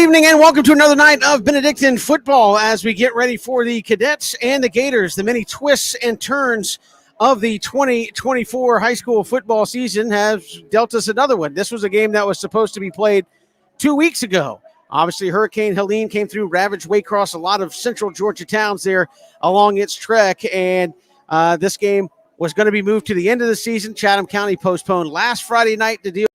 evening and welcome to another night of Benedictine football as we get ready for the Cadets and the Gators. The many twists and turns of the 2024 high school football season have dealt us another one. This was a game that was supposed to be played 2 weeks ago. Obviously, Hurricane Helene came through, ravaged Waycross, a lot of central Georgia towns there along its trek, and this game was going to be moved to the end of the season. Chatham County postponed last Friday night to deal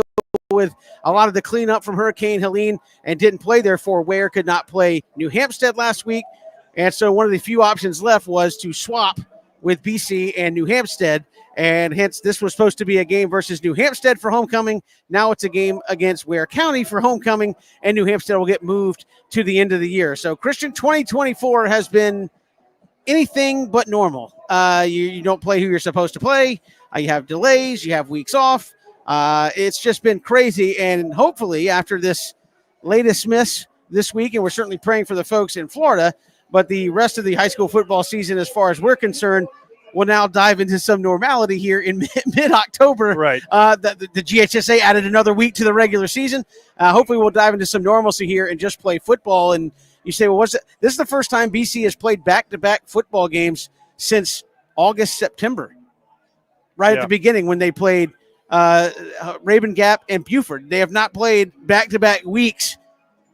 with a lot of the cleanup from Hurricane Helene and didn't play. Therefore, Ware could not play New Hampstead last week. And so one of the few options left was to swap with BC and New Hampstead. And hence, this was supposed to be a game versus New Hampstead for homecoming. Now it's a game against Ware County for homecoming, and New Hampstead will get moved to the end of the year. So, Christian, 2024 has been anything but normal. You don't play who you're supposed to play. You have delays. You have weeks off. It's just been crazy, and hopefully after this latest miss this week, and we're certainly praying for the folks in Florida, but the rest of the high school football season, as far as we're concerned, will now dive into some normality here in mid-October. Right. The GHSA added another week to the regular season. Hopefully we'll dive into some normalcy here and just play football. And you say, well, this is the first time BC has played back-to-back football games since August, September, right at the beginning when they played Raven Gap and Buford. They have not played back-to-back weeks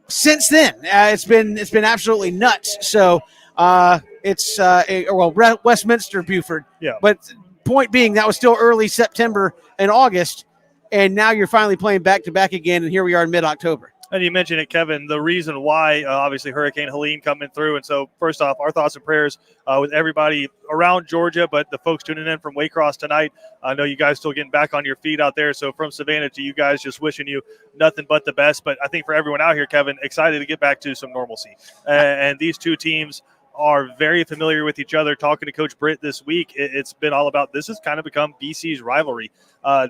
since then. It's been absolutely nuts. So it's Westminster Buford. Yeah. But point being, that was still early September and August, and now you're finally playing back-to-back again, and here we are in mid-October. And you mentioned it, Kevin, the reason why, obviously, Hurricane Helene coming through. And so, first off, our thoughts and prayers with everybody around Georgia, but the folks tuning in from Waycross tonight. I know you guys still getting back on your feet out there. So, from Savannah to you guys, just wishing you nothing but the best. But I think for everyone out here, Kevin, excited to get back to some normalcy. And these two teams are very familiar with each other. Talking to Coach Britt this week, it's been all about this has kind of become BC's rivalry.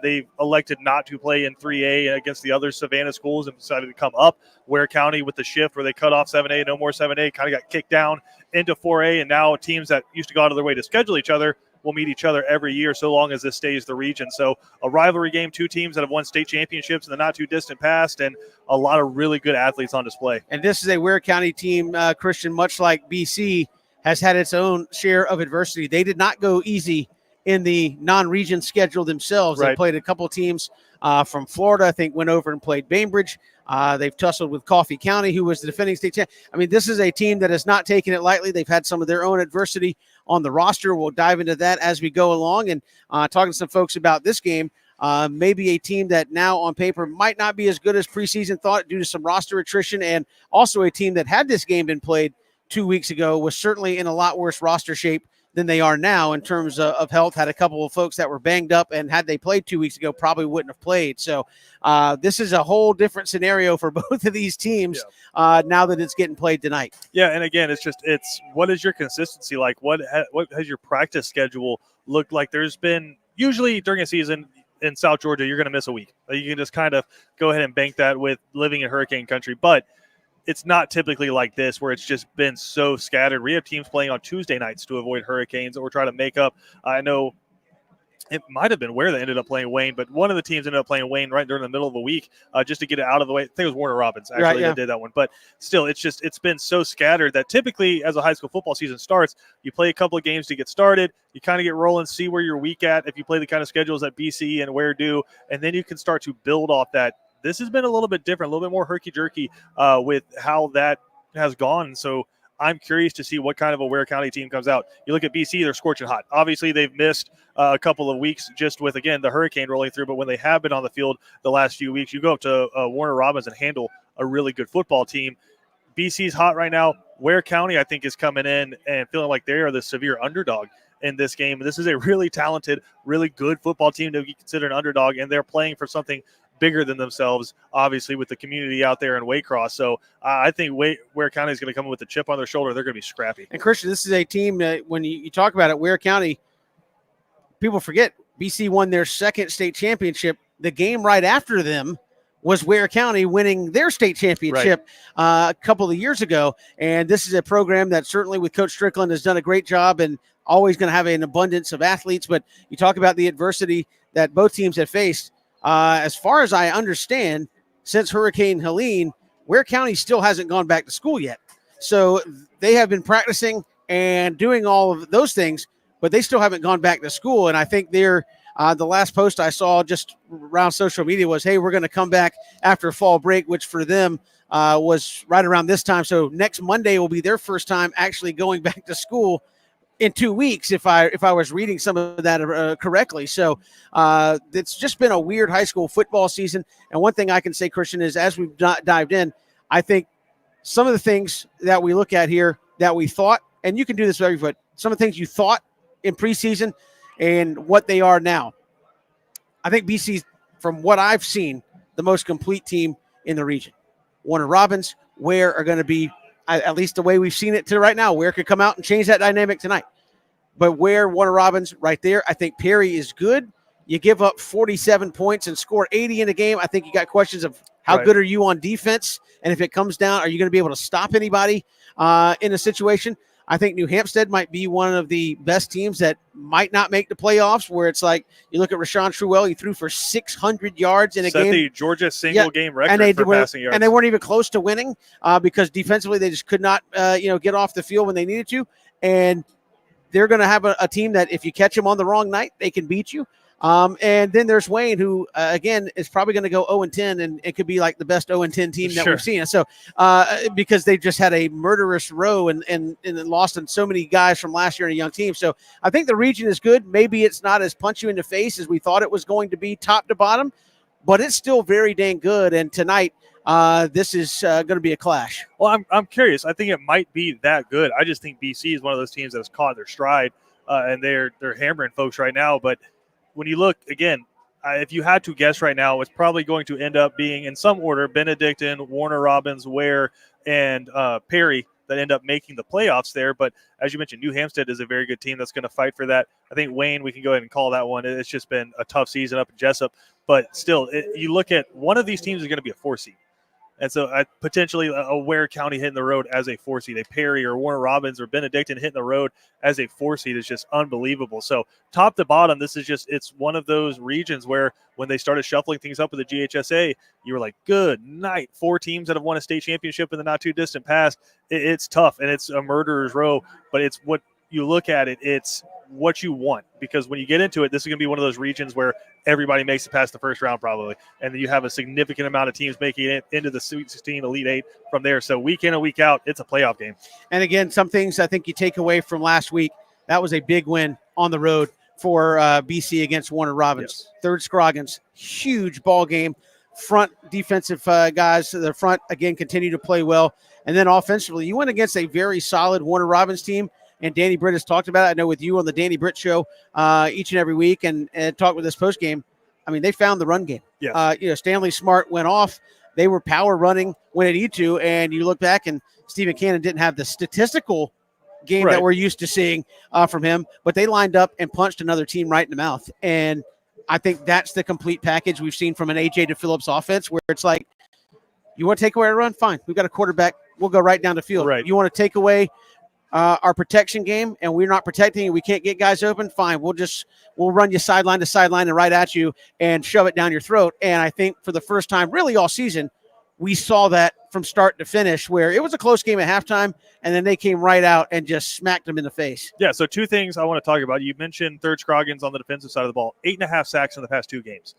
They've elected not to play in 3A against the other Savannah schools and decided to come up. Ware County with the shift where they cut off 7A, no more 7A, kind of got kicked down into 4A, and now teams that used to go out of their way to schedule each other will meet each other every year so long as this stays the region. So a rivalry game, two teams that have won state championships in the not too distant past, and a lot of really good athletes on display. And this is a Ware County team, Christian, much like BC, has had its own share of adversity. They did not go easy in the non-region schedule themselves. Right. They played a couple teams from Florida, I think went over and played Bainbridge. They've tussled with Coffee County, who was the defending state champion. I mean, this is a team that has not taken it lightly. They've had some of their own adversity on the roster. We'll dive into that as we go along, and talking to some folks about this game. Maybe a team that now on paper might not be as good as preseason thought due to some roster attrition, and also a team that had this game been played 2 weeks ago was certainly in a lot worse roster shape than they are now in terms of health. Had a couple of folks that were banged up, and had they played 2 weeks ago, probably wouldn't have played. So this is a whole different scenario for both of these teams now that it's getting played tonight. Yeah, and again, it's what is your consistency like? What has your practice schedule looked like? There's been usually during a season in South Georgia, you're going to miss a week. You can just kind of go ahead and bank that with living in hurricane country, but it's not typically like this where it's just been so scattered. We have teams playing on Tuesday nights to avoid hurricanes or try to make up. I know it might have been Ware that ended up playing Wayne, but one of the teams ended up playing Wayne right during the middle of the week just to get it out of the way. I think it was Warner Robins actually that did that one. But still, it's been so scattered that typically as a high school football season starts, you play a couple of games to get started. You kind of get rolling, see where you're weak at if you play the kind of schedules that BC and Ware do, and then you can start to build off that. This has been a little bit different, a little bit more herky-jerky with how that has gone. So I'm curious to see what kind of a Ware County team comes out. You look at BC, they're scorching hot. Obviously, they've missed a couple of weeks just with, again, the hurricane rolling through. But when they have been on the field the last few weeks, you go up to Warner Robins and handle a really good football team. BC's hot right now. Ware County, I think, is coming in and feeling like they are the severe underdog in this game. And this is a really talented, really good football team to be considered an underdog, and they're playing for something bigger than themselves, obviously, with the community out there in Waycross. So I think Ware County is going to come in with a chip on their shoulder. They're going to be scrappy. And, Christian, this is a team that when you talk about it, Ware County, people forget BC won their second state championship. The game right after them was Ware County winning their state championship a couple of years ago. And this is a program that certainly with Coach Strickland has done a great job and always going to have an abundance of athletes. But you talk about the adversity that both teams have faced. As far as I understand, since Hurricane Helene, Ware County still hasn't gone back to school yet. So they have been practicing and doing all of those things, but they still haven't gone back to school. And I think they're the last post I saw just around social media was, hey, we're going to come back after fall break, which for them was right around this time. So next Monday will be their first time actually going back to school in 2 weeks, if I was reading some of that correctly. So it's just been a weird high school football season. And one thing I can say, Christian, is as we've dived in, I think some of the things that we look at here that we thought, and you can do this with every foot, some of the things you thought in preseason and what they are now. I think BC's, from what I've seen, the most complete team in the region. Warner Robins, Ware are going to be, at least the way we've seen it to right now, Ware could come out and change that dynamic tonight. But Ware, Warner Robins right there, I think Perry is good. You give up 47 points and score 80 in a game. I think you got questions of how good are you on defense? And if it comes down, are you going to be able to stop anybody in a situation? I think New Hampstead might be one of the best teams that might not make the playoffs, where it's like you look at Rashawn Truwell, he threw for 600 yards in a game. Set the Georgia single-game record for passing yards. And they weren't even close to winning because defensively they just could not get off the field when they needed to. And they're going to have a team that if you catch them on the wrong night, they can beat you. And then there's Wayne, who, again, is probably going to go 0-10, and it could be like the best 0-10 team that we've seen. So because they just had a murderous row and lost on so many guys from last year in a young team. So I think the region is good. Maybe it's not as punch you in the face as we thought it was going to be top to bottom, but it's still very dang good. And tonight, this is going to be a clash. Well, I'm curious. I think it might be that good. I just think BC is one of those teams that's caught their stride, and they're hammering folks right now. But when you look, again, if you had to guess right now, it's probably going to end up being, in some order, Benedictine, Warner Robins, Ware, and Perry that end up making the playoffs there. But as you mentioned, New Hampstead is a very good team that's going to fight for that. I think Wayne, we can go ahead and call that one. It's just been a tough season up in Jessup. But still, you look at one of these teams is going to be a 4 seed. And so potentially a Ware County hitting the road as a 4 seed, a Perry or Warner Robins or Benedictine hitting the road as a 4 seed is just unbelievable. So top to bottom, this is just, it's one of those regions where when they started shuffling things up with the GHSA, you were like, good night. 4 teams that have won a state championship in the not too distant past. It's tough and it's a murderer's row, but it's what you look at it, it's what you want, because when you get into it, this is going to be one of those regions where everybody makes it past the first round probably, and then you have a significant amount of teams making it into the Sweet 16, Elite 8 from there. So week in and week out, it's a playoff game. And again, some things I think you take away from last week, that was a big win on the road for BC against Warner Robins. Yes. Third Scroggins, huge ball game. Front defensive guys, the front, again, continue to play well. And then offensively, you went against a very solid Warner Robins team. And Danny Britt has talked about it. I know with you on the Danny Britt show each and every week, and talk with this post game. I mean, they found the run game. Yes. Stanley Smart went off. They were power running when it needed to, and you look back, and Stephen Cannon didn't have the statistical game that we're used to seeing from him, but they lined up and punched another team right in the mouth. And I think that's the complete package we've seen from an AJ DePhillips offense, where it's like, you want to take away a run? Fine. We've got a quarterback. We'll go right down the field. Right. You want to take away our protection game, and we're not protecting and we can't get guys open, fine. We'll run you sideline to sideline and right at you and shove it down your throat. And I think for the first time really all season, we saw that from start to finish, where it was a close game at halftime, and then they came right out and just smacked them in the face. Yeah, so 2 things I want to talk about. You mentioned Third Scroggins on the defensive side of the ball, 8.5 sacks in the past 2 games.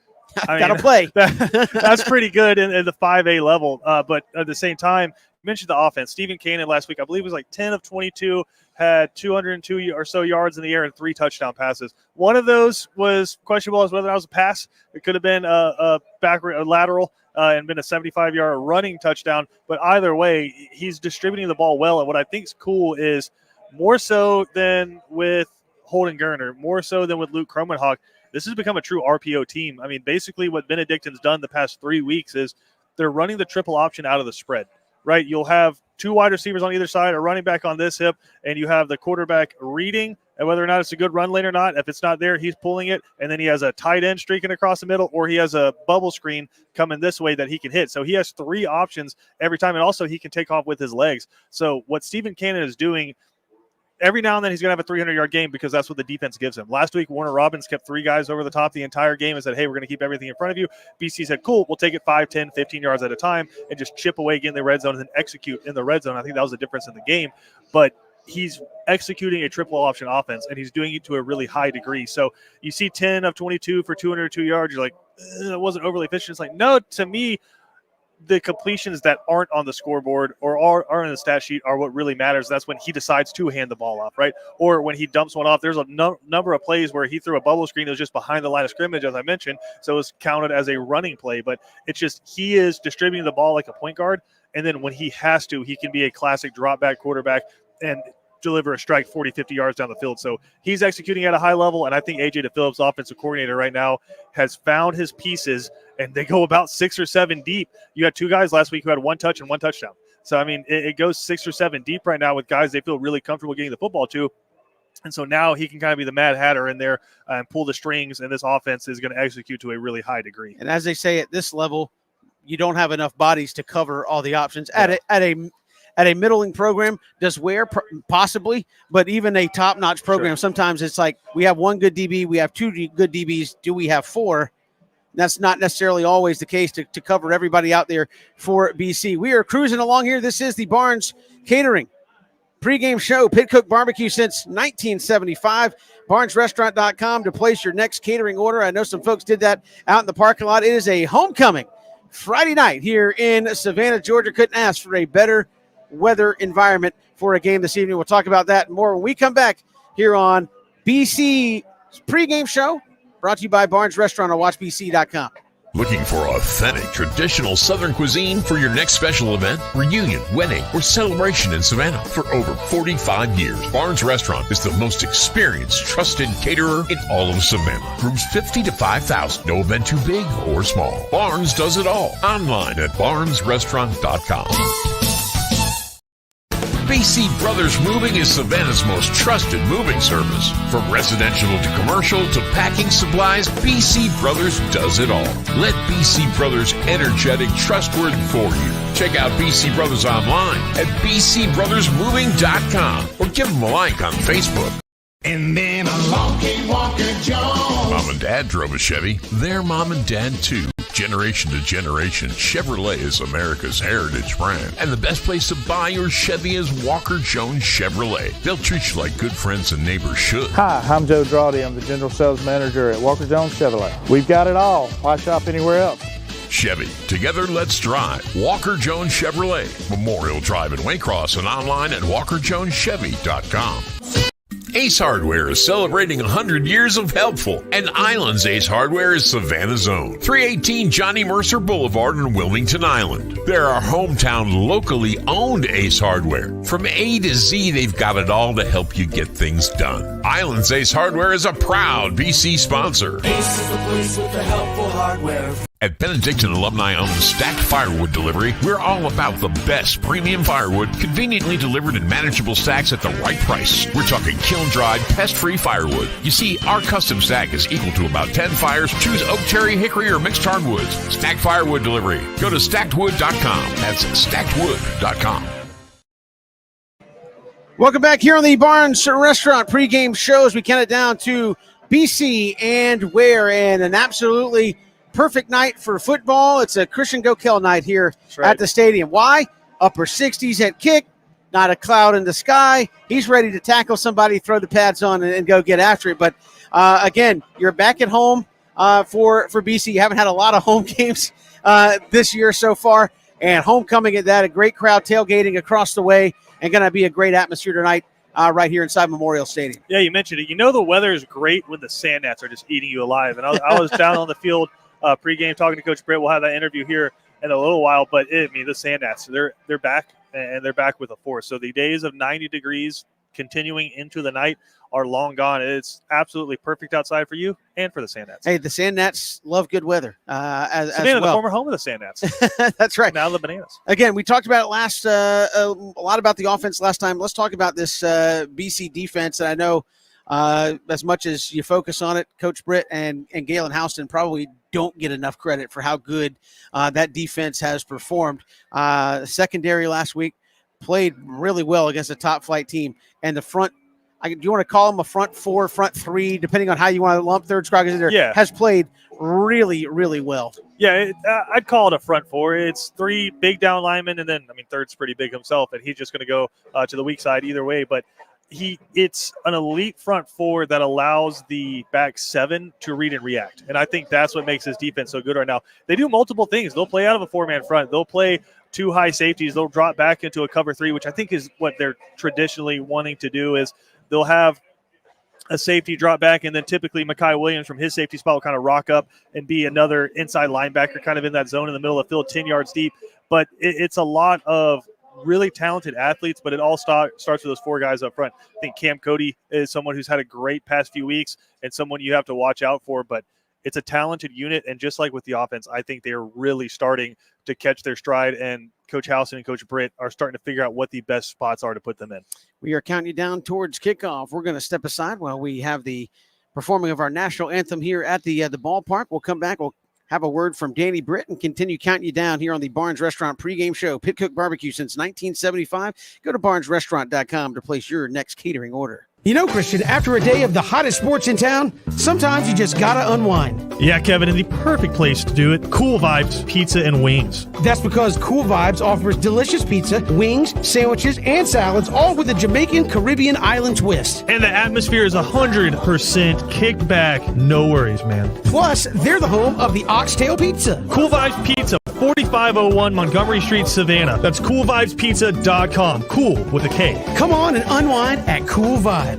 Gotta play. That's pretty good in the 5A level. But at the same time, you mentioned the offense. Stephen Cannon last week, I believe, was like 10 of 22, had 202 or so yards in the air and 3 touchdown passes. One of those was questionable as whether that was a pass. It could have been a lateral and been a 75-yard running touchdown. But either way, he's distributing the ball well. And what I think is cool is more so than with Holden Gerner, more so than with Luke Kromenhawk, this has become a true RPO team. I mean, basically what Benedictine's done the past 3 weeks is they're running the triple option out of the spread, right? You'll have 2 wide receivers on either side, a running back on this hip, and you have the quarterback reading, and whether or not it's a good run lane or not, if it's not there, he's pulling it, and then he has a tight end streaking across the middle, or he has a bubble screen coming this way that he can hit. So he has 3 options every time, and also he can take off with his legs. So what Stephen Cannon is doing, every now and then he's going to have a 300-yard game because that's what the defense gives him. Last week, Warner Robbins kept 3 guys over the top the entire game and said, hey, we're going to keep everything in front of you. BC said, cool, we'll take it 5, 10, 15 yards at a time and just chip away, get in the red zone, and then execute in the red zone. I think that was the difference in the game. But he's executing a triple option offense, and he's doing it to a really high degree. So you see 10 of 22 for 202 yards. You're like, it wasn't overly efficient. It's like, no, to me, the completions that aren't on the scoreboard or are in the stat sheet are what really matters. That's when he decides to hand the ball off, right? Or when he dumps one off. There's a number of plays where he threw a bubble screen that was just behind the line of scrimmage, as I mentioned, so it was counted as a running play. But it's just he is distributing the ball like a point guard, and then when he has to, he can be a classic drop-back quarterback and deliver a strike 40, 50 yards down the field. So he's executing at a high level, and I think A.J. DePhillips, offensive coordinator right now, has found his pieces, and they go about 6 or 7 deep. You had 2 guys last week who had 1 touch and 1 touchdown. So, I mean, it goes 6 or 7 deep right now with guys they feel really comfortable getting the football to. And so now he can kind of be the Mad Hatter in there and pull the strings, and this offense is going to execute to a really high degree. And as they say at this level, you don't have enough bodies to cover all the options. Yeah. At a middling program, does Ware possibly, but even a top-notch program, sometimes it's like we have 1 good DB, we have 2 good DBs, do we have 4? That's not necessarily always the case to cover everybody out there for BC. We are cruising along here. This is the Barnes Catering pregame show, Pit Cook Barbecue since 1975. BarnesRestaurant.com to place your next catering order. I know some folks did that out in the parking lot. It is a homecoming Friday night here in Savannah, Georgia. Couldn't ask for a better weather environment for a game this evening. We'll talk about that and more when we come back here on BC pregame show, brought to you by Barnes Restaurant on WatchBC.com. Looking for authentic, traditional Southern cuisine for your next special event, reunion, wedding, or celebration in Savannah? For over 45 years, Barnes Restaurant is the most experienced, trusted caterer in all of Savannah. Rooms 50 to 5,000. No event too big or small. Barnes does it all. Online at barnesrestaurant.com. BC Brothers Moving is Savannah's most trusted moving service. From residential to commercial to packing supplies, BC Brothers does it all. Let BC Brothers energetic, trustworthy for you. Check out BC Brothers online at bcbrothersmoving.com or give them a like on Facebook. And then along came Walker Jones. Mom and Dad drove a Chevy. They're Mom and Dad too. Generation to generation, Chevrolet is America's heritage brand. And the best place to buy your Chevy is Walker Jones Chevrolet. They'll treat you like good friends and neighbors should. Hi, I'm Joe Drawdy. I'm the General Sales Manager at Walker Jones Chevrolet. We've got it all. Why shop anywhere else? Chevy. Together, let's drive. Walker Jones Chevrolet. Memorial Drive in Waycross and online at walkerjoneschevy.com. Ace Hardware is celebrating 100 years of helpful, and Island's Ace Hardware is Savannah's own. 318 Johnny Mercer Boulevard in Wilmington Island. They're our hometown, locally owned Ace Hardware. From A to Z, they've got it all to help you get things done. Island's Ace Hardware is a proud BC sponsor. Ace is the place with the helpful hardware. At Benedictine alumni-owned Stacked Firewood Delivery, we're all about the best premium firewood, conveniently delivered in manageable stacks at the right price. We're talking kiln-dried, pest-free firewood. You see, our custom stack is equal to about 10 fires. Choose oak, cherry, hickory, or mixed hardwoods. Stacked Firewood Delivery. Go to stackedwood.com. That's stackedwood.com. Welcome back here on the Barnes Restaurant pregame show as we count it down to BC and Ware, and an absolutely perfect night for football. It's a Christian Gokel night here at the stadium. Why? Upper 60s at kick, not a cloud in the sky. He's ready to tackle somebody, throw the pads on, and go get after it. But, again, you're back at home for BC. You haven't had a lot of home games this year so far, and homecoming at that, a great crowd tailgating across the way, and going to be a great atmosphere tonight right here inside Memorial Stadium. Yeah, you mentioned it. You know the weather is great when the sand gnats are just eating you alive. And I was down on the field pregame talking to Coach Britt. We'll have that interview here in a little while. But, the sand gnats, they're back, and they're back with a force. So the days of 90 degrees continuing into the night are long gone. It's absolutely perfect outside for you and for the sand gnats. Hey, the sand gnats love good weather as Savannah, well. the former home of the sand gnats. That's right. Now the bananas. Again, we talked about it a lot about the offense last time. Let's talk about this BC defense. And I know as much as you focus on it, Coach Britt and Galen Houston probably don't get enough credit for how good that defense has performed. Secondary last week played really well against a top-flight team, and the front do you want to call him a front four, front three, depending on how you want to lump third squad, has played really, really well. Yeah, I'd call it a front four. It's three big down linemen, and then, third's pretty big himself, and he's just going to go to the weak side either way. But it's an elite front four that allows the back seven to read and react. And I think that's what makes this defense so good right now. They do multiple things. They'll play out of a four-man front. They'll play two high safeties. They'll drop back into a cover three, which I think is what they're traditionally wanting to do. Is they'll have a safety drop back, and then typically Mekhi Williams from his safety spot will kind of rock up and be another inside linebacker kind of in that zone in the middle of the field, 10 yards deep. But it's a lot of really talented athletes, but it all starts with those four guys up front. I think Cam Cody is someone who's had a great past few weeks and someone you have to watch out for, but it's a talented unit. And just like with the offense, I think they're really starting to catch their stride, and Coach Howson and Coach Britt are starting to figure out what the best spots are to put them in. We are counting you down towards kickoff. We're going to step aside while we have the performing of our national anthem here at the ballpark. We'll come back. We'll have a word from Danny Britt and continue counting you down here on the Barnes Restaurant pregame show. Pit Cook Barbecue since 1975. Go to barnesrestaurant.com to place your next catering order. You know, Christian, after a day of the hottest sports in town, sometimes you just gotta unwind. Yeah, Kevin, and the perfect place to do it, Cool Vibes Pizza and Wings. That's because Cool Vibes offers delicious pizza, wings, sandwiches, and salads, all with a Jamaican Caribbean island twist. And the atmosphere is 100% kicked back. No worries, man. Plus, they're the home of the Oxtail Pizza. Cool Vibes Pizza, 4501 Montgomery Street, Savannah. That's coolvibespizza.com. Cool with a K. Come on and unwind at Cool Vibes.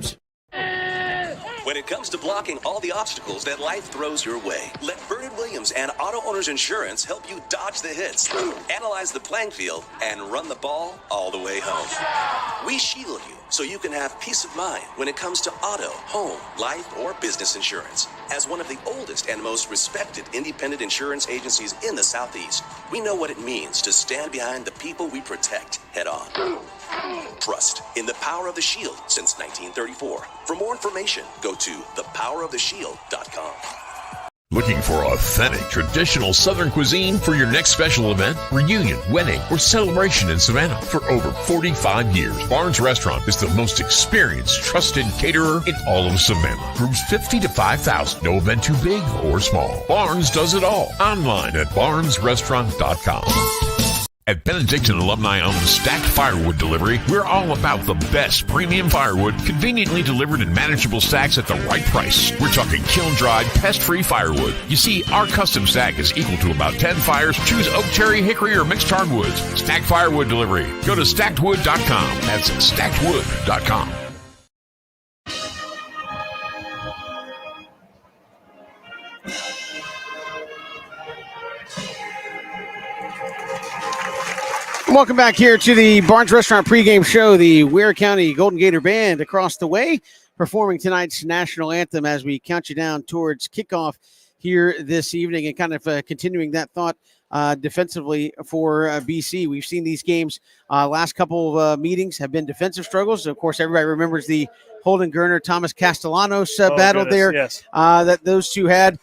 When it comes to blocking all the obstacles that life throws your way, let Vernon Williams and Auto Owners Insurance help you dodge the hits, analyze the playing field, and run the ball all the way home. We shield you so you can have peace of mind when it comes to auto, home, life, or business insurance. As one of the oldest and most respected independent insurance agencies in the Southeast, we know what it means to stand behind the people we protect head on. Trust in the power of the shield since 1934. For more information, go to thepoweroftheshield.com. Looking for authentic, traditional Southern cuisine for your next special event, reunion, wedding, or celebration in Savannah? For over 45 years, Barnes Restaurant is the most experienced, trusted caterer in all of Savannah. Rooms 50 to 5,000. No event too big or small. Barnes does it all. Online at barnesrestaurant.com. At Benedictine alumni-owned Stacked Firewood Delivery, we're all about the best premium firewood, conveniently delivered in manageable stacks at the right price. We're talking kiln-dried, pest-free firewood. You see, our custom stack is equal to about 10 fires. Choose oak, cherry, hickory, or mixed hardwoods. Stacked Firewood Delivery. Go to stackedwood.com. That's stackedwood.com. Welcome back here to the Barnes Restaurant pregame show. The Ware County Golden Gator Band across the way performing tonight's national anthem as we count you down towards kickoff here this evening, and kind of continuing that thought defensively for BC. We've seen these games last couple of meetings have been defensive struggles. Of course, everybody remembers the Holden Gerner, Thomas Castellanos battle there that those two had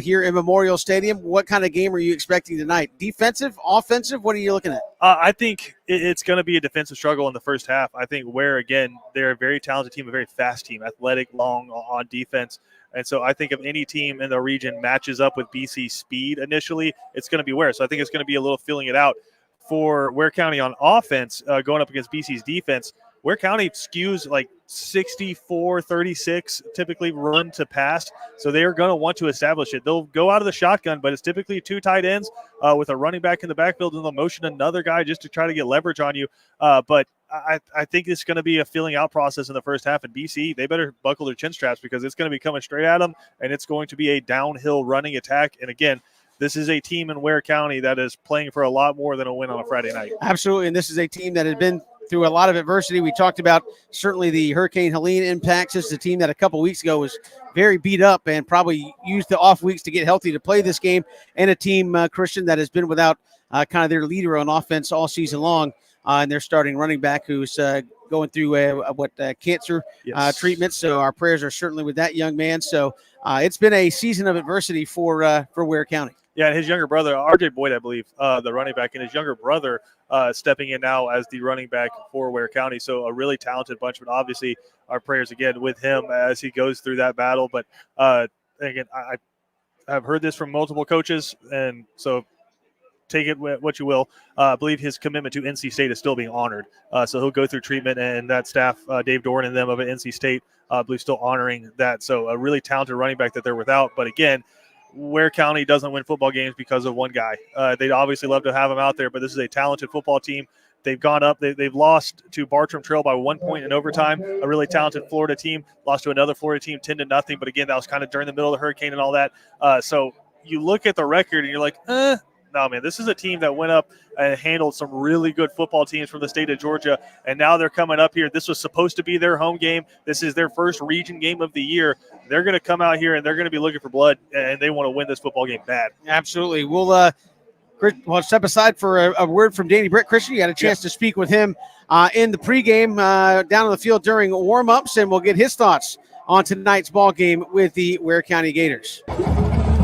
here in Memorial Stadium. What kind of game are you expecting tonight? Defensive, offensive? What are you looking at? I think it's going to be a defensive struggle in the first half. I think Ware, again, they're a very talented team, a very fast team, athletic, long on defense. And so I think if any team in the region matches up with BC's speed initially, it's going to be Ware. So I think it's going to be a little filling it out for Ware County on offense going up against BC's defense. Ware County skews like 64-36, typically run to pass. So they are going to want to establish it. They'll go out of the shotgun, but it's typically two tight ends with a running back in the backfield, and they'll motion another guy just to try to get leverage on you. But I think it's going to be a filling out process in the first half. And BC, they better buckle their chin straps because it's going to be coming straight at them, and it's going to be a downhill running attack. And again, this is a team in Ware County that is playing for a lot more than a win on a Friday night. Absolutely, and this is a team that has been through a lot of adversity. We talked about certainly the Hurricane Helene impacts. This is a team that a couple weeks ago was very beat up and probably used the off weeks to get healthy to play this game, and a team, Christian, that has been without kind of their leader on offense all season long, and their starting running back who's going through cancer treatment. So our prayers are certainly with that young man. So it's been a season of adversity for Ware County. Yeah, and his younger brother, R.J. Boyd, I believe, the running back, and his younger brother stepping in now as the running back for Ware County. So a really talented bunch, but obviously our prayers again with him as he goes through that battle. But again, I've heard this from multiple coaches, and so take it what you will. I believe his commitment to NC State is still being honored. So he'll go through treatment, and that staff, Dave Dorn and them of NC State, I believe still honoring that. So a really talented running back that they're without. But again, Ware County doesn't win football games because of one guy. They'd obviously love to have him out there, but this is a talented football team. They've gone up. They've lost to Bartram Trail by 1 point in overtime. A really talented Florida team lost to another Florida team 10-0. But again, that was kind of during the middle of the hurricane and all that. So you look at the record and you're like, no, man, this is a team that went up and handled some really good football teams from the state of Georgia, and now they're coming up here. This was supposed to be their home game. This is their first region game of the year. They're going to come out here, and they're going to be looking for blood, and they want to win this football game bad. Absolutely. We'll step aside for a word from Danny Britt. Christian, you had a chance to speak with him in the pregame down on the field during warm-ups, and we'll get his thoughts on tonight's ball game with the Ware County Gators.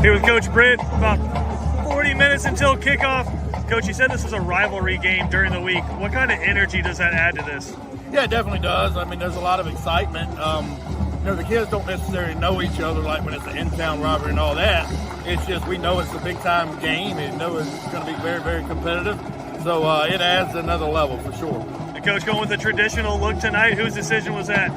Here with Coach Britt, about 40 minutes until kickoff. Coach, you said this was a rivalry game during the week. What kind of energy does that add to this? Yeah, it definitely does. I mean, there's a lot of excitement. The kids don't necessarily know each other like when it's an in-town rivalry and all that. It's just we know it's a big-time game and know it's going to be very, very competitive. So it adds another level for sure. And Coach, going with the traditional look tonight, whose decision was that?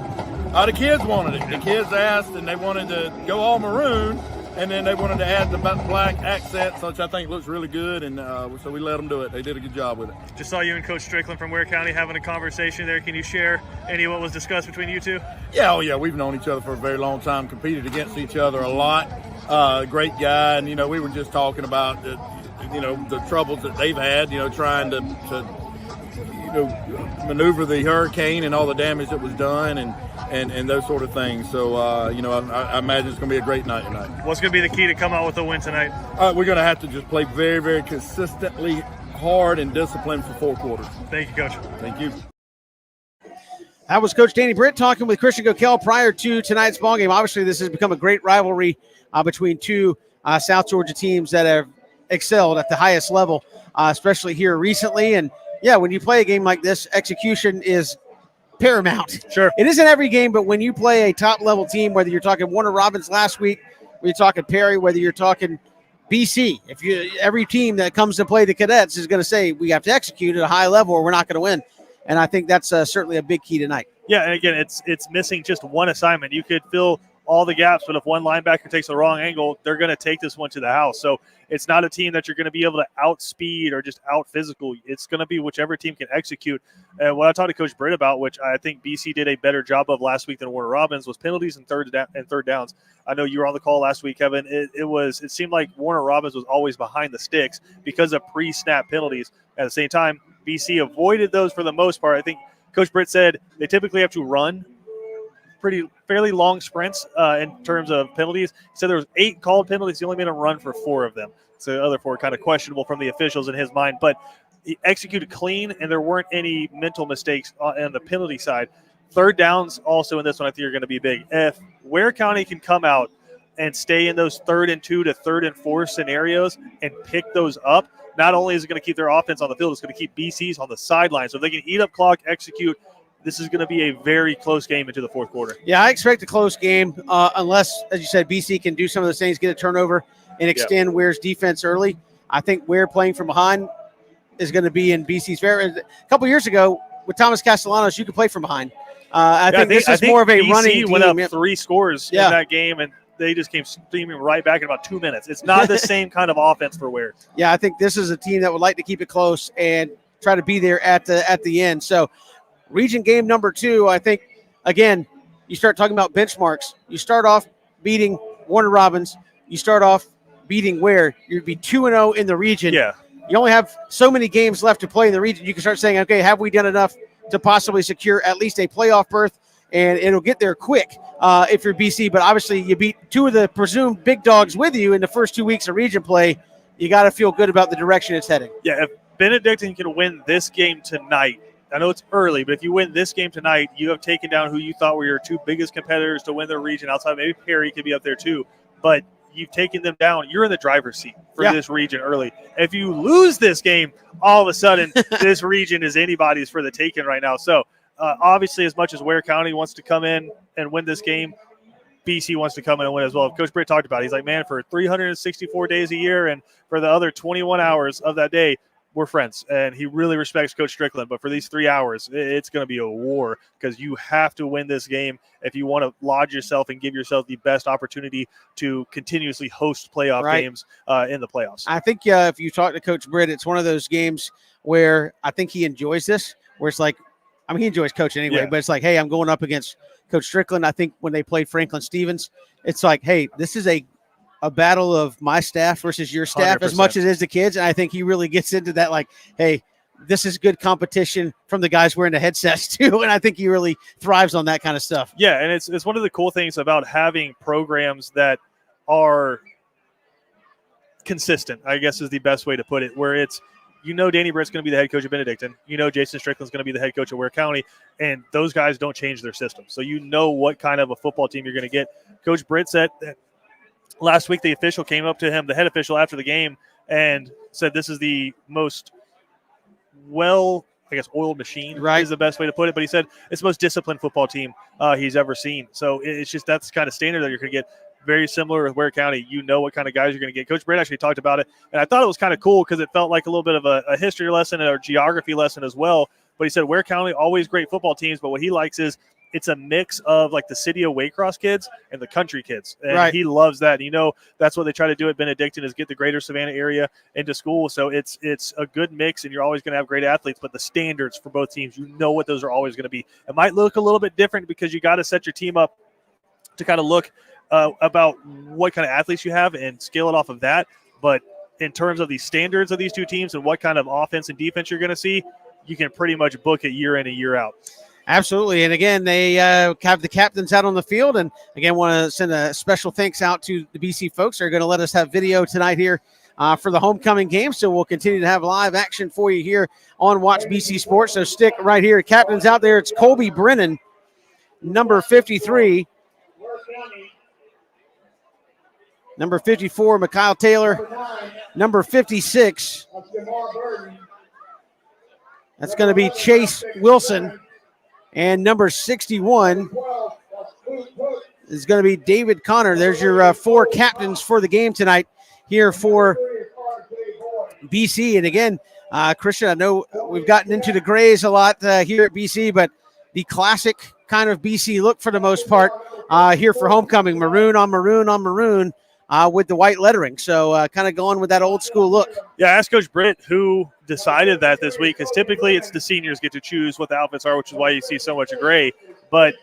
The kids wanted it. The kids asked, and they wanted to go all maroon. And then they wanted to add the black accents, which I think looks really good, and so we let them do it. They did a good job with it. Just saw you and Coach Strickland from Ware County having a conversation there. Can you share any of what was discussed between you two? Yeah, we've known each other for a very long time, competed against each other a lot. Great guy, and we were just talking about the troubles that they've had, trying to maneuver the hurricane and all the damage that was done, and those sort of things. So, I imagine it's going to be a great night tonight. What's going to be the key to come out with a win tonight? We're going to have to just play very, very consistently hard and disciplined for 4 quarters. Thank you, Coach. Thank you. That was Coach Danny Britt talking with Christian Gokel prior to tonight's ballgame. Obviously, this has become a great rivalry between two South Georgia teams that have excelled at the highest level, especially here recently. And, yeah, when you play a game like this, execution is paramount. Sure. It isn't every game, but when you play a top-level team, whether you're talking Warner Robins last week, whether you're talking Perry, whether you're talking BC, every team that comes to play the Cadets is going to say we have to execute at a high level or we're not going to win. And I think that's certainly a big key tonight. Yeah, and again, it's missing just one assignment. You could fill all the gaps, but if one linebacker takes the wrong angle, they're going to take this one to the house. So it's not a team that you're going to be able to outspeed or just out-physical. It's going to be whichever team can execute. And what I talked to Coach Britt about, which I think BC did a better job of last week than Warner Robins, was penalties and third downs. I know you were on the call last week, Kevin. It seemed like Warner Robins was always behind the sticks because of pre-snap penalties. At the same time, BC avoided those for the most part. I think Coach Britt said they typically have to run fairly long sprints in terms of penalties. He said there was 8 called penalties. He only made them run for 4 of them. So the other 4 kind of questionable from the officials in his mind. But he executed clean, and there weren't any mental mistakes on the penalty side. Third downs also in this one I think are going to be big. If Ware County can come out and stay in those 3rd and 2 to 3rd and 4 scenarios and pick those up, not only is it going to keep their offense on the field, it's going to keep BC's on the sideline. So if they can eat up clock, execute, this is going to be a very close game into the 4th quarter. Yeah, I expect a close game unless, as you said, BC can do some of those things, get a turnover, and extend Ware's defense early. I think Ware playing from behind is going to be in BC's favor. A couple years ago with Thomas Castellanos, you could play from behind. I think this is more of a BC running team. Went up 3 scores in that game, and they just came steaming right back in about 2 minutes. It's not the same kind of offense for Ware. Yeah, I think this is a team that would like to keep it close and try to be there at the end. So region game number 2, I think, again, you start talking about benchmarks. You start off beating Warner Robins. You start off beating Ware. You'd be 2-0 in the region. Yeah. You only have so many games left to play in the region. You can start saying, okay, have we done enough to possibly secure at least a playoff berth? And it'll get there quick if you're BC. But obviously you beat 2 of the presumed big dogs with you in the first 2 weeks of region play. You got to feel good about the direction it's heading. Yeah, if Benedictine can win this game tonight, I know it's early, but if you win this game tonight, you have taken down who you thought were your 2 biggest competitors to win their region outside. Maybe Perry could be up there too. But you've taken them down. You're in the driver's seat for Yeah. this region early. If you lose this game, all of a sudden this region is anybody's for the taking right now. So obviously, as much as Ware County wants to come in and win this game, BC wants to come in and win as well. Coach Britt talked about it. He's like, man, for 364 days a year and for the other 21 hours of that day, we're friends. And he really respects Coach Strickland. But for these 3 hours, it's going to be a war because you have to win this game if you want to lodge yourself and give yourself the best opportunity to continuously host playoff games in the playoffs. I think if you talk to Coach Britt, it's one of those games where I think he enjoys this, where it's like, I mean, he enjoys coaching anyway, but it's like, hey, I'm going up against Coach Strickland. I think when they played Franklin Stevens, it's like, hey, this is a battle of my staff versus your staff 100%. as much as it is the kids. And I think he really gets into that, like, hey, this is good competition from the guys wearing the headsets too. And I think he really thrives on that kind of stuff. Yeah, and it's one of the cool things about having programs that are consistent, I guess is the best way to put it, where it's, Danny Britt's going to be the head coach of Benedictine. Jason Strickland's going to be the head coach of Ware County, and those guys don't change their system. So what kind of a football team you're going to get. Coach Britt said that last week the official came up to him, the head official after the game, and said this is the most oiled machine is the best way to put it. But he said it's the most disciplined football team he's ever seen. So it's just that's the kind of standard that you're going to get. Very similar with Ware County. What kind of guys you're going to get. Coach Britt actually talked about it, and I thought it was kind of cool because it felt like a little bit of a history lesson and a geography lesson as well. But he said Ware County, always great football teams, but what he likes is it's a mix of like the city of Waycross kids and the country kids. And he loves that. That's what they try to do at Benedictine is get the greater Savannah area into school. So it's a good mix, and you're always going to have great athletes, but the standards for both teams, what those are always going to be. It might look a little bit different because you got to set your team up to kind of look about what kind of athletes you have and scale it off of that. But in terms of the standards of these two teams and what kind of offense and defense you're going to see, you can pretty much book it year in and year out. Absolutely. And again, they have the captains out on the field. And again, want to send a special thanks out to the BC folks. They're going to let us have video tonight here for the homecoming game. So we'll continue to have live action for you here on Watch BC Sports. So stick right here. Captains out there. It's Colby Brennan, number 53. Number 54, Mikhail Taylor. Number 56, that's going to be Chase Wilson. And number 61 is going to be David Connor. There's your four captains for the game tonight here for BC. And again, Christian, I know we've gotten into the grays a lot here at BC, but the classic kind of BC look for the most part here for homecoming. Maroon on maroon on maroon. With the white lettering. So kind of going with that old school look. Yeah, ask Coach Britt who decided that this week, because typically it's the seniors get to choose what the outfits are, which is why you see so much gray. But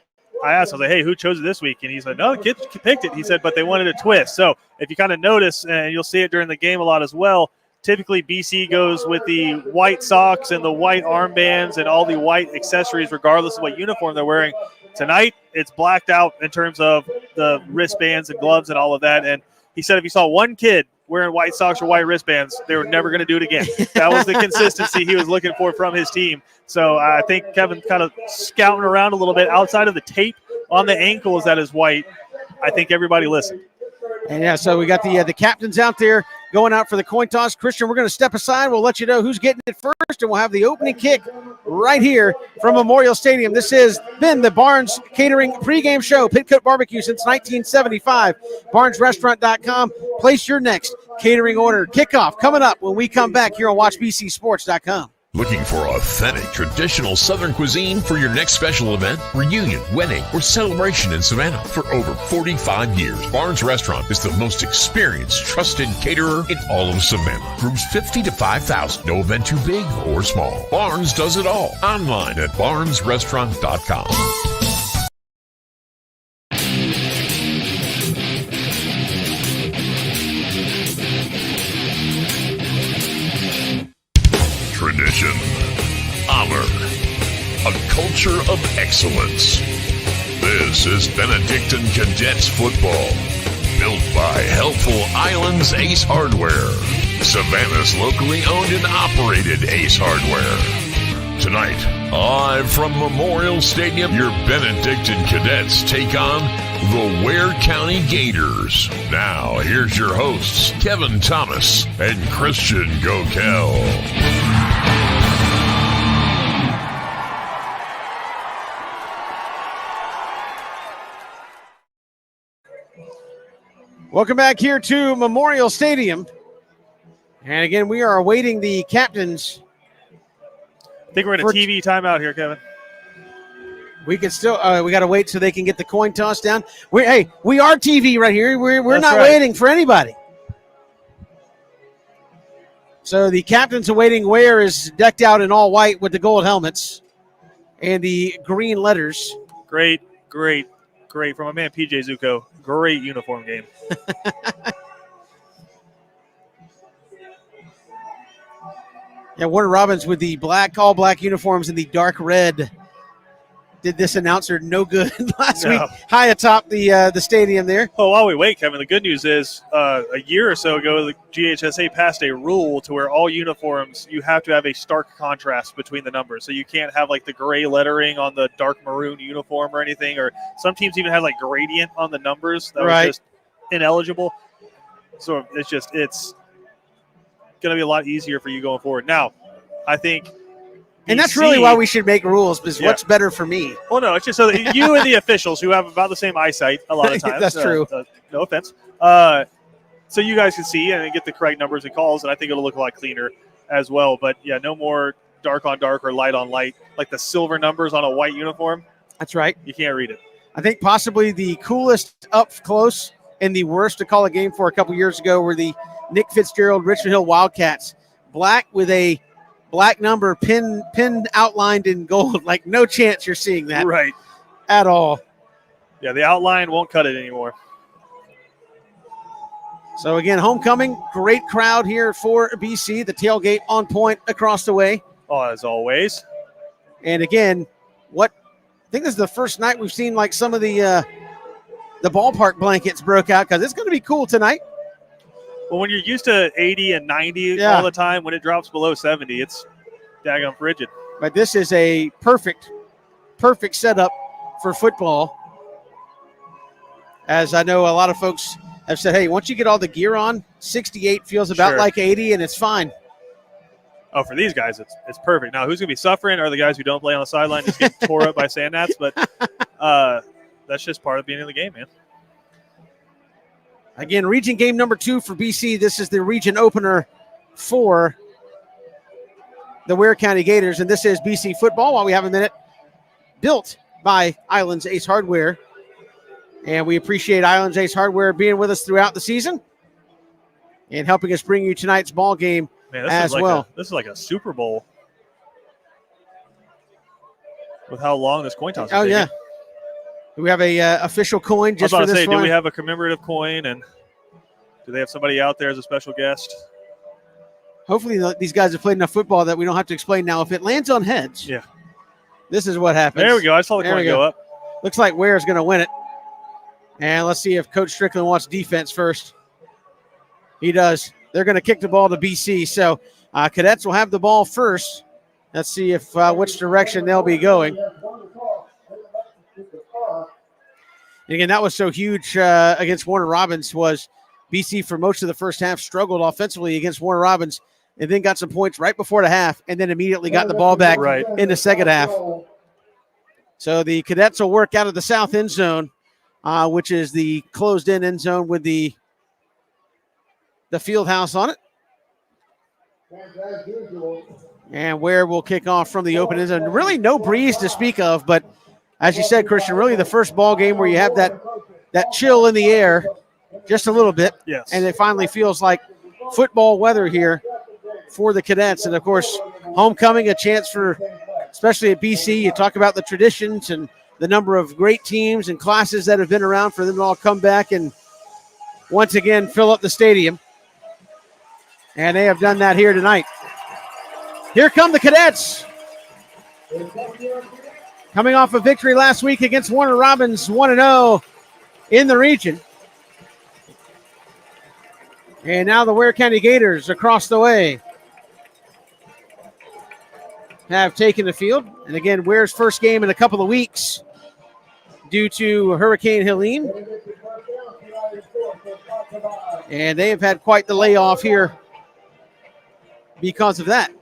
I asked, I was like, hey, who chose it this week? And he said, no, the kids picked it. He said, but they wanted a twist. So if you kind of notice, and you'll see it during the game a lot as well, typically BC goes with the white socks and the white armbands and all the white accessories regardless of what uniform they're wearing. Tonight, it's blacked out in terms of the wristbands and gloves and all of that. And he said if you saw one kid wearing white socks or white wristbands, they were never going to do it again. That was the consistency he was looking for from his team. So I think Kevin kind of scouting around a little bit outside of the tape on the ankles that is white. I think everybody listened. And yeah, so we got the captains out there going out for the coin toss. Christian, we're going to step aside. We'll let you know who's getting it first, and we'll have the opening kick right here from Memorial Stadium. This has been the Barnes Catering pregame show, Pitcoat Barbecue since 1975. BarnesRestaurant.com. Place your next catering order. Kickoff coming up when we come back here on WatchBCSports.com. Looking for authentic, traditional Southern cuisine for your next special event, reunion, wedding, or celebration in Savannah? For over 45 years, Barnes Restaurant is the most experienced, trusted caterer in all of Savannah. Groups 50 to 5,000. No event too big or small. Barnes does it all. Online at BarnesRestaurant.com. Tradition, honor, a culture of excellence. This is Benedictine Cadets football, built by Helpful Islands Ace Hardware, Savannah's locally owned and operated Ace Hardware. Tonight, live from Memorial Stadium, your Benedictine Cadets take on the Ware County Gators. Now, here's your hosts, Kevin Thomas and Christian Gokel. Welcome back here to Memorial Stadium. And again, we are awaiting the captains. I think we're in a TV timeout here, Kevin. We can still, we got to wait so they can get the coin toss down. We are TV right here. We're not waiting for anybody. So the captains awaiting. Ware is decked out in all white with the gold helmets and the green letters. Great. From my man, PJ Zuko. Great uniform game. Yeah, Warner Robbins with the all black uniforms and the dark red did this announcer no good last week, high atop the stadium there. Oh, while we wait, Kevin, the good news is a year or so ago, the GHSA passed a rule to where all uniforms, you have to have a stark contrast between the numbers. So you can't have like the gray lettering on the dark maroon uniform or anything, or some teams even had like gradient on the numbers. That was just ineligible. So it's going to be a lot easier for you going forward. Now, I think and that's really why we should make rules, because what's better for me? Well, no, it's just so that you and the officials who have about the same eyesight a lot of times. That's true. No offense. So you guys can see and get the correct numbers and calls, and I think it'll look a lot cleaner as well. But, yeah, no more dark on dark or light on light, like the silver numbers on a white uniform. That's right. You can't read it. I think possibly the coolest up close and the worst to call a game for a couple years ago were the Nick Fitzgerald Richmond Hill Wildcats. Black with a black number pin outlined in gold. Like, no chance you're seeing that. Right. At all. Yeah, the outline won't cut it anymore. So, again, homecoming, great crowd here for BC. The tailgate on point across the way. Oh, as always. And, again, I think this is the first night we've seen, like, some of the ballpark blankets broke out, because it's going to be cool tonight. Well, when you're used to 80 and 90 all the time, when it drops below 70, it's daggone frigid. But this is a perfect setup for football. As I know a lot of folks have said, hey, once you get all the gear on, 68 feels about like 80, and it's fine. Oh, for these guys, it's perfect. Now, who's going to be suffering are the guys who don't play on the sideline, just get tore up by sand gnats, but that's just part of being in the game, man. Again, region game number 2 for BC. This is the region opener for the Ware County Gators, and this is BC football while we have a minute. Built by Islands Ace Hardware, and we appreciate Islands Ace Hardware being with us throughout the season and helping us bring you tonight's ball game as well. This is like a Super Bowl with how long this coin toss is taking. Yeah. We have a official coin just for this one. Do we have a commemorative coin, and do they have somebody out there as a special guest? Hopefully these guys have played enough football that we don't have to explain now. If it lands on heads, this is what happens. There we go. I saw the coin go up. Looks like Ware's going to win it. And let's see if Coach Strickland wants defense first. He does. They're going to kick the ball to BC. So Cadets will have the ball first. Let's see if which direction they'll be going. And again, that was so huge against Warner Robbins was BC for most of the first half struggled offensively against Warner Robbins and then got some points right before the half and then immediately got the ball back in the second half. So the Cadets will work out of the south end zone, which is the closed-in end zone with the field house on it. And Ware will kick off from the open end zone. Really no breeze to speak of, but as you said, Christian, really the first ball game where you have that chill in the air just a little bit. Yes. And it finally feels like football weather here for the Cadets. And, of course, homecoming, a chance for, especially at BC, you talk about the traditions and the number of great teams and classes that have been around for them to all come back and once again fill up the stadium. And they have done that here tonight. Here come the Cadets. Coming off a victory last week against Warner Robbins, 1-0 in the region. And now the Ware County Gators across the way have taken the field. And again, Ware's first game in a couple of weeks. due to Hurricane Helene. And they have had quite the layoff here because of that.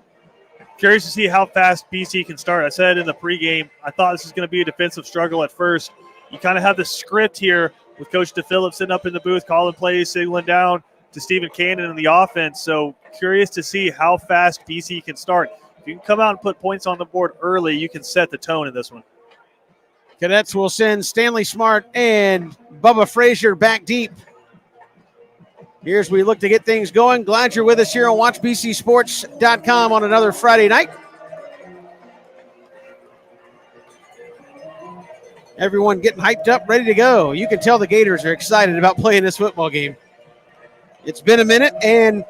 Curious to see how fast BC can start. I said in the pregame, I thought this was going to be a defensive struggle at first. You kind of have the script here with Coach DePhillips sitting up in the booth, calling plays, signaling down to Stephen Cannon in the offense. So curious to see how fast BC can start. If you can come out and put points on the board early, you can set the tone in this one. Cadets will send Stanley Smart and Bubba Frazier back deep. Here's we look to get things going. Glad you're with us here on WatchBCSports.com on another Friday night. Everyone getting hyped up, ready to go. You can tell the Gators are excited about playing this football game. It's been a minute, and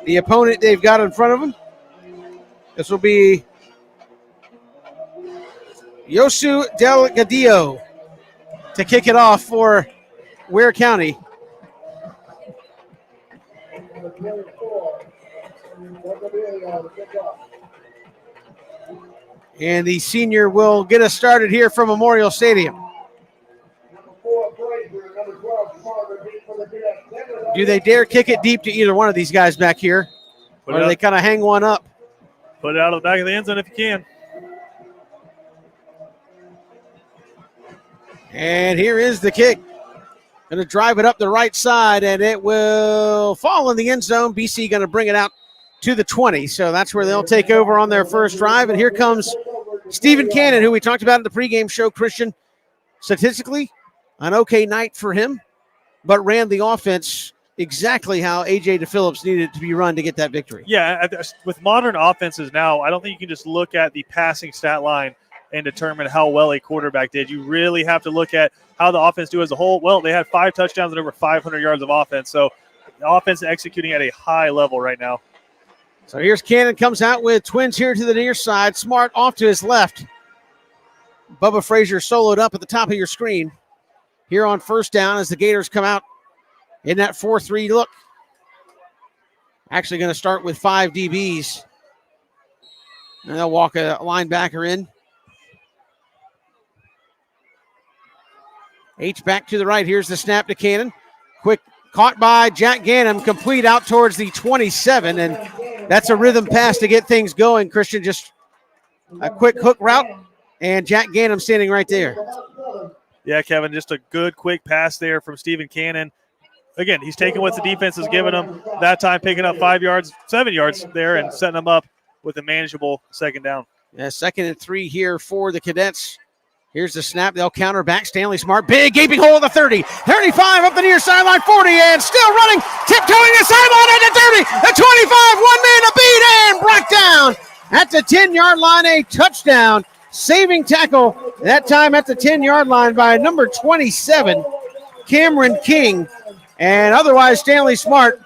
the opponent they've got in front of them, this will be Yosu Delgadillo to kick it off for Ware County. And the senior will get us started here from Memorial Stadium. Do they dare kick it deep to either one of these guys back here? Or do they kind of hang one up? Put it out of the back of the end zone if you can. And here is the kick. Going to drive it up the right side, and it will fall in the end zone. BC going to bring it out to the 20. So that's where they'll take over on their first drive. And here comes Stephen Cannon, who we talked about in the pregame show. Christian, statistically, an okay night for him, but ran the offense exactly how A.J. DePhillips needed it to be run to get that victory. Yeah, with modern offenses now, I don't think you can just look at the passing stat line and determine how well a quarterback did. You really have to look at how the offense do as a whole. Well, they had 5 touchdowns and over 500 yards of offense, so the offense is executing at a high level right now. So here's Cannon, comes out with twins here to the near side. Smart off to his left. Bubba Frazier soloed up at the top of your screen. Here on first down as the Gators come out in that 4-3 look. Actually going to start with 5 DBs. And they'll walk a linebacker in. H back to the right. Here's the snap to Cannon. Quick caught by Jack Ganem, complete out towards the 27. And that's a rhythm pass to get things going. Christian, just a quick hook route. And Jack Ganem standing right there. Yeah, Kevin, just a good quick pass there from Stephen Cannon. Again, he's taking what the defense is giving him. That time picking up 7 yards there and setting them up with a manageable second down. Yeah, 2nd and 3 here for the Cadets. Here's the snap. They'll counter back. Stanley Smart. Big gaping hole at the 30. 35 up the near sideline. 40 and still running. Tiptoeing the sideline at the 30. The 25. 1 man to beat and brought down at the 10-yard line. A touchdown. Saving tackle. That time at the 10-yard line by number 27, Cameron King. And otherwise, Stanley Smart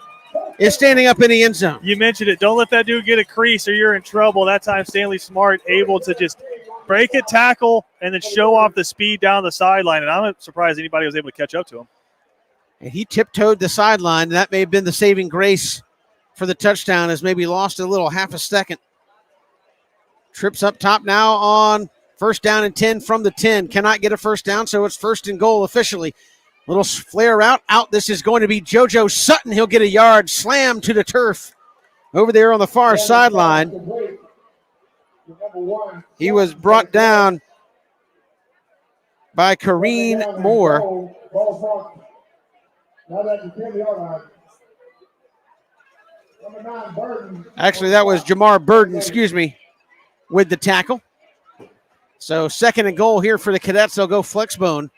is standing up in the end zone. You mentioned it. Don't let that dude get a crease or you're in trouble. That time, Stanley Smart able to just break a tackle and then show off the speed down the sideline. And I'm surprised anybody was able to catch up to him. And he tiptoed the sideline. That may have been the saving grace for the touchdown, as maybe lost a little half a second. Trips up top now on first down and 10 from the 10. Cannot get a first down, so it's 1st and goal officially. Little flare route out. This is going to be JoJo Sutton. He'll get a yard. Slam to the turf over there on the far sideline. He was brought down by Kareen Moore. Actually, that was Jamar Burden, with the tackle. So 2nd and goal here for the Cadets. They'll go flex bone.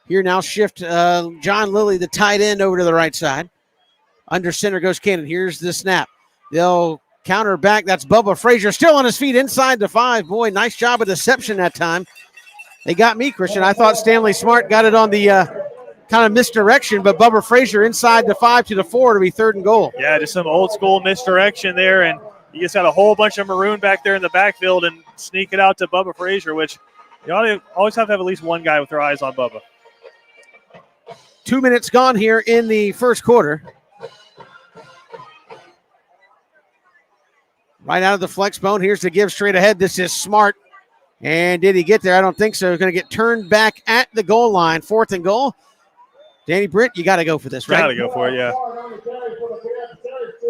Here now shift John Lilly, the tight end, over to the right side. Under center goes Cannon. Here's the snap. They'll counter back. That's Bubba Frazier still on his feet inside the 5. Boy, nice job of deception that time. They got me, Christian. I thought Stanley Smart got it on the kind of misdirection, but Bubba Frazier inside the 5 to the 4 to be 3rd and goal. Yeah, just some old school misdirection there, and you just got a whole bunch of maroon back there in the backfield and sneak it out to Bubba Frazier, which you always have to have at least one guy with their eyes on Bubba. 2 minutes gone here in the first quarter. Right out of the flex bone. Here's the give straight ahead. This is Smart. And did he get there? I don't think so. He's going to get turned back at the goal line. 4th and goal. Danny Britt, you got to go for this, right? Got to go for it, yeah.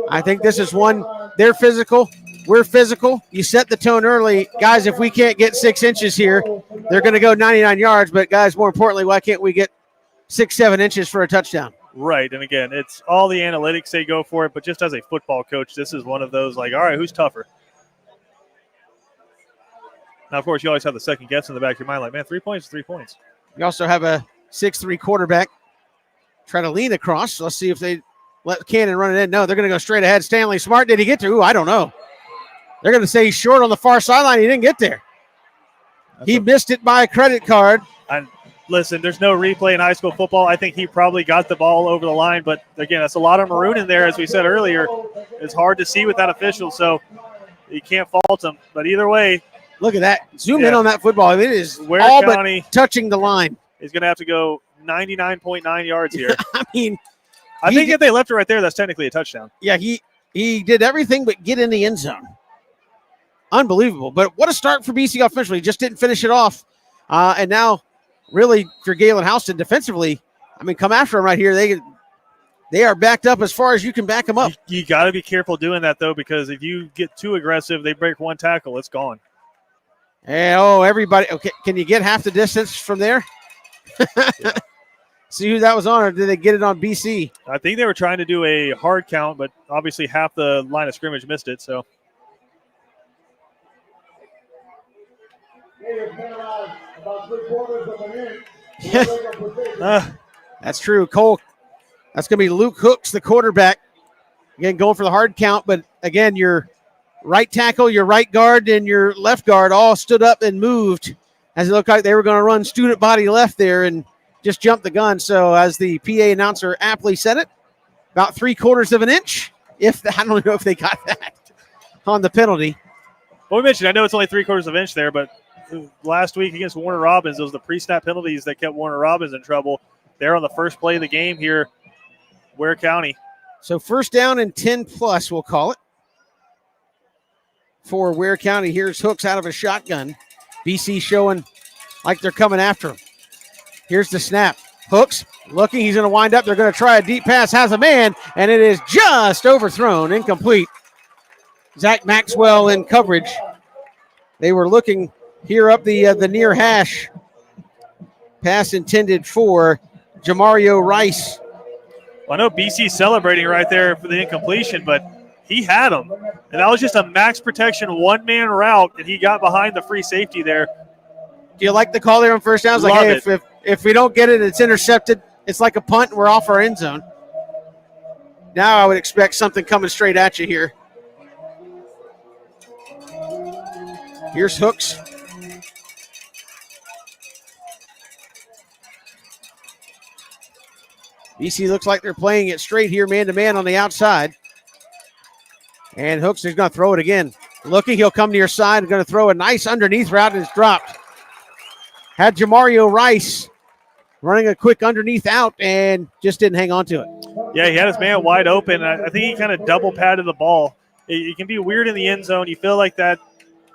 I think this is one. They're physical. We're physical. You set the tone early. Guys, if we can't get 6 inches here, they're going to go 99 yards. But, guys, more importantly, why can't we get 6-7 inches for a touchdown? Right, and again, it's all the analytics say go for it, but just as a football coach, this is one of those like, all right, who's tougher? Now, of course, you always have the second guess in the back of your mind, like, man, 3 points is 3 points. You also have a 6'3" quarterback try to lean across. Let's see if they let Cannon run it in. No, they're going to go straight ahead. Stanley Smart, did he get there? Ooh, I don't know. They're going to say he's short on the far sideline. He didn't get there. He missed it by a credit card. Listen, there's no replay in high school football. I think he probably got the ball over the line, but again, that's a lot of maroon in there, as we said earlier. It's hard to see with that official, so you can't fault him. But either way, look at that. Zoom in on that football. It is Ware all County but touching the line. He's going to have to go 99.9 yards here. I mean, I think if they left it right there, that's technically a touchdown. Yeah, he did everything but get in the end zone. Unbelievable. But what a start for BC offensively. Just didn't finish it off. And now, really, for Galen Houston defensively, I mean, come after him right here. They are backed up as far as you can back them up. You got to be careful doing that, though, because if you get too aggressive, they break one tackle, it's gone. And, everybody. Okay, can you get half the distance from there? Yeah. See who that was on, or did they get it on BC? I think they were trying to do a hard count, but obviously half the line of scrimmage missed it, so. That's true. Cole, that's going to be Luke Hooks, the quarterback. Again, going for the hard count, but again, your right tackle, your right guard, and your left guard all stood up and moved as it looked like they were going to run student body left there and just jumped the gun. So as the PA announcer aptly said it, about 3/4 of an inch. I don't know if they got that on the penalty. Well, we mentioned, I know it's only 3/4 of an inch there, but last week against Warner Robins, those were the pre-snap penalties that kept Warner Robins in trouble. They're on the first play of the game here, Ware County. So first down and 10 plus, we'll call it. For Ware County, here's Hooks out of a shotgun. BC showing like they're coming after him. Here's the snap. Hooks looking. He's going to wind up. They're going to try a deep pass. Has a man, and it is just overthrown. Incomplete. Zach Maxwell in coverage. They were looking here up the near hash. Pass intended for Jamario Rice. Well, I know BC's celebrating right there for the incompletion, but he had him. And that was just a max protection one-man route, and he got behind the free safety there. Do you like the call there on first down? It's like, hey, if we don't get it, it's intercepted. It's like a punt, and we're off our end zone. Now I would expect something coming straight at you here. Here's Hooks. BC looks like they're playing it straight here, man-to-man on the outside. And Hooks is going to throw it again. Looking, he'll come to your side and going to throw a nice underneath route, and it's dropped. Had Jamario Rice running a quick underneath out and just didn't hang on to it. Yeah, he had his man wide open. I think he kind of double patted the ball. It can be weird in the end zone. You feel like that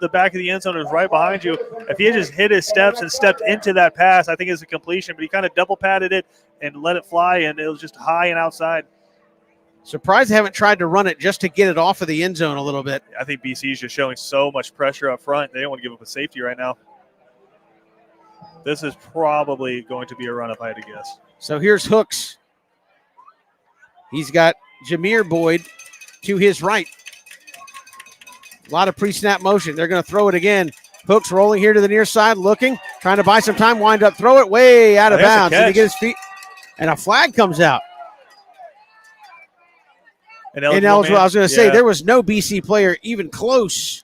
the back of the end zone is right behind you. If he had just hit his steps and stepped into that pass, I think it's a completion, but he kind of double patted it and let it fly, and it was just high and outside. Surprised they haven't tried to run it just to get it off of the end zone a little bit. I think BC is just showing so much pressure up front. They don't want to give up a safety right now. This is probably going to be a run if I had to guess. So here's Hooks. He's got Jameer Boyd to his right. A lot of pre-snap motion. They're going to throw it again. Hooks rolling here to the near side, looking, trying to buy some time, wind up, throw it way out of bounds. Did he get his feet? And a flag comes out. Ineligible. I was going to say, there was no BC player even close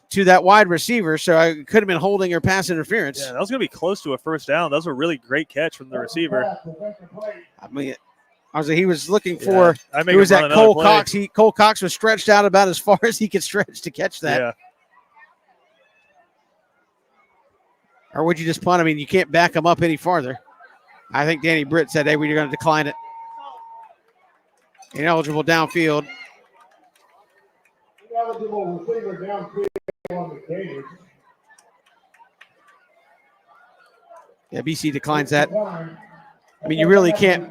to that wide receiver, so I could have been holding or pass interference. Yeah, that was going to be close to a first down. That was a really great catch from the receiver. I mean, he was looking for, it was that Cole Cox. Cole Cox was stretched out about as far as he could stretch to catch that. Yeah. Or would you just punt? I mean, you can't back him up any farther. I think Danny Britt said, hey, we're going to decline it. Ineligible downfield. Ineligible receiver downfield on the Gators. Yeah, BC declines that. I mean, you really can't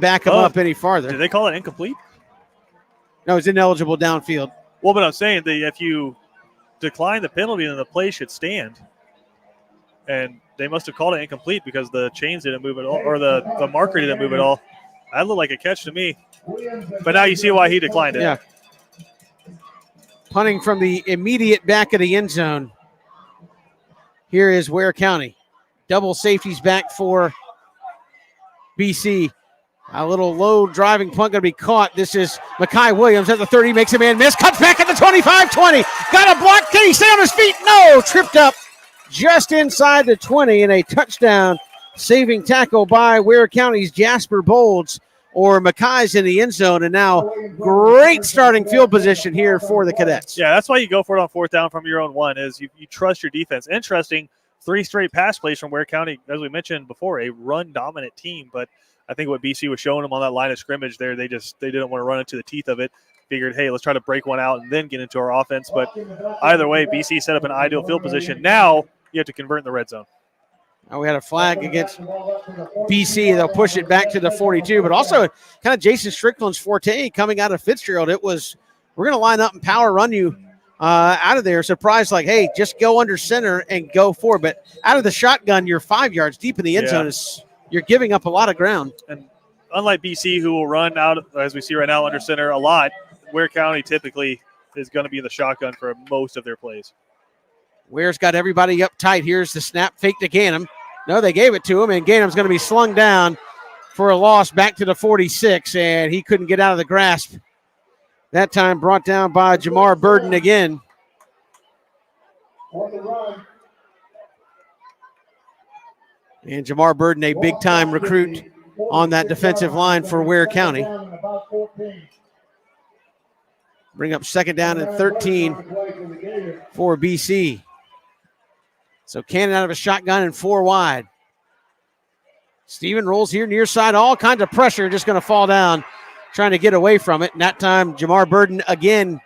back them up any farther. Did they call it incomplete? No, it's ineligible downfield. Well, but I'm saying that if you decline the penalty, then the play should stand. And they must have called it incomplete because the chains didn't move at all, or the marker didn't move at all. That looked like a catch to me. But now you see why he declined it. Yeah. Punting from the immediate back of the end zone. Here is Ware County. Double safeties back for BC. A little low driving punt going to be caught. This is Makai Williams at the 30, makes a man miss, cuts back at the 25-20. Got a block. Can he stay on his feet? No, tripped up just inside the 20, and a touchdown saving tackle by Ware County's Jasper Bolds, or Makai's in the end zone, and now great starting field position here for the Cadets. Yeah, that's why you go for it on fourth down from your own one, is you trust your defense. Interesting, 3 straight pass plays from Ware County, as we mentioned before, a run-dominant team, but I think what BC was showing them on that line of scrimmage there, they didn't want to run into the teeth of it. Figured, hey, let's try to break one out and then get into our offense. But either way, BC set up an ideal field position. Now you have to convert in the red zone. Now we had a flag against BC. They'll push it back to the 42. But also kind of Jason Strickland's forte coming out of Fitzgerald. It was, we're going to line up and power run you out of there. Surprise, like, hey, just go under center and go forward. But out of the shotgun, you're 5 yards deep in the end zone. You're giving up a lot of ground. And unlike BC, who will run out, as we see right now, under center a lot, Ware County typically is going to be in the shotgun for most of their plays. Ware's got everybody up tight. Here's the snap fake to Ganem. No, they gave it to him, and Ganem's going to be slung down for a loss back to the 46, and he couldn't get out of the grasp. That time brought down by Jamar Burden again. And Jamar Burden, a big-time recruit on that defensive line for Ware County. Bring up second down and 13 for BC. So Cannon out of a shotgun and 4 wide. Steven rolls here near side, all kinds of pressure, just going to fall down, trying to get away from it. And that time, Jamar Burden again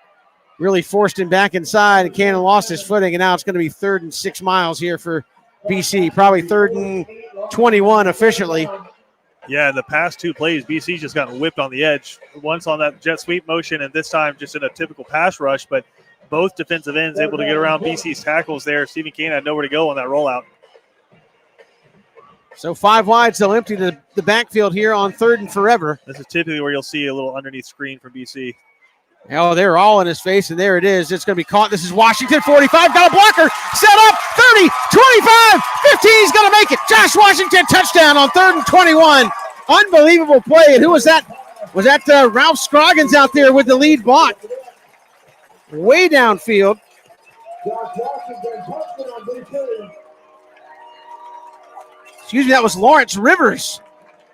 really forced him back inside, and Cannon lost his footing, and now it's going to be 3rd and 6 miles here for BC, probably 3rd and 21 officially. Yeah, the past 2 plays, BC's just gotten whipped on the edge. Once on that jet sweep motion, and this time just in a typical pass rush, but both defensive ends able to get around BC's tackles there. Stephen Cannon had nowhere to go on that rollout. So 5 wides, they'll empty the backfield here on 3rd and forever. This is typically where you'll see a little underneath screen from BC. Oh, they're all in his face, and there it is. It's going to be caught. This is Washington, 45. Got a blocker. Set up. 30, 25, 15. He's going to make it. Josh Washington, touchdown on 3rd and 21. Unbelievable play. And who was that? Was that Ralph Scroggins out there with the lead block? Way downfield. Excuse me, that was Lawrence Rivers.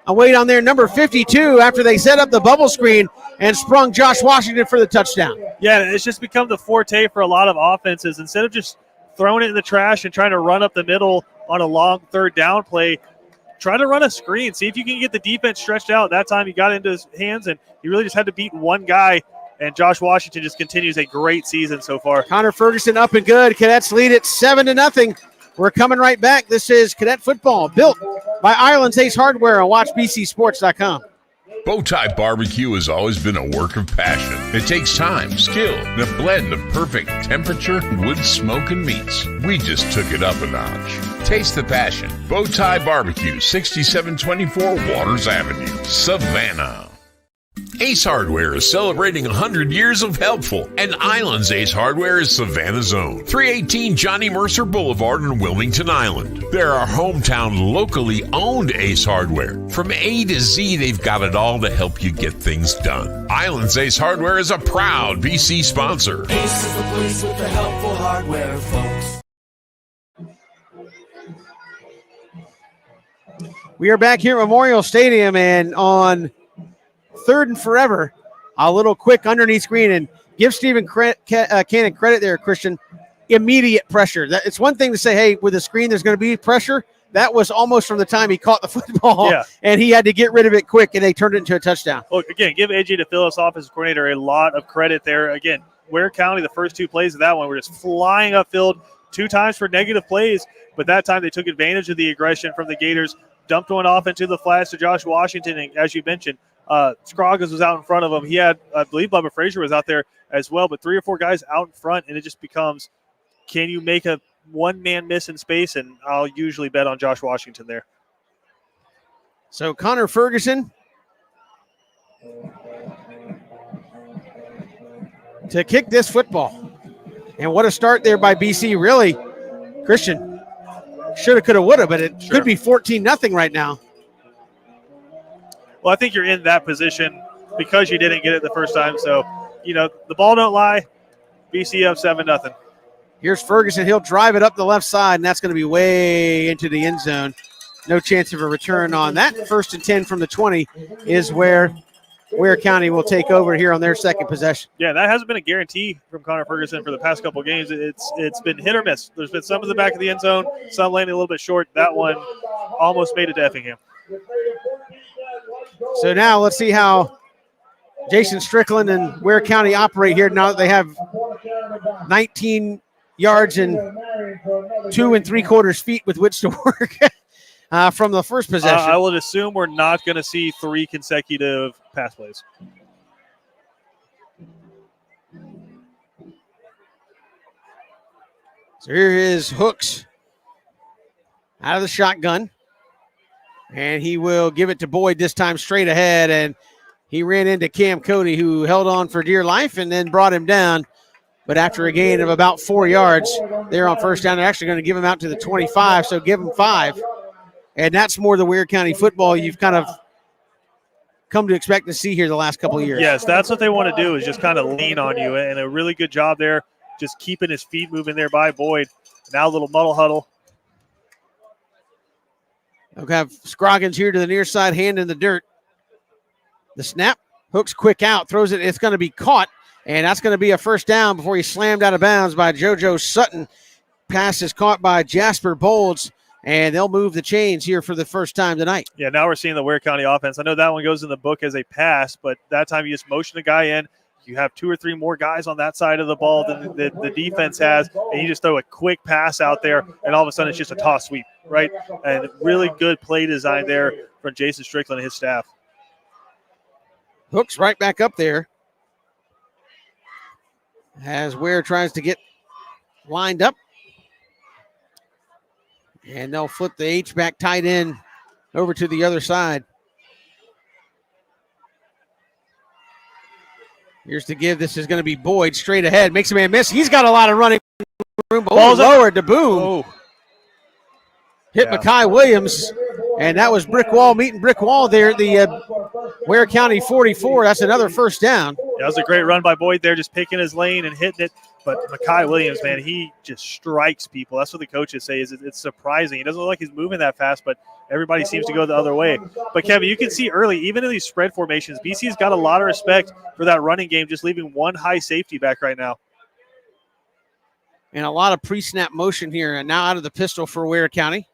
Away down there, number 52, after they set up the bubble screen and sprung Josh Washington for the touchdown. Yeah, it's just become the forte for a lot of offenses. Instead of just throwing it in the trash and trying to run up the middle on a long 3rd down play, try to run a screen. See if you can get the defense stretched out. That time he got into his hands, and he really just had to beat one guy, and Josh Washington just continues a great season so far. Connor Ferguson up and good. Cadets lead it 7-0. We're coming right back. This is Cadet Football, built by Ireland's Ace Hardware on WatchBCSports.com. Bowtie Barbecue has always been a work of passion. It takes time, skill, and a blend of perfect temperature, wood, smoke, and meats. We just took it up a notch. Taste the passion. Bowtie Barbecue, 6724 Waters Avenue, Savannah. Ace Hardware is celebrating 100 years of helpful, and Island's Ace Hardware is Savannah's own. 318 Johnny Mercer Boulevard in Wilmington Island. They're our hometown, locally owned Ace Hardware. From A to Z, they've got it all to help you get things done. Island's Ace Hardware is a proud BC sponsor. Ace is the place with the helpful hardware, folks. We are back here at Memorial Stadium, and on 3rd and forever, a little quick underneath screen, and give Stephen Cannon credit there, Christian. Immediate pressure. It's one thing to say, hey, with the screen, there's going to be pressure. That was almost from the time he caught the football, and he had to get rid of it quick, and they turned it into a touchdown. Look, again, give AJ DePhillis, offensive coordinator, a lot of credit there. Again, Ware County, the first 2 plays of that one were just flying upfield. 2 times for negative plays, but that time they took advantage of the aggression from the Gators, dumped one off into the flats to Josh Washington, and as you mentioned, Scroggins was out in front of him. He had, I believe Bubba Frazier was out there as well, but 3 or 4 guys out in front, and it just becomes, can you make a one-man miss in space? And I'll usually bet on Josh Washington there. So Connor Ferguson to kick this football. And what a start there by BC. Really, Christian, shoulda, coulda, woulda, but it could be 14-0 right now. Well, I think you're in that position because you didn't get it the first time. So, the ball don't lie. BC up 7-0. Here's Ferguson. He'll drive it up the left side, and that's going to be way into the end zone. No chance of a return on that. 1st and 10 from the 20 is where Ware County will take over here on their second possession. Yeah, that hasn't been a guarantee from Connor Ferguson for the past couple of games. It's been hit or miss. There's been some in the back of the end zone, some landing a little bit short. That one almost made it to Effingham. So now let's see how Jason Strickland and Ware County operate here now that they have 19 yards and 2 3/4 feet with which to work from the first possession. I would assume we're not going to see 3 consecutive pass plays. So here is Hooks out of the shotgun. And he will give it to Boyd this time straight ahead. And he ran into Cam Cody, who held on for dear life and then brought him down. But after a gain of about 4 yards there on first down, they're actually going to give him out to the 25, so give him 5. And that's more the Ware County football you've kind of come to expect to see here the last couple of years. Yes, that's what they want to do, is just kind of lean on you. And a really good job there, just keeping his feet moving there by Boyd. Now a little muddle huddle. They'll have Scroggins here to the near side, hand in the dirt. The snap, Hooks quick out, throws it. It's going to be caught, and that's going to be a first down before he's slammed out of bounds by JoJo Sutton. Pass is caught by Jasper Bolds, and they'll move the chains here for the first time tonight. Yeah, now we're seeing the Ware County offense. I know that one goes in the book as a pass, but that time you just motion a guy in. You have 2 or 3 more guys on that side of the ball than the defense has, and you just throw a quick pass out there, and all of a sudden it's just a toss sweep, right? And really good play design there from Jason Strickland and his staff. Hooks right back up there as Ware tries to get lined up. And they'll flip the H-back tight end over to the other side. Here's the give. This is going to be Boyd straight ahead. Makes a man miss. He's got a lot of running room. Ball's lowered to Boom. Oh. Hit Makai Williams. And that was brick wall meeting brick wall there at the Ware County 44. That's another first down. That was a great run by Boyd there, just picking his lane and hitting it. But Makai Williams, man, he just strikes people. That's what the coaches say. Is it's surprising. He doesn't look like he's moving that fast, but everybody seems to go the other way. But, Kevin, you can see early, even in these spread formations, BC's got a lot of respect for that running game, just leaving one high safety back right now. And a lot of pre-snap motion here. And now out of the pistol for Ware County.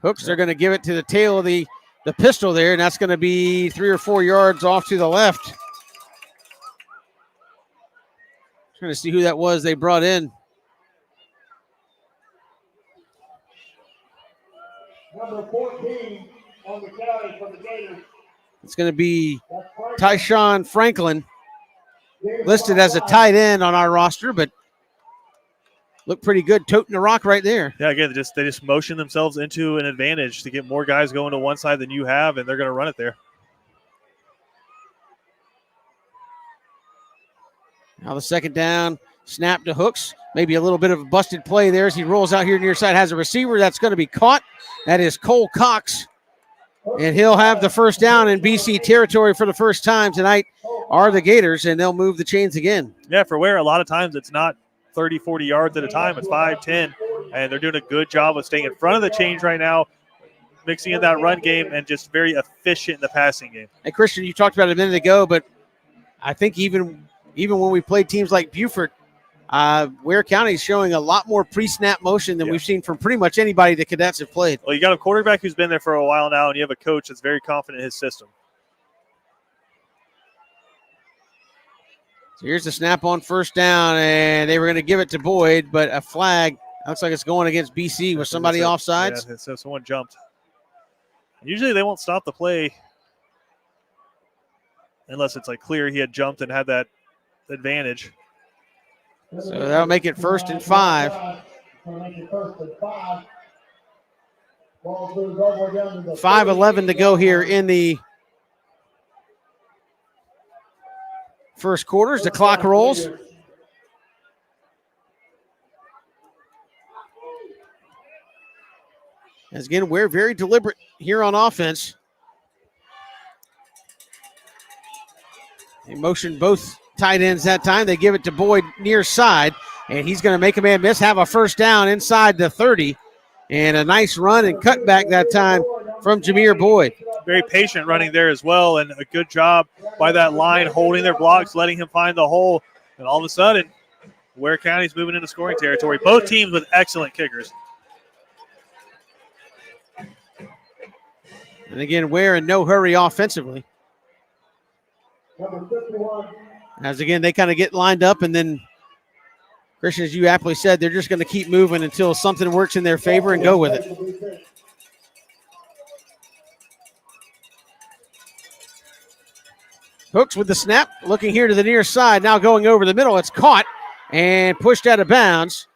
Hooks are going to give it to the tail of the pistol there, and that's going to be 3 or 4 yards off to the left. Trying to see who that was they brought in. Number 14 on the carry for the Gators. It's going to be Tyshawn Franklin, listed as a tight end on our roster, but looked pretty good toting the rock right there. Yeah, again, they just motion themselves into an advantage to get more guys going to one side than you have, and they're going to run it there. Now the second down, snap to Hooks. Maybe a little bit of a busted play there as he rolls out here near side, has a receiver that's going to be caught. That is Cole Cox, and he'll have the first down in BC territory for the first time tonight are the Gators, and they'll move the chains again. Yeah, for Ware, a lot of times it's not 30, 40 yards at a time. It's 5, 10, and they're doing a good job of staying in front of the chains right now, mixing in that run game and just very efficient in the passing game. Hey, Christian, you talked about it a minute ago, but I think even when we played teams like Beaufort, Ware County is showing a lot more pre-snap motion than we've seen from pretty much anybody the Cadets have played. Well, you got a quarterback who's been there for a while now, and you have a coach that's very confident in his system. So here's the snap on first down, and they were going to give it to Boyd, but a flag. Looks like it's going against BC with somebody offsides. Yeah, so someone jumped. Usually they won't stop the play unless it's like clear he had jumped and had that advantage. So that'll make it 1st and 5. 5:11 to go here in the first quarter as the clock rolls. As again, we're very deliberate here on offense. They motion both tight ends that time. They give it to Boyd near side, and he's going to make a man miss, have a first down inside the 30, and a nice run and cutback that time from Jameer Boyd. Very patient running there as well, and a good job by that line holding their blocks, letting him find the hole, and all of a sudden, Ware County's moving into scoring territory. Both teams with excellent kickers. And again, Ware in no hurry offensively. As again, they kind of get lined up, and then, Christian, as you aptly said, they're just going to keep moving until something works in their favor and go with it. Hooks with the snap, looking here to the near side, now going over the middle. It's caught and pushed out of bounds.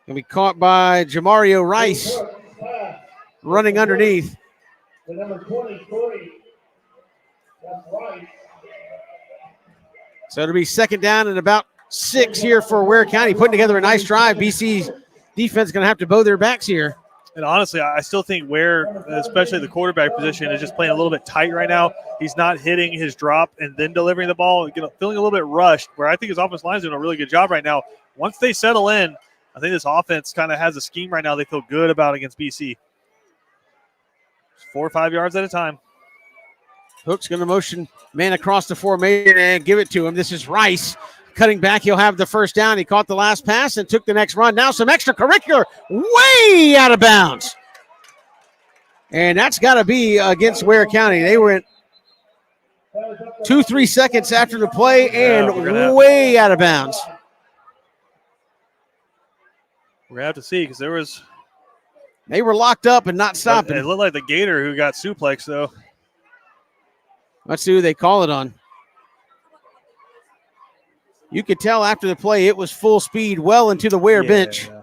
Going to be caught by Jamario Rice running underneath. The number 23. That's right. So it'll be 2nd down and about 6 here for Ware County, putting together a nice drive. BC's defense going to have to bow their backs here. And honestly, I still think Ware, especially the quarterback position, is just playing a little bit tight right now. He's not hitting his drop and then delivering the ball, feeling a little bit rushed, where I think his offensive line is doing a really good job right now. Once they settle in, I think this offense kind of has a scheme right now they feel good about against BC. 4 or 5 yards at a time. Hook's going to motion man across the formation and give it to him. This is Rice. Cutting back, he'll have the first down. He caught the last pass and took the next run. Now some extracurricular, way out of bounds. And that's got to be against Ware County. They were at 2-3 seconds after the play and way out of bounds. We're going to have to see because there was... They were locked up and not stopping. It looked like the Gator who got suplexed, though. Let's see who they call it on. You could tell after the play it was full speed well into the Ware bench. Yeah.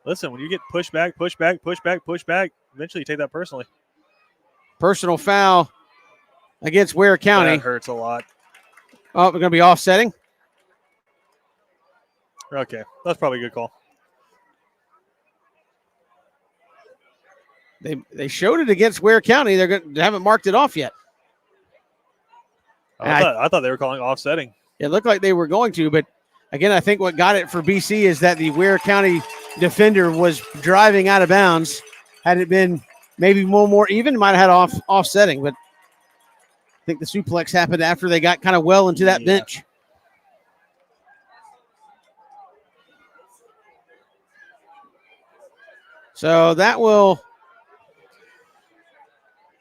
Listen, when you get pushed back, eventually you take that personally. Personal foul against Ware County. That hurts a lot. Oh, we're going to be offsetting. Okay, that's probably a good call. They showed it against Ware County. They haven't marked it off yet. I thought they were calling offsetting. It looked like they were going to, but again, I think what got it for BC is that the Ware County defender was driving out of bounds. Had it been maybe more even, might have had offsetting, but I think the suplex happened after they got kind of well into that bench. So that will...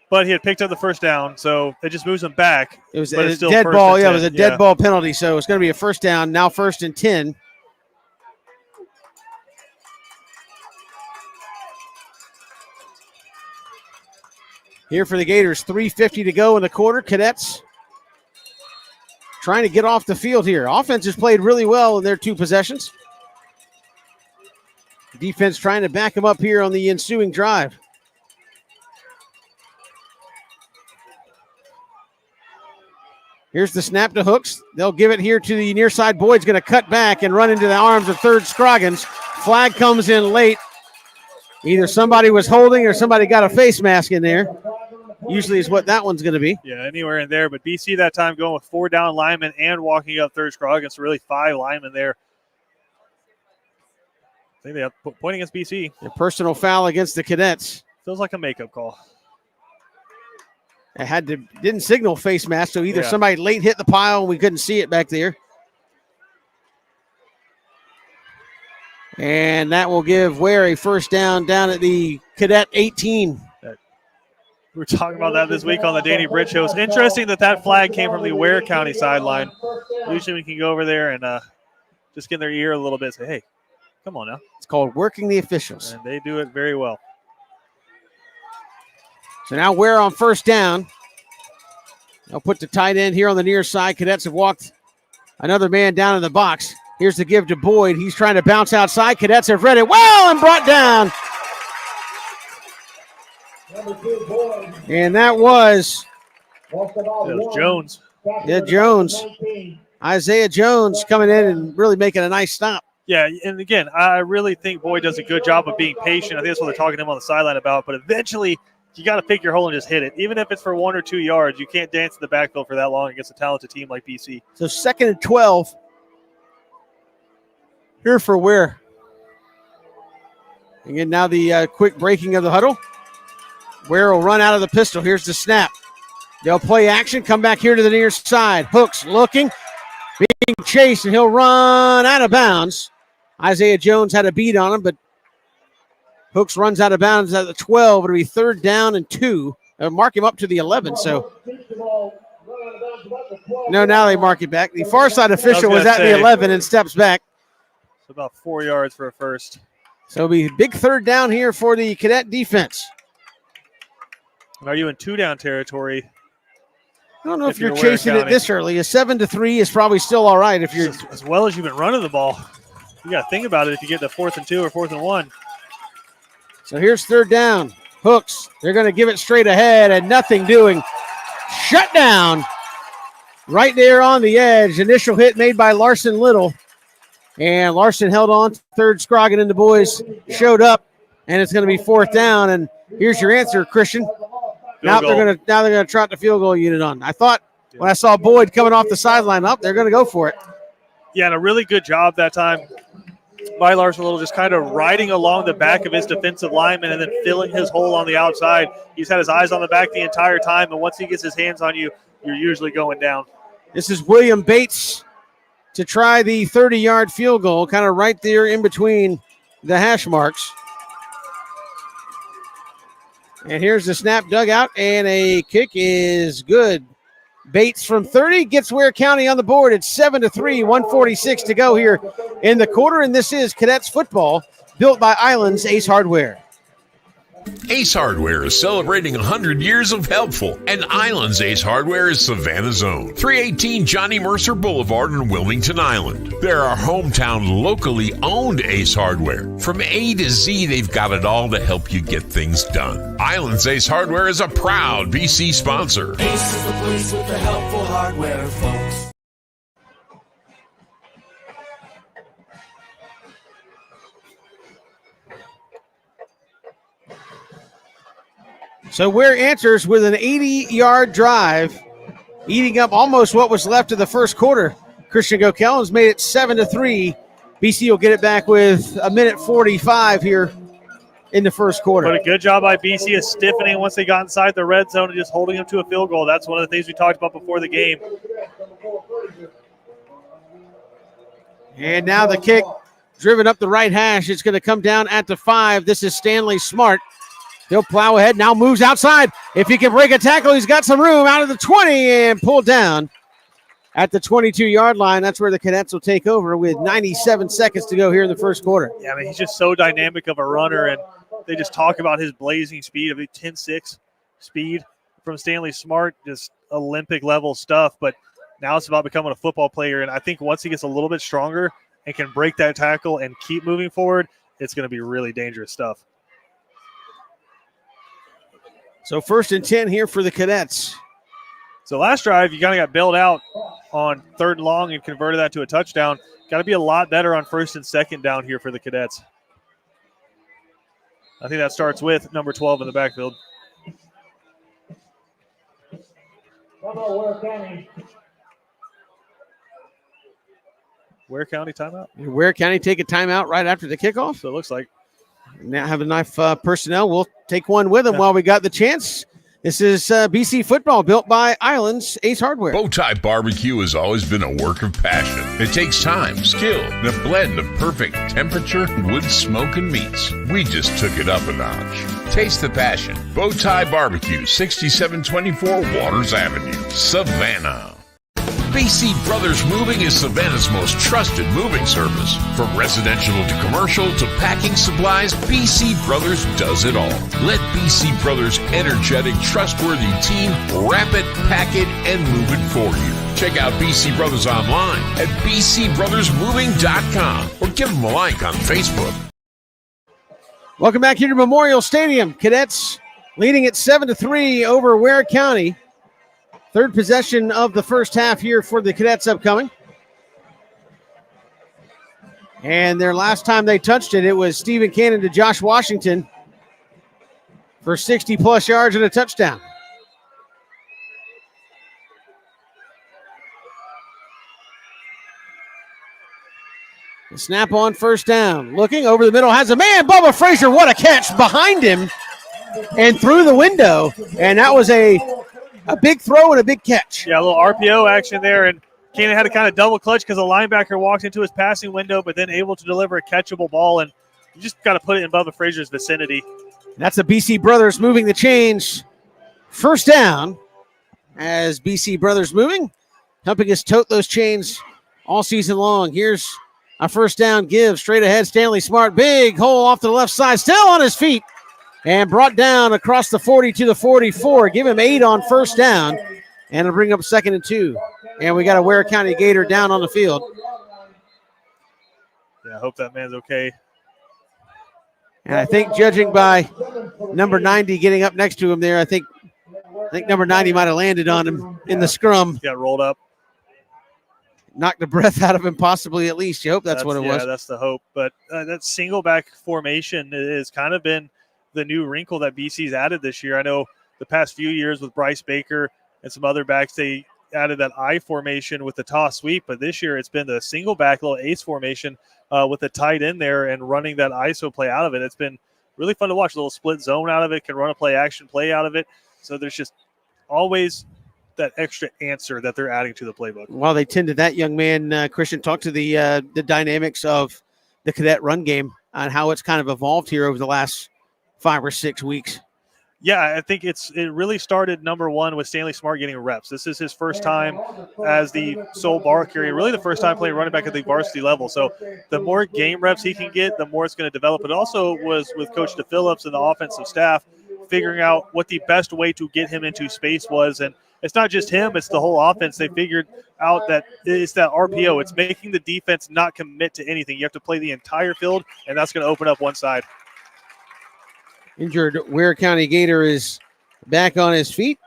But he had picked up the first down, so it just moves him back. It was a dead ball. Yeah, it was a dead ball penalty, so it's going to be a first down. Now 1st and 10. Here for the Gators, 3:50 to go in the quarter. Cadets trying to get off the field here. Offense has played really well in their 2 possessions. Defense trying to back them up here on the ensuing drive. Here's the snap to Hooks. They'll give it here to the near side. Boyd's going to cut back and run into the arms of 3rd Scroggins. Flag comes in late. Either somebody was holding or somebody got a face mask in there. Usually is what that one's going to be. Yeah, anywhere in there. But BC that time going with 4 down linemen and walking up 3rd Scroggins. So really 5 linemen there. I think they have point against BC. A personal foul against the Cadets. Feels like a makeup call. It didn't signal face mask, so either somebody late hit the pile and we couldn't see it back there. And that will give Ware a first down at the Cadet 18. We were talking about that this week on the Danny Britt show. It's interesting that flag came from the Ware County sideline. Usually we can go over there and just get in their ear a little bit and say, hey, come on now. It's called working the officials. And they do it very well. So now Ware on first down. They'll put the tight end here on the near side. Cadets have walked another man down in the box. Here's the give to Boyd. He's trying to bounce outside. Cadets have read it well and brought down. And that was Jones. Yeah, Jones. Isaiah Jones coming in and really making a nice stop. Yeah, and again, I really think Boyd does a good job of being patient. I think that's what they're talking to him on the sideline about. But eventually, you got to pick your hole and just hit it. Even if it's for 1 or 2 yards, you can't dance in the backfield for that long against a talented team like BC. So 2nd and 12 here for Ware. Again, now the quick breaking of the huddle. Ware will run out of the pistol. Here's the snap. They'll play action, come back here to the near side. Hooks looking, being chased, and he'll run out of bounds. Isaiah Jones had a beat on him, but Hooks runs out of bounds at the 12. It'll be 3rd down and 2. They'll mark him up to the 11, so. No, now they mark it back. The far side official was at the 11 and steps back. It's about 4 yards for a first. So it'll be a big 3rd down here for the Cadet defense. And are you in 2-down territory? I don't know if you're chasing it this early. A 7-3 is probably still all right if you're as well as you've been running the ball. You got to think about it if you get to 4th and 2 or 4th and 1. So here's 3rd down. Hooks. They're going to give it straight ahead and nothing doing. Shut down right there on the edge. Initial hit made by Larson Little. And Larson held on. 3rd Scroggin and the boys showed up. And it's going to be 4th down. And here's your answer, Christian. Now they're gonna trot the field goal unit on. I thought when I saw Boyd coming off the sideline up, they're gonna go for it. Yeah, and a really good job that time by Larson Little, just kind of riding along the back of his defensive lineman and then filling his hole on the outside. He's had his eyes on the back the entire time, and once he gets his hands on you, you're usually going down. This is William Bates to try the 30-yard field goal, kind of right there in between the hash marks. And here's the snap dugout, and a kick is good. Bates from 30 gets Ware County on the board. It's 7-3, 1:46 to go here in the quarter, and this is Cadets football, built by Islands Ace Hardware. Ace Hardware is celebrating 100 years of helpful, and Island's Ace Hardware is Savannah's own. 318 Johnny Mercer Boulevard in Wilmington Island. They're our hometown, locally owned Ace Hardware. From A to Z, they've got it all to help you get things done. Island's Ace Hardware is a proud BC sponsor. Ace is the place with the helpful hardware, folks. So Ware answers with an 80-yard drive, eating up almost what was left of the first quarter. Christian Gokellen's made it 7-3. BC will get it back with 1:45 here in the first quarter. But a good job by BC of stiffening once they got inside the red zone and just holding them to a field goal. That's one of the things we talked about before the game. And now the kick driven up the right hash. It's going to come down at the 5. This is Stanley Smart. He'll plow ahead, now moves outside. If he can break a tackle, he's got some room out of the 20 and pulled down at the 22-yard line. That's where the Cadets will take over with 97 seconds to go here in the first quarter. Yeah, I mean, he's just so dynamic of a runner, and they just talk about his blazing speed of 10.6 speed from Stanley Smart, just Olympic-level stuff. But now it's about becoming a football player, and I think once he gets a little bit stronger and can break that tackle and keep moving forward, it's going to be really dangerous stuff. So 1st and 10 here for the Cadets. So last drive, you kind of got bailed out on 3rd and long and converted that to a touchdown. Got to be a lot better on 1st and 2nd down here for the Cadets. I think that starts with number 12 in the backfield. Ware County timeout? Ware County take a timeout right after the kickoff. So it looks like. Now have enough personnel. We'll take one with them while we got the chance. This is BC football built by Islands Ace Hardware. Bowtie Barbecue has always been a work of passion. It takes time, skill, and a blend of perfect temperature, wood, smoke, and meats. We just took it up a notch. Taste the passion. Bowtie Barbecue, 6724 Waters Avenue, Savannah. BC Brothers Moving is Savannah's most trusted moving service. From residential to commercial to packing supplies, BC Brothers does it all. Let BC Brothers' energetic, trustworthy team wrap it, pack it, and move it for you. Check out BC Brothers online at bcbrothersmoving.com or give them a like on Facebook. Welcome back here to Memorial Stadium. Cadets leading at 7-3 over Ware County. Third possession of the first half here for the Cadets upcoming. And their last time they touched it, it was Stephen Cannon to Josh Washington for 60-plus yards and a touchdown. The snap on first down. Looking over the middle, has a man. Bubba Frazier, what a catch behind him and through the window. And that was a big throw and a big catch. Yeah, a little RPO action there, and Cannon had to kind of double clutch because the linebacker walked into his passing window, but then able to deliver a catchable ball, and you just got to put it in Bubba Frazier's vicinity. That's the BC Brothers moving the chains. First down as BC Brothers moving, helping us tote those chains all season long. Here's a first down give straight ahead. Stanley Smart, big hole off to the left side, still on his feet. And brought down across the 40 to the 44. Give him 8 on first down. And it'll bring up 2nd and 2. And we got a Ware County Gator down on the field. Yeah, I hope that man's okay. And I think judging by number 90 getting up next to him there, I think number 90 might have landed on him in the scrum. Got rolled up. Knocked the breath out of him possibly at least. You hope that's what it was. Yeah, that's the hope. But that single back formation has kind of been the new wrinkle that BC's added this year. I know the past few years with Bryce Baker and some other backs, they added that I formation with the toss sweep, but this year it's been the single back little ace formation with the tight end there and running that ISO play out of it. It's been really fun to watch. A little split zone out of it, can run a play action play out of it. So there's just always that extra answer that they're adding to the playbook. While they tend to that young man, Christian, talk to the dynamics of the cadet run game and how it's kind of evolved here over the last 5 or 6 weeks. Yeah, I think it really started number one with Stanley Smart getting reps. This is his first time as the sole ball carrier, really the first time playing running back at the varsity level. So the more game reps he can get, the more it's going to develop. It also was with Coach DePhillips and the offensive staff figuring out what the best way to get him into space was. And it's not just him, it's the whole offense. They figured out that it's that RPO. It's making the defense not commit to anything. You have to play the entire field, and that's going to open up one side. Injured Ware County Gator is back on his feet.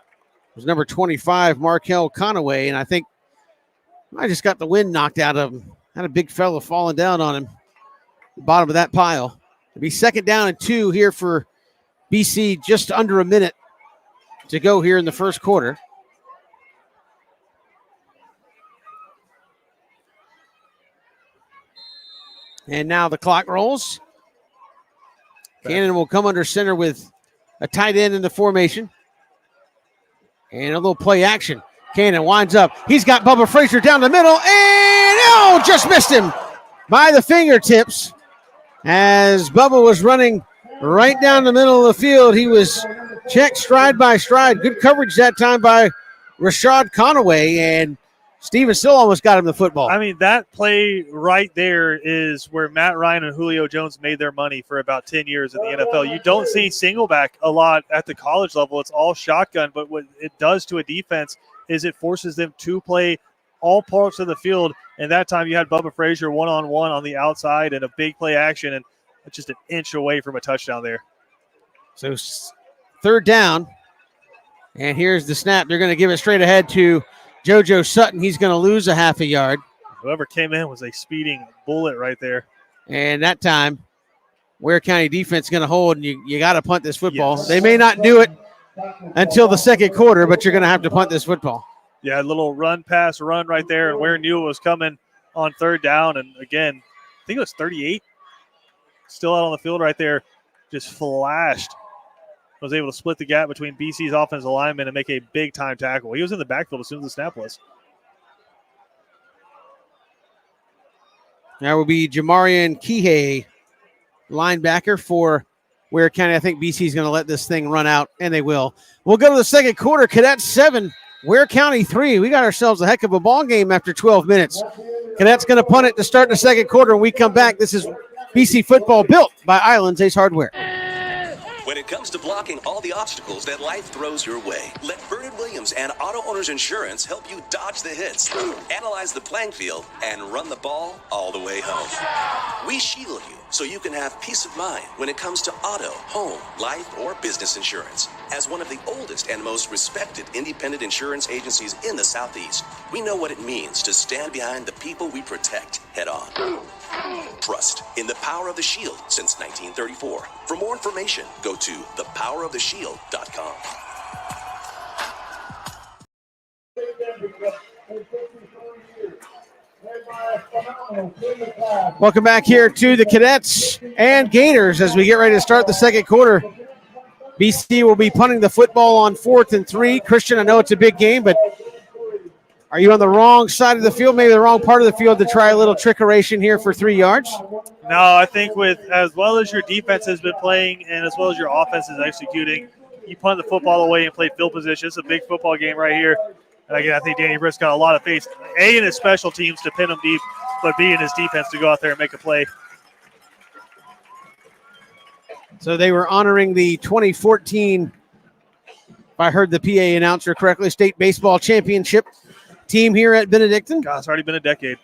It was number 25, Markel Conaway, and I think I just got the wind knocked out of him. Had a big fella falling down on him, the bottom of that pile. It'll be 2nd down and 2 here for BC, just under a minute to go here in the first quarter. And now the clock rolls. Cannon will come under center with a tight end in the formation. And a little play action. Cannon winds up. He's got Bubba Frazier down the middle. And just missed him by the fingertips. As Bubba was running right down the middle of the field. He was checked stride by stride. Good coverage that time by Rashad Conaway. And Steven still almost got him the football. I mean, that play right there is where Matt Ryan and Julio Jones made their money for about 10 years in the NFL. You don't see single back a lot at the college level. It's all shotgun, but what it does to a defense is it forces them to play all parts of the field. And that time you had Bubba Frazier one-on-one on the outside and a big play action, and it's just an inch away from a touchdown there. So 3rd down, and here's the snap. They're going to give it straight ahead to JoJo Sutton. He's going to lose a half a yard. Whoever came in was a speeding bullet right there. And that time, Ware County defense is going to hold, and you got to punt this football. Yes. They may not do it until the 2nd quarter, but you're going to have to punt this football. Yeah, a little run right there, and Ware knew it was coming on 3rd down. And again, I think it was 38, still out on the field right there, just flashed was able to split the gap between BC's offensive linemen and make a big-time tackle. He was in the backfield as soon as the snap was. That will be Jamarian Kihei, linebacker for Ware County. I think BC is going to let this thing run out, and they will. We'll go to the second quarter. Cadets 7, Ware County 3. We got ourselves a heck of a ball game after 12 minutes. Cadets going to punt it to start the second quarter. When we come back, this is BC football built by Islands Ace Hardware. When it comes to blocking all the obstacles that life throws your way, let Bernard Williams and Auto Owners Insurance help you dodge the hits, analyze the playing field, and run the ball all the way home. We shield you so you can have peace of mind when it comes to auto, home, life, or business insurance. As one of the oldest and most respected independent insurance agencies in the Southeast, we know what it means to stand behind the people we protect head on. Trust in the power of the shield since 1934. For more information, go to thepoweroftheshield.com. Welcome back here to the Cadets and Gators as we get ready to start the second quarter. BC will be punting the football on 4th and 3. Christian, I know it's a big game, but are you on the wrong side of the field, maybe the wrong part of the field to try a little trickeration here for 3 yards? No, I think with as well as your defense has been playing and as well as your offense is executing, you punt the football away and play field position. It's a big football game right here. And again, I think Danny Britt's got a lot of faith, A, in his special teams to pin him deep, but B, in his defense to go out there and make a play. So they were honoring the 2014, if I heard the PA announcer correctly, state baseball championship team here at Benedictine. God, it's already been a decade.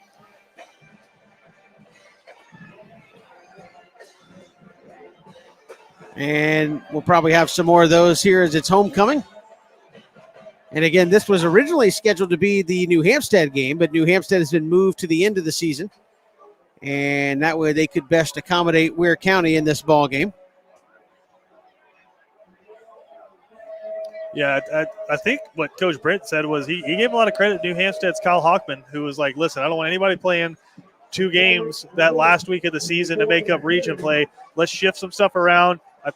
And we'll probably have some more of those here as it's homecoming. And again, this was originally scheduled to be the New Hampstead game, but New Hampstead has been moved to the end of the season. And that way they could best accommodate Ware County in this ball game. Yeah, I think what Coach Britt said was he gave a lot of credit to New Hampstead's Kyle Hockman, who was like, listen, I don't want anybody playing 2 games that last week of the season to make up region play. Let's shift some stuff around. I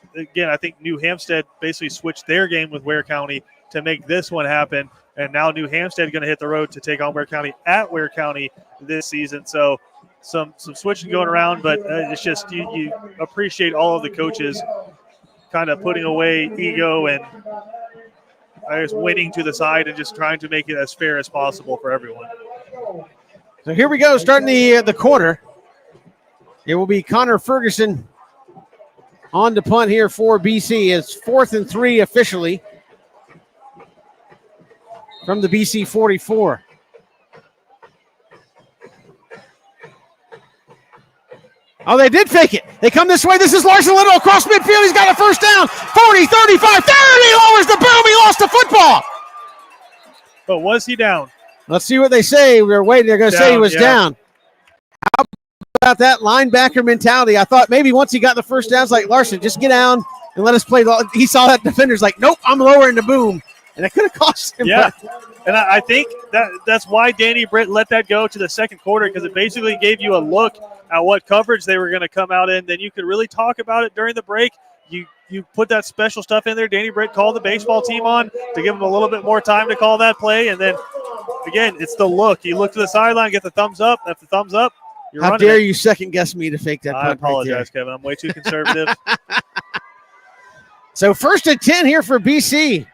think New Hampstead basically switched their game with Ware County to make this one happen. And now New Hampstead going to hit the road to take on Ware County at Ware County this season. So some switching going around, but it's just you appreciate all of the coaches kind of putting away ego and I guess winning to the side and just trying to make it as fair as possible for everyone. So here we go, starting the quarter. It will be Connor Ferguson on to punt here for BC. It's 4th and 3 officially from the BC 44. Oh, they did fake it. They come this way. This is Larson Little across midfield. He's got a first down. 40, 35, 30. Lowers the boom. He lost the football. But was he down? Let's see what they say. We're waiting. They're going to say he was down. How about that linebacker mentality? I thought maybe once he got the first down, it's like, Larson, just get down and let us play. He saw that defender's like, nope, I'm lowering the boom. And it could have cost him. Yeah, and I think that's why Danny Britt let that go to the second quarter, because it basically gave you a look at what coverage they were going to come out in. Then you could really talk about it during the break. You put that special stuff in there. Danny Britt called the baseball team on to give them a little bit more time to call that play. And then, again, it's the look. You look to the sideline, get the thumbs up. After the thumbs up, you're running. How dare you second-guess me to fake that punt? I apologize, Kevin. I'm way too conservative. So 1st and 10 here for BC.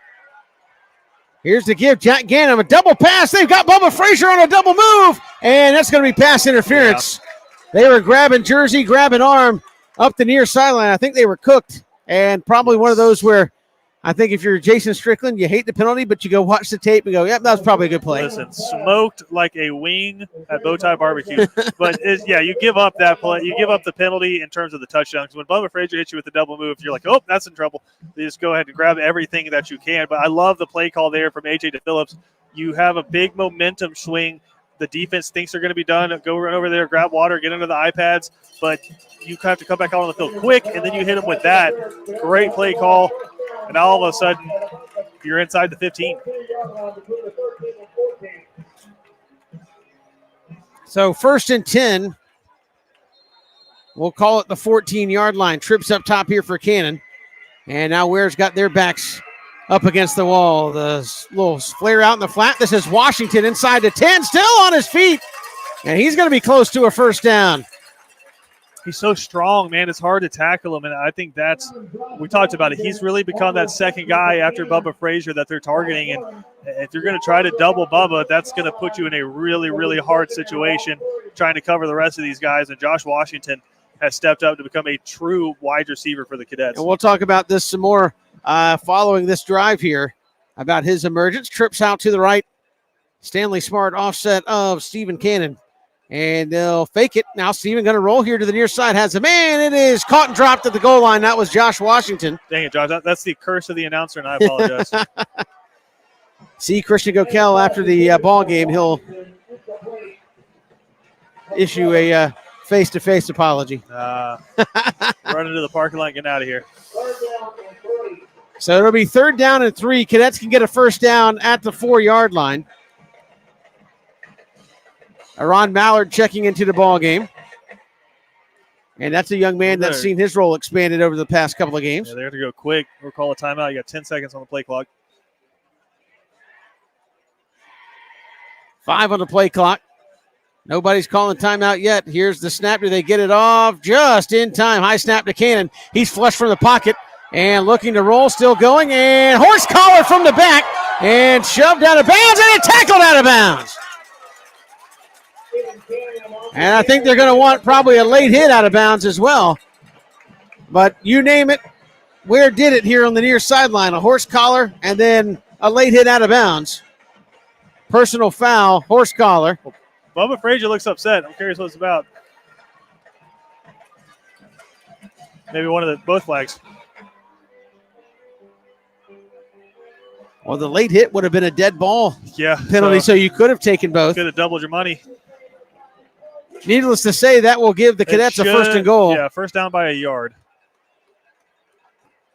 Here's the give. Jack Ganem, a double pass. They've got Bubba Frazier on a double move, and that's going to be pass interference. Yeah. They were grabbing jersey, grabbing arm up the near sideline. I think they were cooked, and probably one of those where I think if you're Jason Strickland, you hate the penalty, but you go watch the tape and go, yep, that was probably a good play. Listen, smoked like a wing at Bowtie Barbecue. But, you give up that play. You give up the penalty in terms of the touchdown. Because when Bubba Frazier hits you with the double move, you're like, oh, that's in trouble. You just go ahead and grab everything that you can. But I love the play call there from A.J. DePhillips. You have a big momentum swing. The defense thinks they're going to be done. Go run over there, grab water, get under the iPads. But you have to come back out on the field quick, and then you hit them with that. Great play call. And all of a sudden, you're inside the 15. So 1st and 10. We'll call it the 14-yard line. Trips up top here for Cannon. And now Ware's got their backs up against the wall. The little flare out in the flat. This is Washington inside the 10, still on his feet. And he's going to be close to a first down. He's so strong, man. It's hard to tackle him, and I think we talked about it. He's really become that second guy after Bubba Frazier that they're targeting, and if you're going to try to double Bubba, that's going to put you in a really, really hard situation trying to cover the rest of these guys, and Josh Washington has stepped up to become a true wide receiver for the Cadets. And we'll talk about this some more following this drive here, about his emergence. Trips out to the right. Stanley Smart offset of Stephen Cannon. And they'll fake it. Now Steven going to roll here to the near side. Has a man. It is caught and dropped at the goal line. That was Josh Washington. Dang it, Josh. That's the curse of the announcer, and I apologize. See Christian Gokel after the ball game. He'll issue a face-to-face apology. Running to the parking lot, getting out of here. So it'll be 3rd down and 3. Cadets can get a first down at the 4-yard line. Aaron Mallard checking into the ball game. And that's a young man that's seen his role expanded over the past couple of games. Yeah, they're going to go quick. We'll call a timeout. You got 10 seconds on the play clock. 5 on the play clock. Nobody's calling timeout yet. Here's the snap. Do they get it off? Just in time. High snap to Cannon. He's flushed from the pocket and looking to roll. Still going. And horse collar from the back and shoved out of bounds and tackled out of bounds. And I think they're going to want probably a late hit out of bounds as well. But you name it, Ware did it here on the near sideline. A horse collar and then a late hit out of bounds. Personal foul, horse collar. Bubba Frazier looks upset. I'm curious what it's about. Maybe both flags. Well, the late hit would have been a dead ball penalty, so you could have taken both. Could have doubled your money. Needless to say, that will give the Cadets a 1st and goal. Yeah, first down by a yard.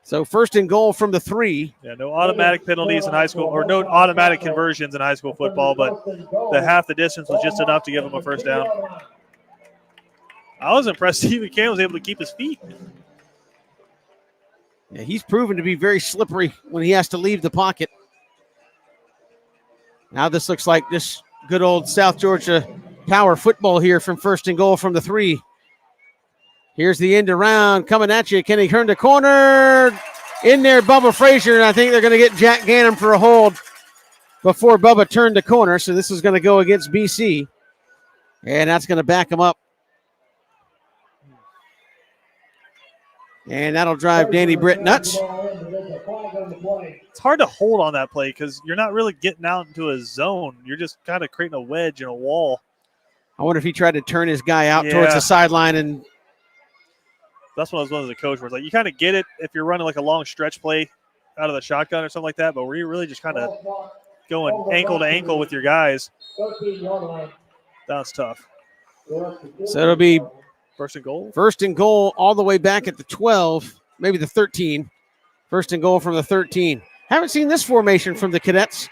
So 1st and goal from the 3. Yeah, no automatic penalties in high school, or no automatic conversions in high school football, but the half the distance was just enough to give him a first down. I was impressed Stephen Cannon was able to keep his feet. Yeah, he's proven to be very slippery when he has to leave the pocket. Now this looks like this good old South Georgia power football here from 1st and goal from the 3. Here's the end around coming at you. Can he turn the corner? In there, Bubba Frazier, and I think they're going to get Jack Gannon for a hold before Bubba turned the corner. So this is going to go against BC, and that's going to back him up. And that'll drive Danny Britt nuts. It's hard to hold on that play because you're not really getting out into a zone. You're just kind of creating a wedge in a wall. I wonder if he tried to turn his guy out towards the sideline. And that's what I was one as a coach where it's like you kind of get it if you're running like a long stretch play out of the shotgun or something like that, but where you're really just kind of going ankle to ankle with your guys, that's tough. So it'll be 1st and goal. 1st and goal all the way back at the 12, maybe the 13. 1st and goal from the 13. Haven't seen this formation from the Cadets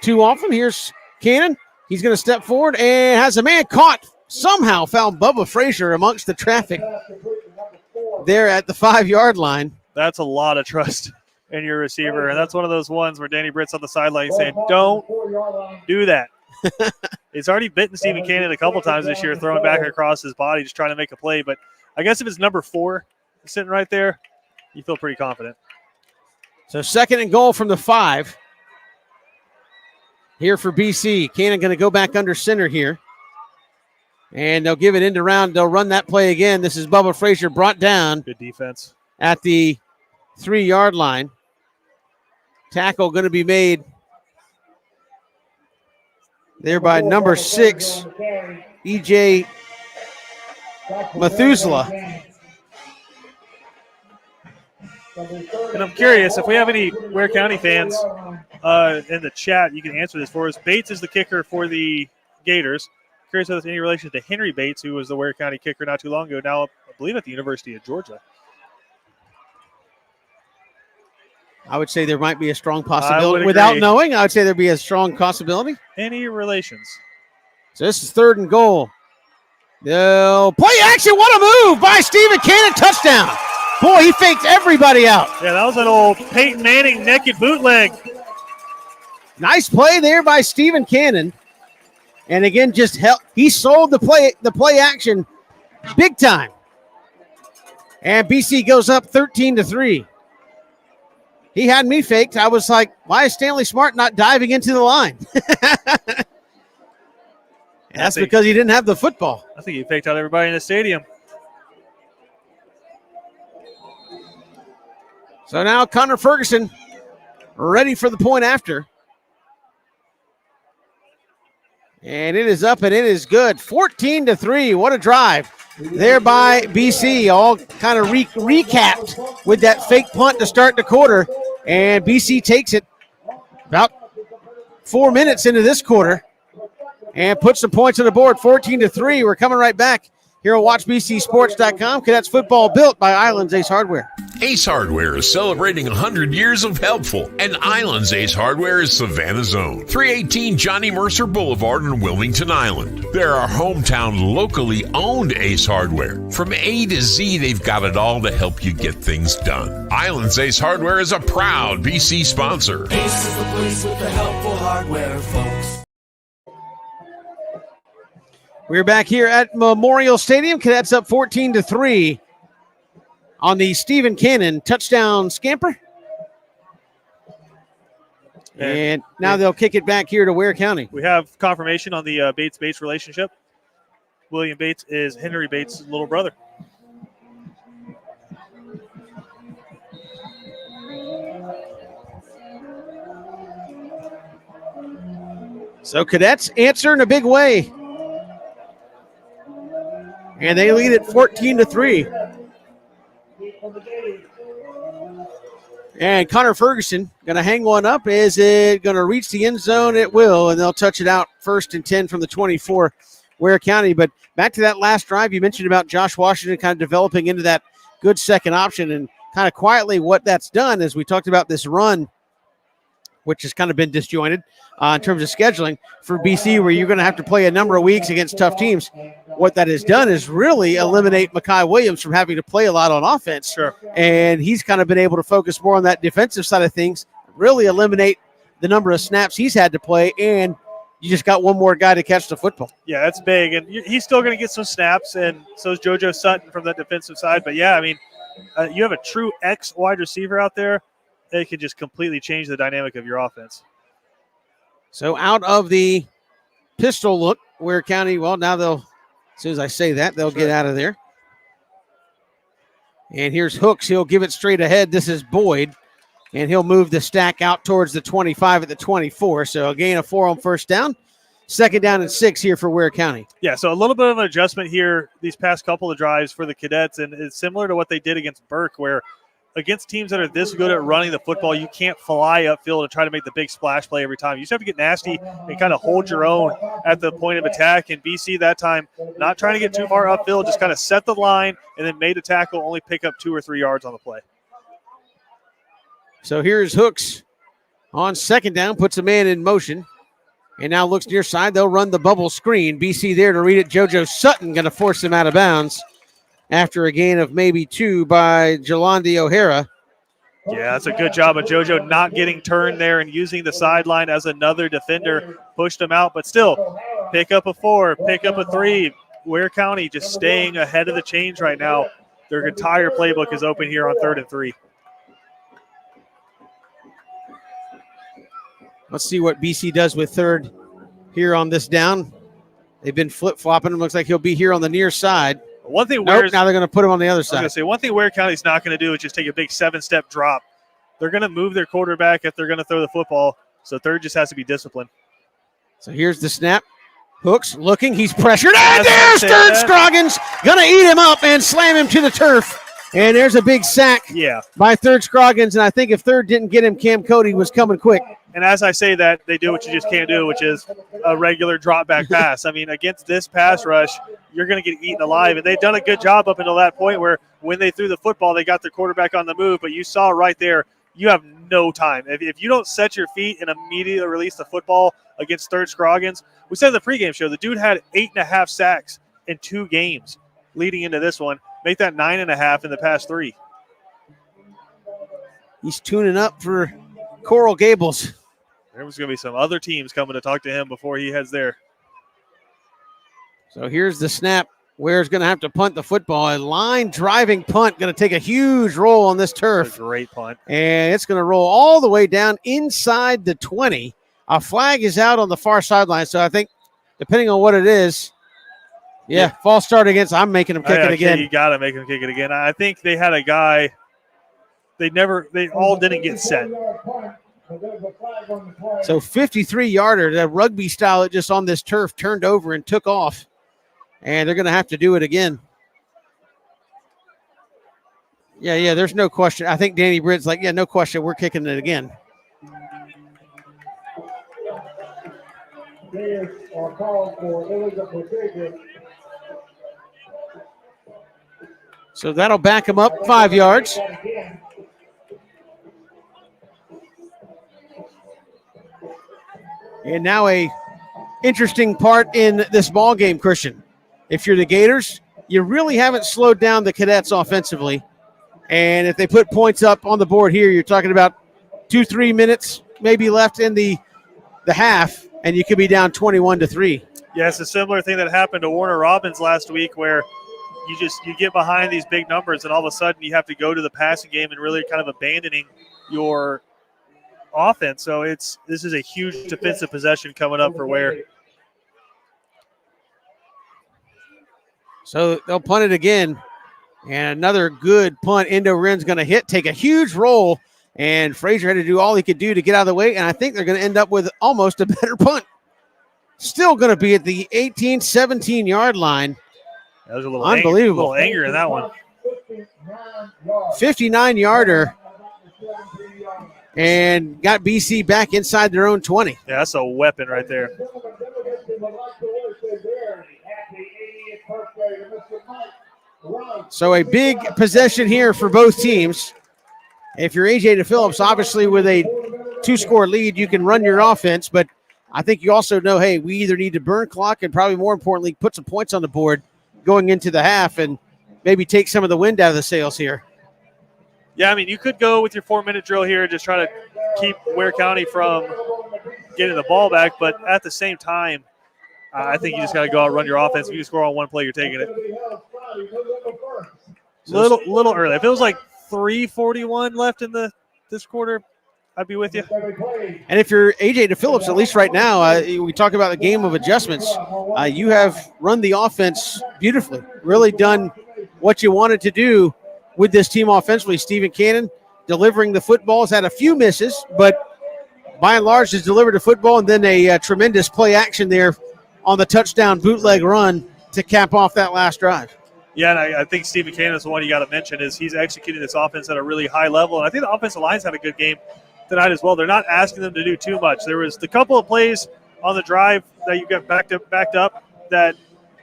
too often. Here's Cannon. He's going to step forward and has a man caught. Somehow found Bubba Frazier amongst the traffic there at the 5-yard line. That's a lot of trust in your receiver, and that's one of those ones where Danny Britt's on the sideline saying, don't do that. He's already bitten Stephen Cannon a couple times this year, throwing back across his body, just trying to make a play. But I guess if it's number 4 sitting right there, you feel pretty confident. So 2nd and goal from the 5. Here for BC. Cannon going to go back under center here. And they'll give it end around. They'll run that play again. This is Bubba Frazier brought down. Good defense. At the 3-yard line. Tackle going to be made there by number 6, E.J. Methuselah. And I'm curious, if we have any Ware County fans in the chat, you can answer this for us. Bates is the kicker for the Gators. Curious if there's any relation to Henry Bates, who was the Ware County kicker not too long ago, now I believe at the University of Georgia. I would say there might be a strong possibility. Without knowing, I would say there'd be a strong possibility. Any relations? So this is 3rd and goal. They'll play action. What a move by Stephen Cannon. Touchdown. Boy, he faked everybody out. Yeah, that was an old Peyton Manning naked bootleg. Nice play there by Stephen Cannon. And again, he sold the play action big time. And BC goes up 13-3. He had me faked. I was like, why is Stanley Smart not diving into the line? That's because he didn't have the football. I think he faked out everybody in the stadium. So now Connor Ferguson ready for the point after. And it is up and it is good. 14-3. What a drive there by BC. All kind of recapped with that fake punt to start the quarter. And BC takes it about 4 minutes into this quarter and puts some points on the board. 14-3. We're coming right back here on WatchBCSports.com. Cadets football built by Islands Ace Hardware. Ace Hardware is celebrating 100 years of helpful, and Islands Ace Hardware is Savannah's own. 318 Johnny Mercer Boulevard in Wilmington Island. They're our hometown, locally owned Ace Hardware. From A to Z, they've got it all to help you get things done. Islands Ace Hardware is a proud BC sponsor. Ace is the place with the helpful hardware, folks. We're back here at Memorial Stadium. Cadets up 14-3 on the Stephen Cannon touchdown scamper. And now they'll kick it back here to Ware County. We have confirmation on the Bates-Bates relationship. William Bates is Henry Bates' little brother. So Cadets answer in a big way. And they lead it 14-3. And Connor Ferguson going to hang one up. Is it going to reach the end zone? It will, and they'll touch it out 1st and 10 from the 24, Ware County. But back to that last drive, you mentioned about Josh Washington kind of developing into that good second option. And kind of quietly what that's done is we talked about this run, which has kind of been disjointed in terms of scheduling for BC, where you're going to have to play a number of weeks against tough teams. What that has done is really eliminate Mekhi Williams from having to play a lot on offense. Sure. And he's kind of been able to focus more on that defensive side of things, really eliminate the number of snaps he's had to play, and you just got one more guy to catch the football. Yeah, that's big. And he's still going to get some snaps, and so is JoJo Sutton from that defensive side. But, yeah, I mean, you have a true X wide receiver out there. It could just completely change the dynamic of your offense. So out of the pistol look, Ware County, well, now as soon as I say that, they'll get out of there. And here's Hooks. He'll give it straight ahead. This is Boyd. And he'll move the stack out towards the 25 at the 24. So a gain of 4 on first down. 2nd down and 6 here for Ware County. Yeah, so a little bit of an adjustment here these past couple of drives for the Cadets. And it's similar to what they did against Burke, where against teams that are this good at running the football, you can't fly upfield and try to make the big splash play every time. You just have to get nasty and kind of hold your own at the point of attack. And BC that time, not trying to get too far upfield, just kind of set the line and then made the tackle, only pick up 2 or 3 yards on the play. So here's Hooks on 2nd down, puts a man in motion, and now looks near side. They'll run the bubble screen. BC there to read it. JoJo Sutton going to force him out of bounds after a gain of maybe 2 by Jelandi O'Hara. Yeah, that's a good job of JoJo not getting turned there and using the sideline as another defender. Pushed him out, but still, pick up a 4, pick up a 3. Ware County just staying ahead of the chains right now. Their entire playbook is open here on 3rd and 3. Let's see what BC does with 3rd here on this down. They've been flip-flopping. It looks like he'll be here on the near side. One thing now they're going to put him on the other side. I was going to say, one thing Ware County's not going to do is just take a big 7-step drop. They're going to move their quarterback if they're going to throw the football, so 3rd just has to be disciplined. So here's the snap. Hooks looking. He's pressured. And there's 3rd Scroggins. Going to eat him up and slam him to the turf. And there's a big sack by 3rd Scroggins. And I think if 3rd didn't get him, Cam Cody was coming quick. And as I say that, they do what you just can't do, which is a regular drop back pass. I mean, against this pass rush, you're going to get eaten alive. And they've done a good job up until that point where when they threw the football, they got their quarterback on the move. But you saw right there, you have no time. If you don't set your feet and immediately release the football against 3rd Scroggins, we said in the pregame show, the dude had 8.5 sacks in 2 games leading into this one. Make that 9.5 in the past 3. He's tuning up for Coral Gables. There's going to be some other teams coming to talk to him before he heads there. So here's the snap. Ware's going to have to punt the football. A line driving punt going to take a huge roll on this turf. That's a great punt. And it's going to roll all the way down inside the 20. A flag is out on the far sideline. So I think, depending on what it is, false start against. I'm making him kick it again. You got to make him kick it again. I think they had a guy. They all didn't get set. So 53-yarder, that rugby style, it just on this turf turned over and took off. And they're going to have to do it again. Yeah, there's no question. I think Danny Britt's like, no question, we're kicking it again. So that'll back him up 5 yards. And now a interesting part in this ball game, Christian. If you're the Gators, you really haven't slowed down the Cadets offensively. And if they put points up on the board here, you're talking about 2-3 minutes maybe left in the half, and you could be down 21-3. Yeah, it's a similar thing that happened to Warner Robins last week where you get behind these big numbers and all of a sudden you have to go to the passing game and really kind of abandoning your offense. So this is a huge defensive possession coming up for Ware. So they'll punt it again. And another good punt. Endo Wren's going to take a huge roll. And Frazier had to do all he could do to get out of the way. And I think they're going to end up with almost a better punt. Still going to be at the 18, 17-yard line. That was a little unbelievable. A little anger in that one. 59-yarder. And got BC back inside their own 20. Yeah, that's a weapon right there. So a big possession here for both teams. If you're AJ DePhillips, obviously with a 2-score lead, you can run your offense. But I think you also know, hey, we either need to burn clock and probably more importantly, put some points on the board going into the half and maybe take some of the wind out of the sails here. Yeah, I mean, you could go with your 4-minute drill here and just try to keep Ware County from getting the ball back. But at the same time, I think you just got to go out and run your offense. If you score on one play, you're taking it. Little early. If it was like 3:41 left in this quarter, I'd be with you. And if you're AJ DePhillips, at least right now, we talk about the game of adjustments. You have run the offense beautifully, really done what you wanted to do with this team offensively. Stephen Cannon delivering the footballs, had a few misses, but by and large has delivered the football, and then a tremendous play action there on the touchdown bootleg run to cap off that last drive. Yeah, and I think Stephen Cannon is the one you got to mention is he's executing this offense at a really high level, and I think the offensive line's had a good game tonight as well. They're not asking them to do too much. There was the couple of plays on the drive that you got backed up that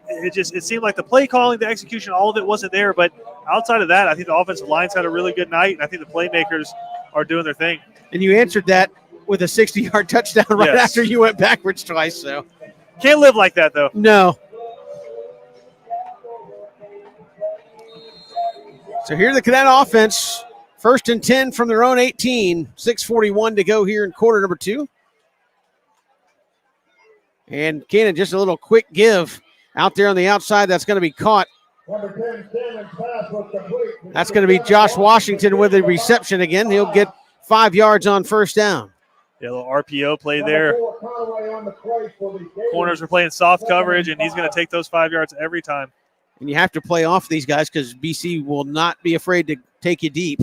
it seemed like the play calling, the execution, all of it wasn't there. But outside of that, I think the offensive line's had a really good night, and I think the playmakers are doing their thing. And you answered that with a 60-yard touchdown right after you went backwards twice. So can't live like that, though. No. So here's the Cadet offense. 1st and 10 from their own 18. 6:41 to go here in quarter number 2. And Cannon, just a little quick give out there on the outside. That's going to be caught. That's going to be Josh Washington with the reception again. He'll get 5 yards on first down. Yeah, a little RPO play there. Corners are playing soft coverage, and he's going to take those 5 yards every time. And you have to play off these guys because BC will not be afraid to take you deep.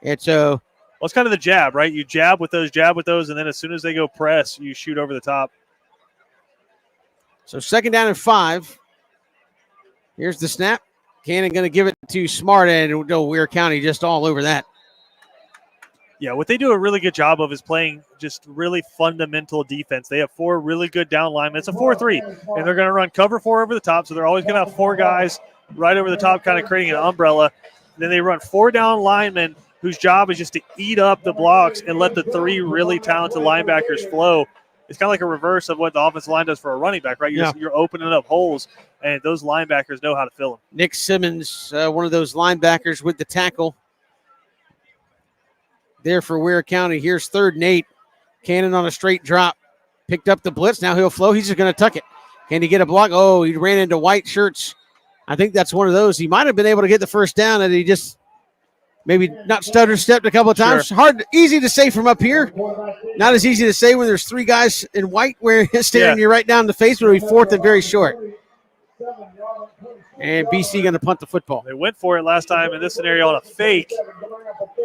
It's kind of the jab, right? You jab with those, and then as soon as they go press, you shoot over the top. So 2nd down and 5. Here's the snap. Cannon going to give it to Smart, and Ware County just all over that. Yeah, what they do a really good job of is playing just really fundamental defense. They have 4 really good down linemen. It's a 4-3, and they're going to run cover 4 over the top, so they're always going to have 4 guys right over the top kind of creating an umbrella. And then they run 4 down linemen whose job is just to eat up the blocks and let the 3 really talented linebackers flow. It's kind of like a reverse of what the offensive line does for a running back, right? You're opening up holes, and those linebackers know how to fill them. Nick Simmons, one of those linebackers with the tackle. there for Ware County. Here's 3rd and 8. Cannon on a straight drop. Picked up the blitz. Now he'll flow. He's just going to tuck it. Can he get a block? Oh, he ran into white shirts. I think that's one of those. He might have been able to get the first down, and he just maybe not stutter-stepped a couple of times. Sure. Easy to say from up here. Not as easy to say when there's 3 guys in white staring you right down in the face, but it'll be 4th and very short. And BC going to punt the football. They went for it last time in this scenario on a fake.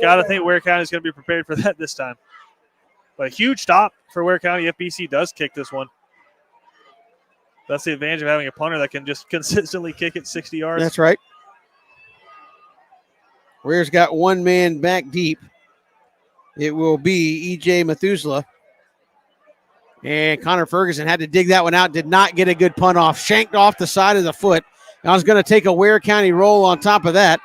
Got to think Ware County is going to be prepared for that this time. But a huge stop for Ware County if BC does kick this one. That's the advantage of having a punter that can just consistently kick it 60 yards. That's right. Ware's got 1 man back deep. It will be E.J. Methuselah. And Connor Ferguson had to dig that one out. Did not get a good punt off. Shanked off the side of the foot. I was going to take a Ware County roll on top of that.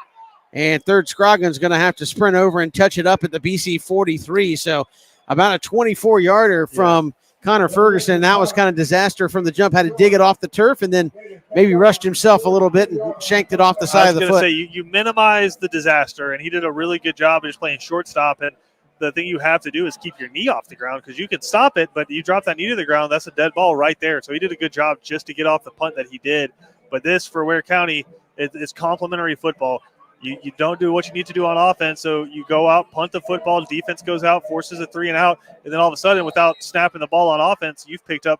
And 3rd Scroggins going to have to sprint over and touch it up at the BC 43. So about a 24-yarder from Connor Ferguson. That was kind of disaster from the jump. Had to dig it off the turf and then maybe rushed himself a little bit and shanked it off the side of the foot. I was going to say, you minimize the disaster, and he did a really good job of just playing shortstop. And the thing you have to do is keep your knee off the ground because you can stop it, but you drop that knee to the ground, that's a dead ball right there. So he did a good job just to get off the punt that he did. But this, for Ware County, it's complimentary football. You don't do what you need to do on offense, so you go out, punt the football, defense goes out, forces a 3 and out, and then all of a sudden, without snapping the ball on offense, you've picked up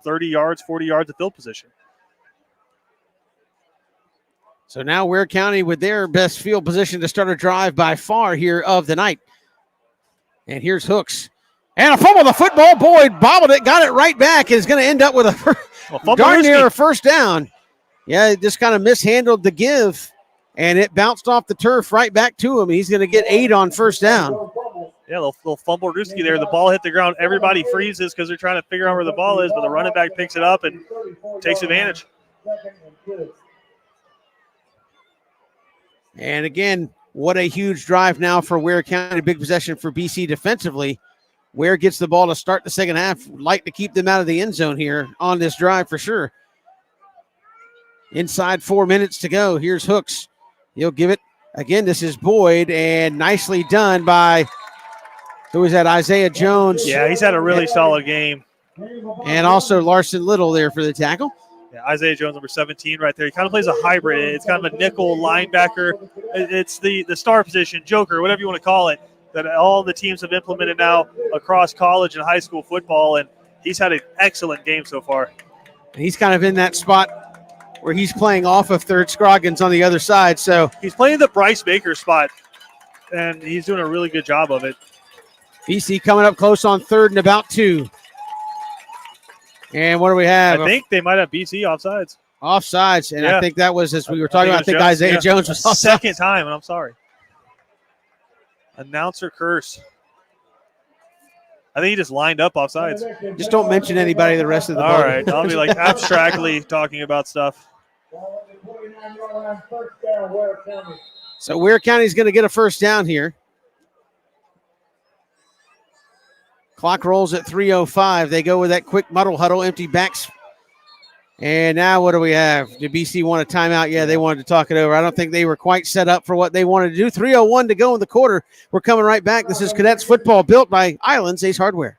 30 yards, 40 yards of field position. So now Ware County with their best field position to start a drive by far here of the night. And here's Hooks. And a fumble, the football. Boyd bobbled it, got it right back, and is going to end up with a darn near a first down. Yeah, it just kind of mishandled the give. And it bounced off the turf right back to him. He's going to get 8 on first down. Yeah, little fumble Ruski there. The ball hit the ground. Everybody freezes because they're trying to figure out where the ball is, but the running back picks it up and takes advantage. And again, what a huge drive now for Ware County. Big possession for BC defensively. Ware gets the ball to start the second half. Like to keep them out of the end zone here on this drive for sure. Inside 4 minutes to go. Here's Hooks. He'll give it. Again, this is Boyd, and nicely done by, who is that, Isaiah Jones. Yeah, he's had a really solid game. And also Larson Little there for the tackle. Yeah, Isaiah Jones, number 17 right there. He kind of plays a hybrid. It's kind of a nickel linebacker. It's the star position, joker, whatever you want to call it, that all the teams have implemented now across college and high school football, and he's had an excellent game so far. And he's kind of in that spot where he's playing off of 3rd Scroggins on the other side. So he's playing the Bryce Baker spot, and he's doing a really good job of it. BC coming up close on 3rd and about 2. And what do we have? I think they might have BC offsides. Offsides, and yeah. I think that was, as we were talking about, I think Isaiah Jones was offsides. Second time, and I'm sorry. Announcer curse. I think he just lined up offsides. Just don't mention anybody the rest of the All right, I'll be like abstractly talking about stuff. So Ware County's going to get a first down here. Clock rolls at 3:05. They go with that quick muddle huddle, empty backs. And now what do we have? Did BC want a timeout? Yeah, they wanted to talk it over. I don't think they were quite set up for what they wanted to do. 3:01 to go in the quarter. We're coming right back. This is Cadets football built by Islands Ace Hardware.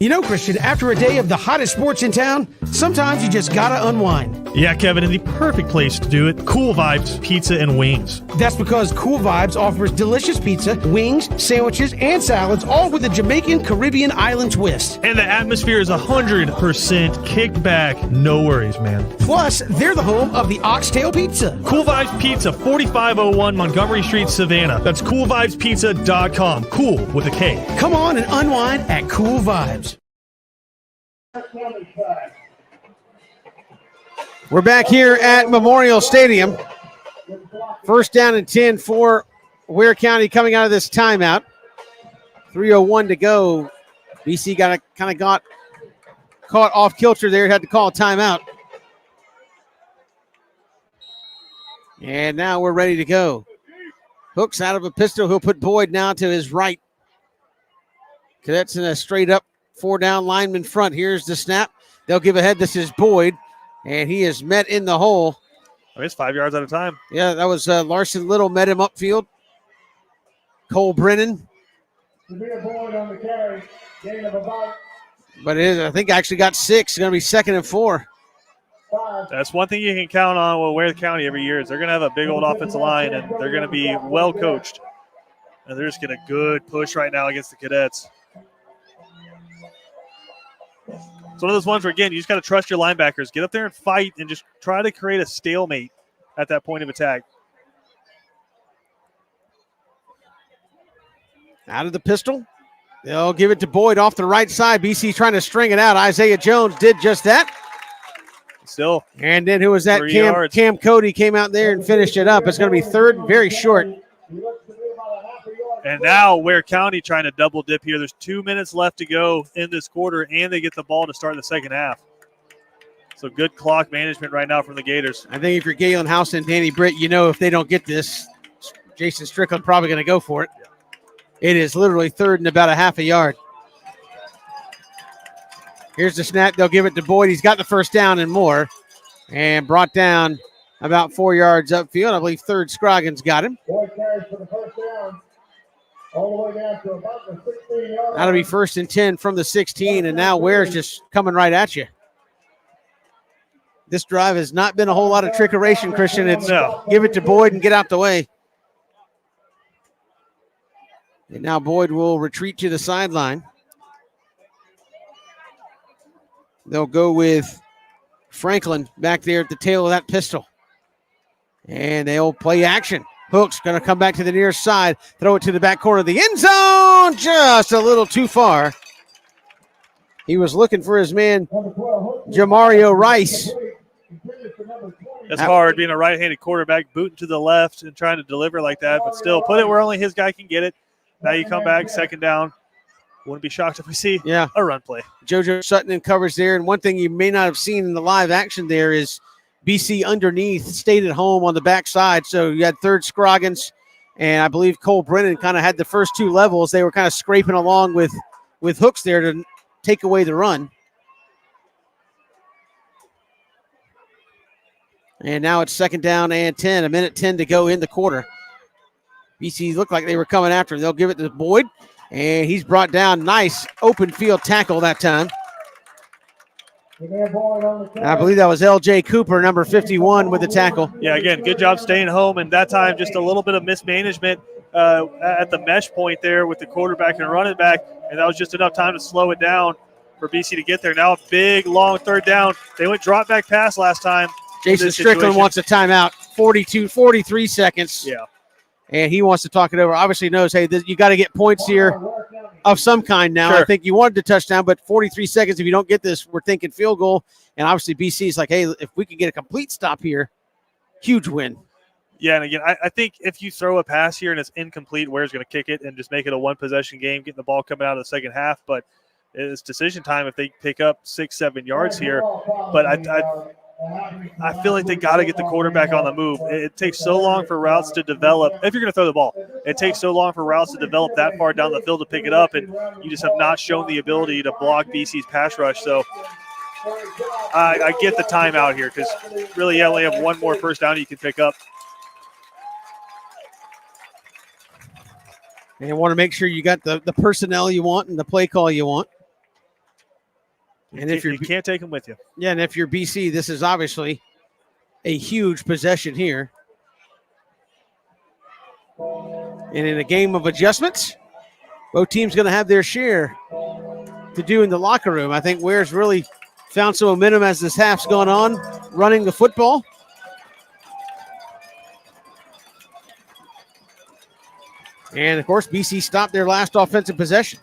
You know, Christian, after a day of the hottest sports in town, sometimes you just gotta unwind. Yeah, Kevin, and the perfect place to do it, Cool Vibes Pizza and Wings. That's because Cool Vibes offers delicious pizza, wings, sandwiches, and salads, all with a Jamaican Caribbean island twist. And the atmosphere is 100% kicked back. No worries, man. Plus, they're the home of the Oxtail Pizza. Cool Vibes Pizza, 4501 Montgomery Street, Savannah. That's coolvibespizza.com. Cool with a K. Come on and unwind at Cool Vibes. We're back here at Memorial Stadium. First down and 10 for Ware County coming out of this timeout. 3:01 to go. BC got caught off kilter there. Had to call a timeout. And now we're ready to go. Hooks out of a pistol. He'll put Boyd now to his right. Cadets in a straight up 4-down lineman front. Here's the snap. They'll give ahead. This is Boyd, and he is met in the hole. I mean, it's 5 yards at a time. Yeah, that was Larson Little met him upfield. Cole Brennan Severe Boyd on the carry. Gain of about But it is, I think, actually got 6. It's going to be 2nd and 4. 5. That's one thing you can count on with Ware County every year is they're going to have a big old offensive line, and they're going to be well coached. And they're just getting a good push right now against the Cadets. It's one of those ones where, again, you just got to trust your linebackers. Get up there and fight and just try to create a stalemate at that point of attack. Out of the pistol. They'll give it to Boyd off the right side. BC trying to string it out. Isaiah Jones did just that. Still. And then who was that? 3 yards. Cam Cody came out there and finished it up. It's going to be 3rd and very short. And now Ware County trying to double dip here. There's 2 minutes left to go in this quarter, and they get the ball to start the second half. So good clock management right now from the Gators. I think if you're Galen House and Danny Britt, you know if they don't get this, Jason Strickland probably going to go for it. It is literally 3rd and about a half a yard. Here's the snap. They'll give it to Boyd. He's got the first down and more. And brought down about 4 yards upfield. I believe 3rd Scroggins got him. Boyd carries for the first down. All the way down to about the 16-yard. That'll be 1st and 10 from the 16. And now Ware's just coming right at you. This drive has not been a whole lot of trickeration, Christian. It's give it to Boyd and get out the way. And now Boyd will retreat to the sideline. They'll go with Franklin back there at the tail of that pistol. And they'll play action. Hook's going to come back to the near side, throw it to the back corner of the end zone, just a little too far. He was looking for his man, Jamario Rice. That's hard, being a right-handed quarterback, booting to the left and trying to deliver like that, but still put it where only his guy can get it. Now you come back, second down. Wouldn't be shocked if we see a run play. JoJo Sutton in coverage there, and one thing you may not have seen in the live action there is BC underneath stayed at home on the backside. So you had 3rd Scroggins, and I believe Cole Brennan kind of had the first 2 levels. They were kind of scraping along with hooks there to take away the run. And now it's 2nd down and 10, 1:10 to go in the quarter. BC looked like they were coming after him. They'll give it to Boyd, and he's brought down. Nice open field tackle that time. I believe that was L.J. Cooper, number 51, with the tackle. Yeah, again, good job staying home, and that time just a little bit of mismanagement at the mesh point there with the quarterback and running back, and that was just enough time to slow it down for BC to get there. Now a big, long 3rd down. They went drop back pass last time. Jason Strickland wants a timeout, 43 seconds. Yeah. And he wants to talk it over. Obviously knows, hey, you got to get points here of some kind now. Sure. I think you wanted the touchdown, but 43 seconds, if you don't get this, we're thinking field goal. And obviously BC is like, hey, if we could get a complete stop here, huge win. Yeah, and again, I think if you throw a pass here and it's incomplete, Ware's going to kick it and just make it a one-possession game, getting the ball coming out of the second half. But it's decision time if they pick up 6-7 yards here. But I feel like they got to get the quarterback on the move. It takes so long for routes to develop. If you're going to throw the ball, it takes so long for routes to develop that far down the field to pick it up, and you just have not shown the ability to block BC's pass rush. So I get the timeout here because really you only have one more first down you can pick up. And you want to make sure you got the personnel you want and the play call you want. And if you can't take them with you. Yeah, and if you're BC, this is obviously a huge possession here. And in a game of adjustments, both teams going to have their share to do in the locker room. I think Ware's really found some momentum as this half's gone on, running the football. And, of course, BC stopped their last offensive possession.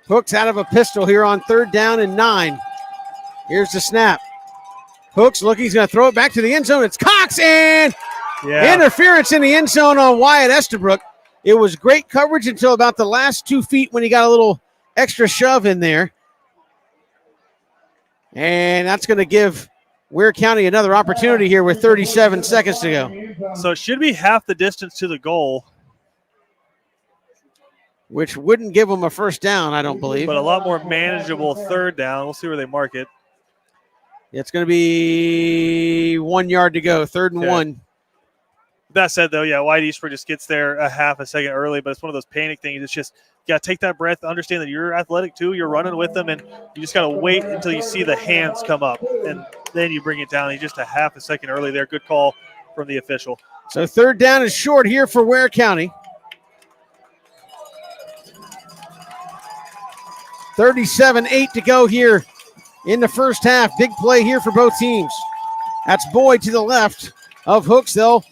Hooks out of a pistol here on 3rd down and 9. Here's the snap. Hooks looking, he's going to throw it back to the end zone. It's Cox, and interference in the end zone on Wyatt Estabrook. It was great coverage until about the last 2 feet when he got a little extra shove in there. And that's going to give Ware County another opportunity here with 37 seconds to go. So it should be half the distance to the goal, which wouldn't give them a first down, I don't believe. but a lot more manageable 3rd down. We'll see where they mark it. It's going to be 1 yard to go, 3rd and 1. That said, though, yeah, White Eastford just gets there a half a second early, but it's one of those panic things. It's just, you got to take that breath, understand that you're athletic too, you're running with them, and you just got to wait until you see the hands come up, and then you bring it down. He's just a half a second early there. Good call from the official. So third down is short here for Ware County. 37-8 to go here in the first half. Big play here for both teams. That's Boyd to the left of Hooks. They'll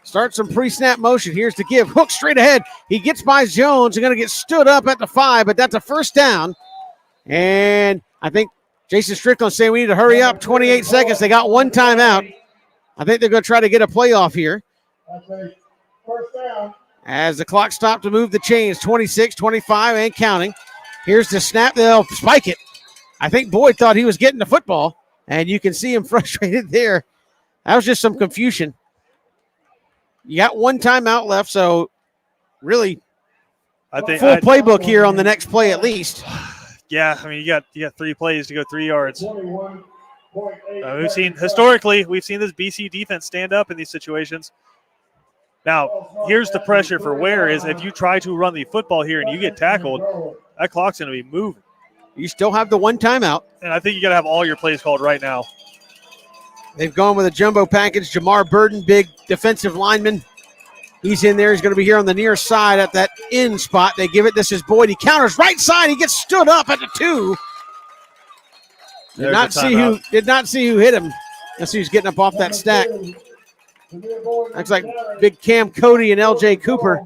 start some pre-snap motion. Here's the give. Hooks straight ahead. He gets by Jones. They're going to get stood up at the 5, but that's a first down. And I think Jason Strickland saying we need to hurry up. 28 seconds. They got one timeout. I think they're going to try to get a playoff here. That's a first down. As the clock stopped to move the chains, 26, 25, and counting. Here's the snap. They'll spike it. I think Boyd thought he was getting the football, and you can see him frustrated there. That was just some confusion. You got one timeout left, so really I think full playbook here on the next play at least. Yeah, I mean, you got 3 plays to go 3 yards. 21.8. We've seen this BC defense stand up in these situations. Now, here's the pressure for Ware is if you try to run the football here and you get tackled, that clock's going to be moving. You still have the one timeout. And I think you got to have all your plays called right now. They've gone with a jumbo package. Jamar Burden, big defensive lineman. He's in there. He's going to be here on the near side at that end spot. They give it. This is Boyd. He counters right side. He gets stood up at the 2. Did not see who hit him. Let's see who's getting up off that stack. Looks like big Cam Cody and LJ Cooper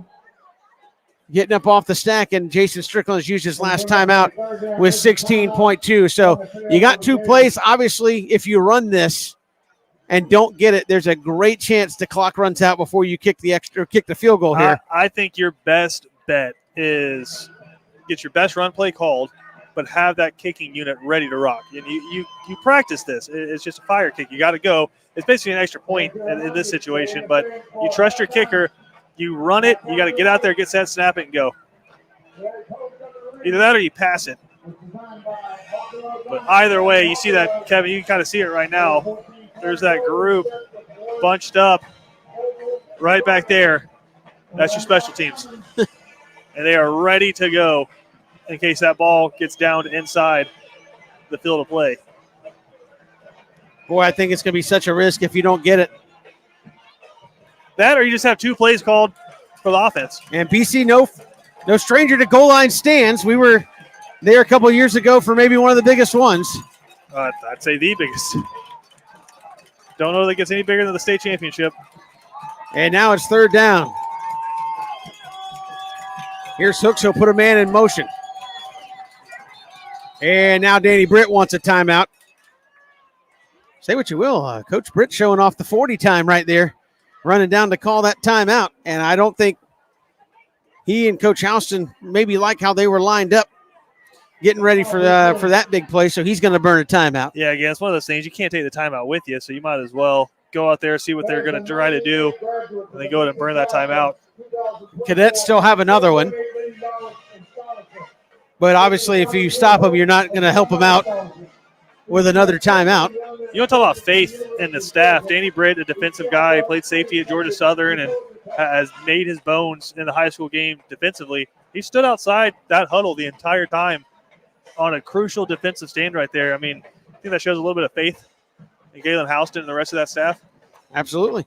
getting up off the stack, and Jason Strickland has used his last timeout with 16.2. So you got 2 plays. Obviously, if you run this and don't get it, there's a great chance the clock runs out before you kick the field goal here. I think your best bet is get your best run play called, but have that kicking unit ready to rock. And you practice this. It's just a fire kick. You got to go. It's basically an extra point in this situation, but you trust your kicker. You run it. You got to get out there, get set, snap it, and go. Either that or you pass it. But either way, you see that, Kevin, you can kind of see it right now. There's that group bunched up right back there. That's your special teams. And they are ready to go in case that ball gets down to inside the field of play. Boy, I think it's going to be such a risk if you don't get it. That or you just have 2 plays called for the offense. And BC, no stranger to goal line stands. We were there a couple years ago for maybe one of the biggest ones. I'd say the biggest. Don't know that it gets any bigger than the state championship. And now it's third down. Here's Hooks. He'll put a man in motion. And now Danny Britt wants a timeout. Say what you will. Coach Britt showing off the 40 time right there, running down to call that timeout. And I don't think he and Coach Houston maybe like how they were lined up getting ready for that big play, so he's going to burn a timeout. Yeah, again, it's one of those things. You can't take the timeout with you, so you might as well go out there, see what they're going to try to do, and then go ahead and burn that timeout. Cadets still have another one. But obviously, if you stop them, you're not going to help them out with another timeout. You want to talk about faith in the staff. Danny Britt, a defensive guy, played safety at Georgia Southern and has made his bones in the high school game defensively. He stood outside that huddle the entire time on a crucial defensive stand right there. I mean, I think that shows a little bit of faith in Galen Houston and the rest of that staff. Absolutely.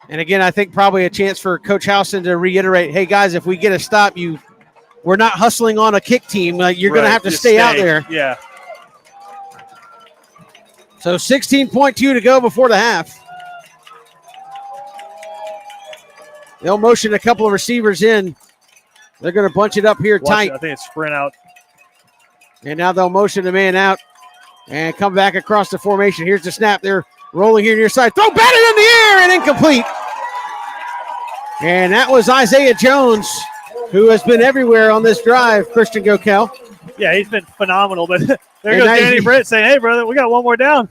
And again, I think probably a chance for Coach Houston to reiterate, hey, guys, if we get a stop, we're not hustling on a kick team. You're going to have to stay out there. Yeah. So 16.2 to go before the half. They'll motion a couple of receivers in. They're going to bunch it up here tight. I think it's sprint out. And now they'll motion the man out and come back across the formation. Here's the snap. They're rolling here near side. Throw batted in the air and incomplete. And that was Isaiah Jones, who has been everywhere on this drive, Christian Gokel. Yeah, he's been phenomenal. But there goes Danny Britt saying, hey, brother, we got one more down.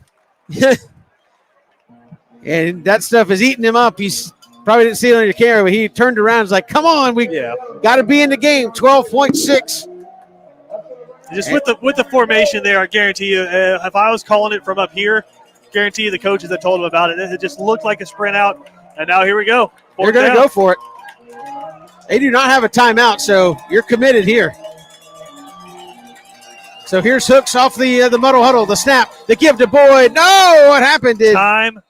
And that stuff is eating him up. He's probably didn't see it on your camera, but he turned around and was like, come on, we got to be in the game. 12.6. Just with the formation there, I guarantee you, if I was calling it from up here, guarantee you the coaches that told him about it, it just looked like a sprint out. And now here we go. They're going to go for it. They do not have a timeout, so you're committed here. So here's Hooks off the muddle huddle, the snap, the give to Boyd. No, what happened? Time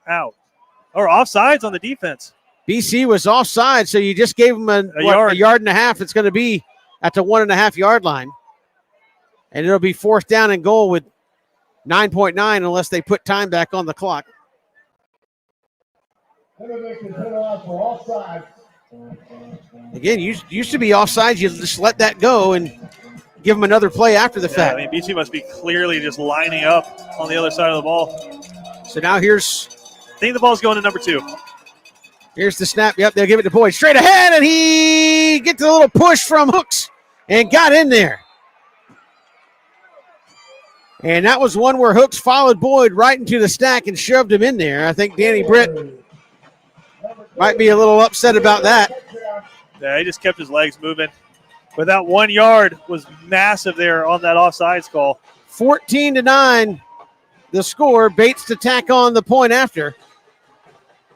out. Or offsides on the defense. BC was offside, so you just gave them a yard and a half. It's going to be at the 1.5 yard line. And it'll be 4th down and goal with 9.9 unless they put time back on the clock. Again, used to be offside. You just let that go and give them another play after the fact. I mean, BC must be clearly just lining up on the other side of the ball. So now here's... I think the ball's going to number 2. Here's the snap. Yep, they'll give it to Boyd. Straight ahead, and he gets a little push from Hooks and got in there. And that was one where Hooks followed Boyd right into the stack and shoved him in there. I think Danny Britt might be a little upset about that. Yeah, he just kept his legs moving. But that 1 yard was massive there on that offsides call. 14-9, the score. Bates to tack on the point after.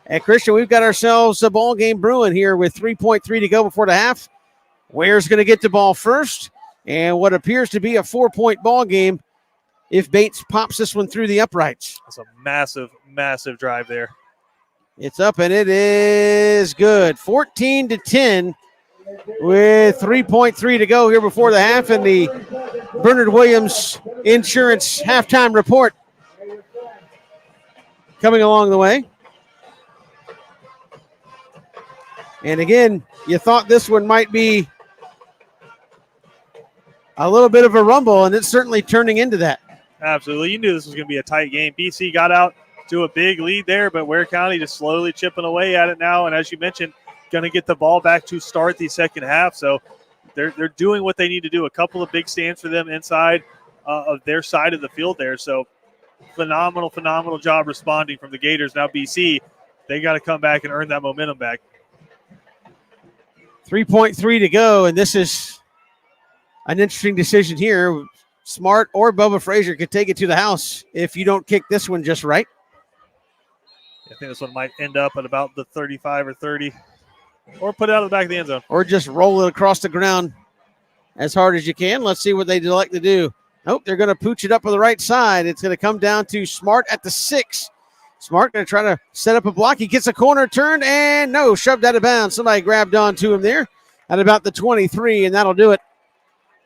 And Christian, we've got ourselves a ball game brewing here with 3.3 to go before the half. Ware's going to get the ball first, and what appears to be a 4-point ball game if Bates pops this one through the uprights. That's a massive, massive drive there. It's up, and it is good. 14-10 with 3.3 to go here before the half, and the Bernard Williams Insurance halftime report coming along the way. And again, you thought this one might be a little bit of a rumble, and it's certainly turning into that. Absolutely. You knew this was going to be a tight game. BC got out to a big lead there, but Ware County just slowly chipping away at it now. And as you mentioned, going to get the ball back to start the second half. So they're doing what they need to do. A couple of big stands for them inside of their side of the field there. So phenomenal job responding from the Gators. Now BC, they got to come back and earn that momentum back. 3.3 to go, and this is an interesting decision here. Smart or Bubba Frazier could take it to the house if you don't kick this one just right. I think this one might end up at about the 35 or 30, or put it out of the back of the end zone. Or just roll it across the ground as hard as you can. Let's see what they elect to do. Nope, they're going to pooch it up on the right side. It's going to come down to Smart at the 6. Smart going to try to set up a block. He gets a corner turned, and no, shoved out of bounds. Somebody grabbed onto him there at about the 23, and that'll do it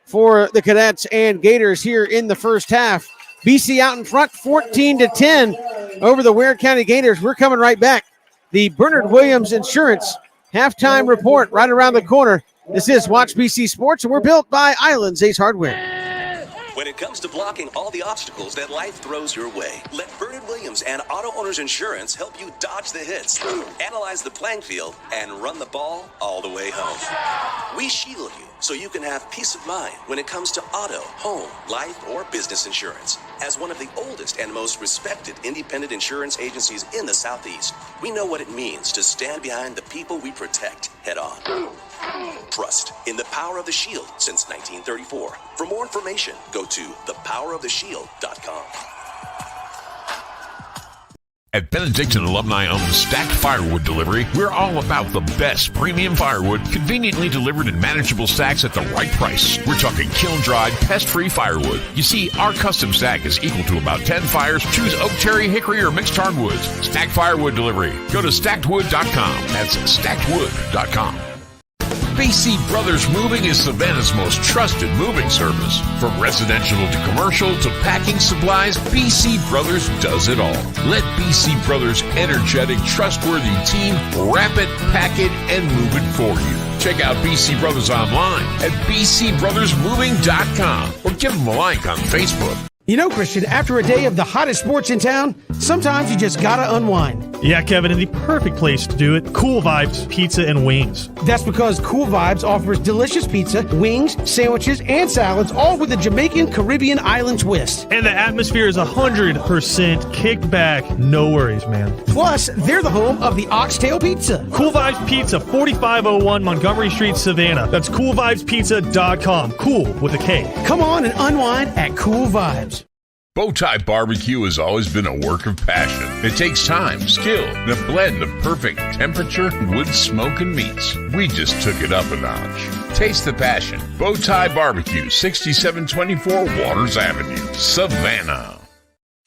for the Cadets and Gators here in the first half. BC out in front, 14-10 over the Ware County Gators. We're coming right back. The Bernard Williams Insurance halftime report right around the corner. This is Watch BC Sports, and we're built by Islands Ace Hardware. When it comes to blocking all the obstacles that life throws your way, let Bernard Williams and Auto Owners Insurance help you dodge the hits, analyze the playing field, and run the ball all the way home. We shield you so you can have peace of mind when it comes to auto, home, life, or business insurance. As one of the oldest and most respected independent insurance agencies in the Southeast, we know what it means to stand behind the people we protect head on. Trust in the power of the Shield since 1934. For more information, go to thepoweroftheshield.com. At Benedictine alumni-owned Stacked Firewood Delivery, we're all about the best premium firewood, conveniently delivered in manageable stacks at the right price. We're talking kiln-dried, pest-free firewood. You see, our custom stack is equal to about 10 fires. Choose oak, cherry, hickory, or mixed hardwoods. Stacked Firewood Delivery. Go to stackedwood.com. That's stackedwood.com. BC Brothers Moving is Savannah's most trusted moving service. From residential to commercial to packing supplies, BC Brothers does it all. Let BC Brothers' energetic, trustworthy team wrap it, pack it, and move it for you. Check out BC Brothers online at bcbrothersmoving.com or give them a like on Facebook. You know, Christian, after a day of the hottest sports in town, sometimes you just gotta unwind. Yeah, Kevin, and the perfect place to do it, Cool Vibes Pizza and Wings. That's because Cool Vibes offers delicious pizza, wings, sandwiches, and salads, all with a Jamaican Caribbean island twist. And the atmosphere is 100% kicked back. No worries, man. Plus, they're the home of the Oxtail Pizza. Cool Vibes Pizza, 4501 Montgomery Street, Savannah. That's coolvibespizza.com. Cool with a K. Come on and unwind at Cool Vibes. Bowtie Barbecue has always been a work of passion. It takes time, skill, and a blend of perfect temperature, wood, smoke, and meats. We just took it up a notch. Taste the passion. Bowtie Barbecue, 6724 Waters Avenue, Savannah.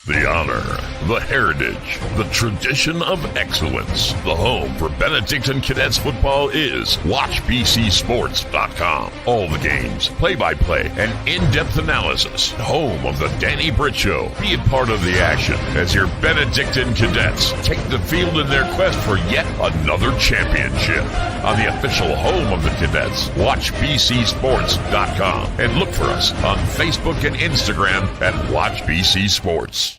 The honor, the heritage, the tradition of excellence. The home for Benedictine Cadets football is WatchBCSports.com. All the games, play-by-play, and in-depth analysis. Home of the Danny Britt Show. Be a part of the action as your Benedictine Cadets take the field in their quest for yet another championship. On the official home of the Cadets, WatchBCSports.com. And look for us on Facebook and Instagram at WatchBCSports.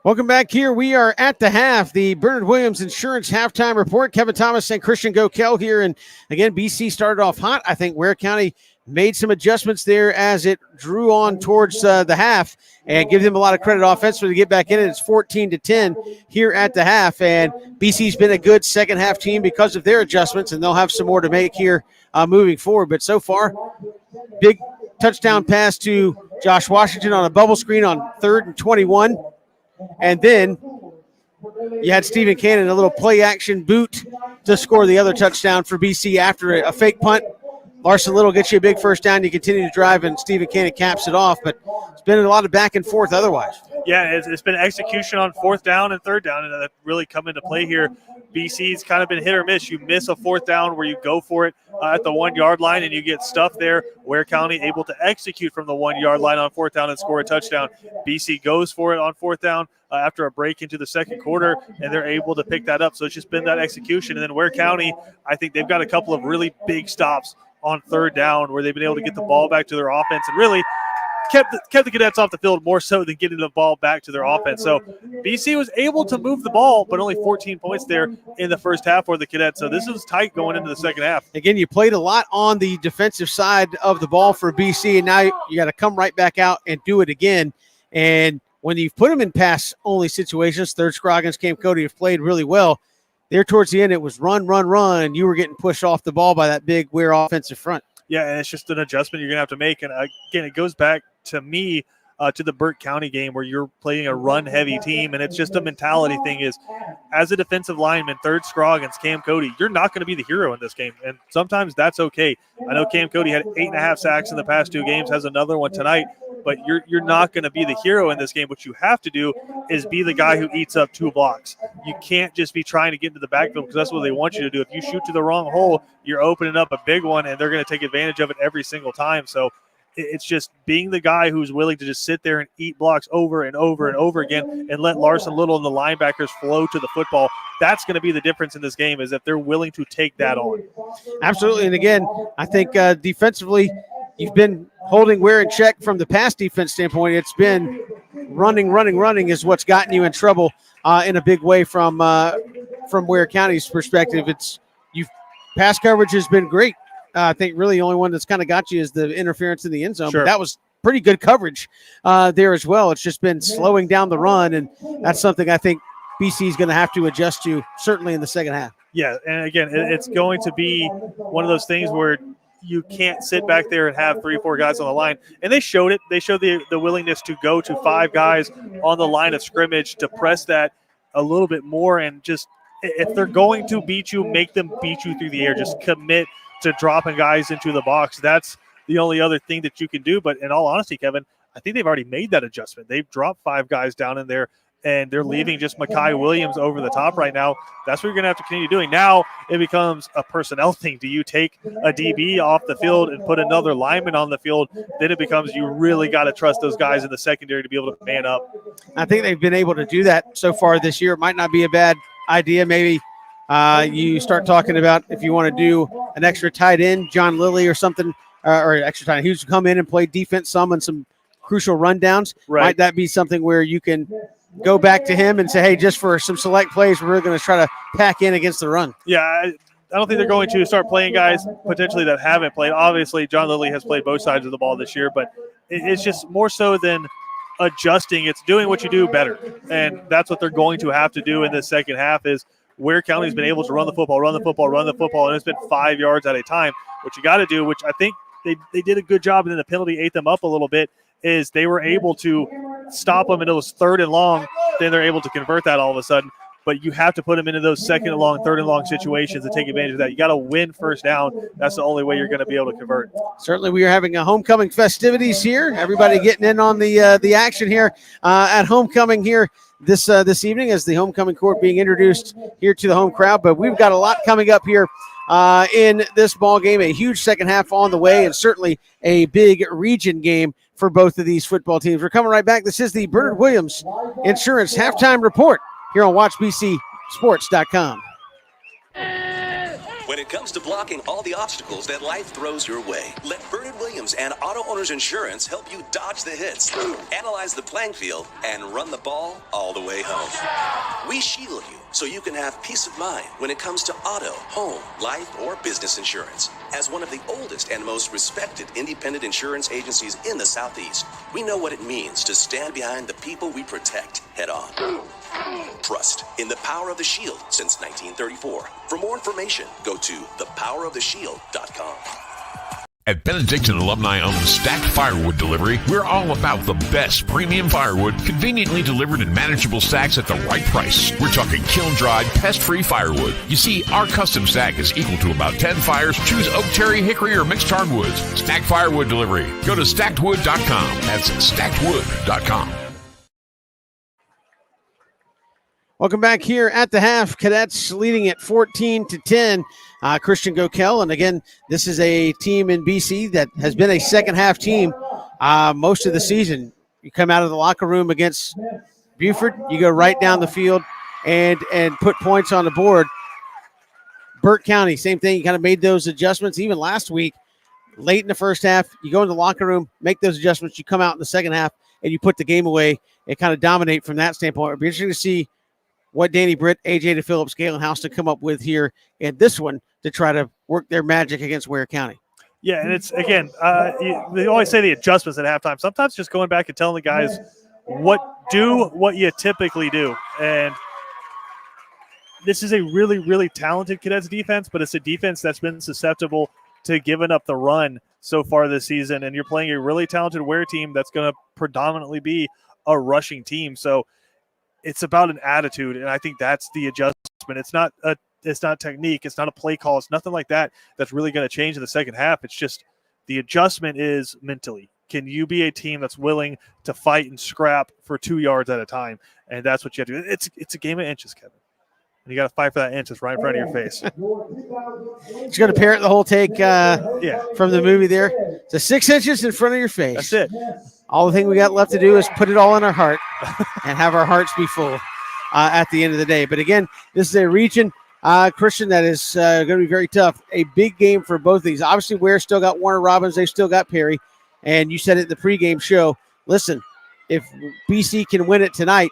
Welcome back here. We are at the half, the Bernard Williams Insurance Halftime Report. Kevin Thomas and Christian Gokel here. And again, BC started off hot. I think Ware County made some adjustments there as it drew on towards the half, and give them a lot of credit offensively to get back in it. It's 14-10 here at the half. And BC's been a good second half team because of their adjustments, and they'll have some more to make here moving forward. But so far, big touchdown pass to Josh Washington on a bubble screen on 3rd and 21. And then you had Stephen Cannon, a little play-action boot to score the other touchdown for BC after a fake punt. Larson Little gets you a big first down. You continue to drive, and Stephen Cannon caps it off. But it's been a lot of back and forth otherwise. Yeah, it's been execution on 4th down and 3rd down, and that really come into play here. BC's kind of been hit or miss. You miss a 4th down where you go for it at the 1 yard line and you get stuffed there. Ware County able to execute from the 1 yard line on 4th down and score a touchdown. BC goes for it on 4th down after a break into the second quarter, and they're able to pick that up. So it's just been that execution. And then Ware County, I think they've got a couple of really big stops on 3rd down where they've been able to get the ball back to their offense and really kept the Cadets off the field more so than getting the ball back to their offense. So BC was able to move the ball, but only 14 points there in the first half for the Cadets. So this was tight going into the second half. Again, you played a lot on the defensive side of the ball for BC, and now you got to come right back out and do it again. And when you've put them in pass-only situations, 3rd Scroggins, Camp Cody have played really well. There towards the end, it was run, and you were getting pushed off the ball by that big Ware offensive front. Yeah, and it's just an adjustment you're going to have to make. And again, it goes back to me to the Burke County game where you're playing a run-heavy team, and it's just a mentality thing is as a defensive lineman, 3rd Scroggins, Cam Cody, you're not going to be the hero in this game, and sometimes that's okay. I know Cam Cody had 8.5 sacks in the past 2 games, has another one tonight, but you're not going to be the hero in this game. What you have to do is be the guy who eats up 2 blocks. You can't just be trying to get into the backfield because that's what they want you to do. If you shoot to the wrong hole, you're opening up a big one, and they're going to take advantage of it every single time. So it's just being the guy who's willing to just sit there and eat blocks over and over and over again and let Larson Little and the linebackers flow to the football. That's going to be the difference in this game is if they're willing to take that on. Absolutely. And again, I think defensively, you've been holding Ware in check from the pass defense standpoint. It's been running is what's gotten you in trouble in a big way from Ware County's perspective. Pass coverage has been great. I think really the only one that's kind of got you is the interference in the end zone. Sure. But that was pretty good coverage there as well. It's just been slowing down the run, and that's something I think BC is going to have to adjust to certainly in the second half. Yeah, and again, it's going to be one of those things where you can't sit back there and have 3 or 4 guys on the line. And they showed it. They showed the willingness to go to 5 guys on the line of scrimmage to press that a little bit more. And just if they're going to beat you, make them beat you through the air. Just commit to dropping guys into the box. That's the only other thing that you can do. But in all honesty, Kevin, I think they've already made that adjustment. They've dropped 5 guys down in there, and they're leaving just Mekhi Williams over the top right now. That's what you're going to have to continue doing. Now it becomes a personnel thing. Do you take a DB off the field and put another lineman on the field? Then it becomes you really got to trust those guys in the secondary to be able to man up. I think they've been able to do that so far this year. It might not be a bad idea. Maybe you start talking about if you want to do an extra tight end, John Lilly or something, or extra tight end. He used to come in and play defense some and some crucial rundowns. Right. Might that be something where you can go back to him and say, hey, just for some select plays, we're really going to try to pack in against the run? Yeah, I don't think they're going to start playing guys potentially that haven't played. Obviously, John Lilly has played both sides of the ball this year, but it's just more so than adjusting. It's doing what you do better, and that's what they're going to have to do in this second half is Ware County's been able to run the football, and it's been 5 yards at a time. What you got to do, which I think they did a good job, and then the penalty ate them up a little bit, is they were able to stop them in those 3rd and long. Then they're able to convert that all of a sudden. But you have to put them into those 2nd and long, 3rd and long situations and take advantage of that. You got to win first down. That's the only way you're going to be able to convert. Certainly, we are having a homecoming festivities here. Everybody getting in on the action here at homecoming here this evening as the homecoming court being introduced here to the home crowd. But we've got a lot coming up here in this ball game. A huge second half on the way, and certainly a big region game for both of these football teams. We're coming right back. This is the Bernard Williams Insurance Halftime Report here on WatchBCSports.com. When it comes to blocking all the obstacles that life throws your way, let Bernard Williams and Auto Owners Insurance help you dodge the hits, analyze the playing field, and run the ball all the way home. We shield you so you can have peace of mind when it comes to auto, home, life, or business insurance. As one of the oldest and most respected independent insurance agencies in the Southeast, we know what it means to stand behind the people we protect head on. Trust in the power of the shield since 1934. For more information, go to thepoweroftheshield.com. At Benedictine alumni-owned Stacked Firewood Delivery, we're all about the best premium firewood, conveniently delivered in manageable stacks at the right price. We're talking kiln-dried, pest-free firewood. You see, our custom stack is equal to about 10 fires. Choose oak, cherry, hickory, or mixed hardwoods. Stacked Firewood Delivery. Go to stackedwood.com. That's stackedwood.com. Welcome back here at the half. Cadets leading at 14-10. Christian Gokel, and again, this is a team in BC that has been a second half team most of the season. You come out of the locker room against Buford, you go right down the field and put points on the board. Burke County, same thing. You kind of made those adjustments even last week. Late in the first half, you go in the locker room, make those adjustments. You come out in the second half, and you put the game away and kind of dominate from that standpoint. It'll be interesting to see what Danny Britt, AJ DePhillips, Galen Houston come up with here in this one to try to work their magic against Ware County. Yeah, and it's, again, they always say the adjustments at halftime. Sometimes just going back and telling the guys do what you typically do. And this is a really, really talented Cadets defense, but it's a defense that's been susceptible to giving up the run so far this season. And you're playing a really talented Ware team that's going to predominantly be a rushing team. So it's about an attitude, and I think that's the adjustment. It's not technique. It's not a play call. It's nothing like that that's really going to change in the second half. It's just the adjustment is mentally. Can you be a team that's willing to fight and scrap for 2 yards at a time? And that's what you have to do. It's a game of inches, Kevin. And you got to fight for that inch that's right in front of your face. It's going to parrot the whole take from the movie there. It's 6 inches in front of your face. That's it. All the thing we got left to do is put it all in our heart and have our hearts be full at the end of the day. But again, this is a region, Christian, that is going to be very tough. A big game for both of these. Obviously, Ware still got Warner Robbins. They still got Perry. And you said it in the pregame show. Listen, if BC can win it tonight,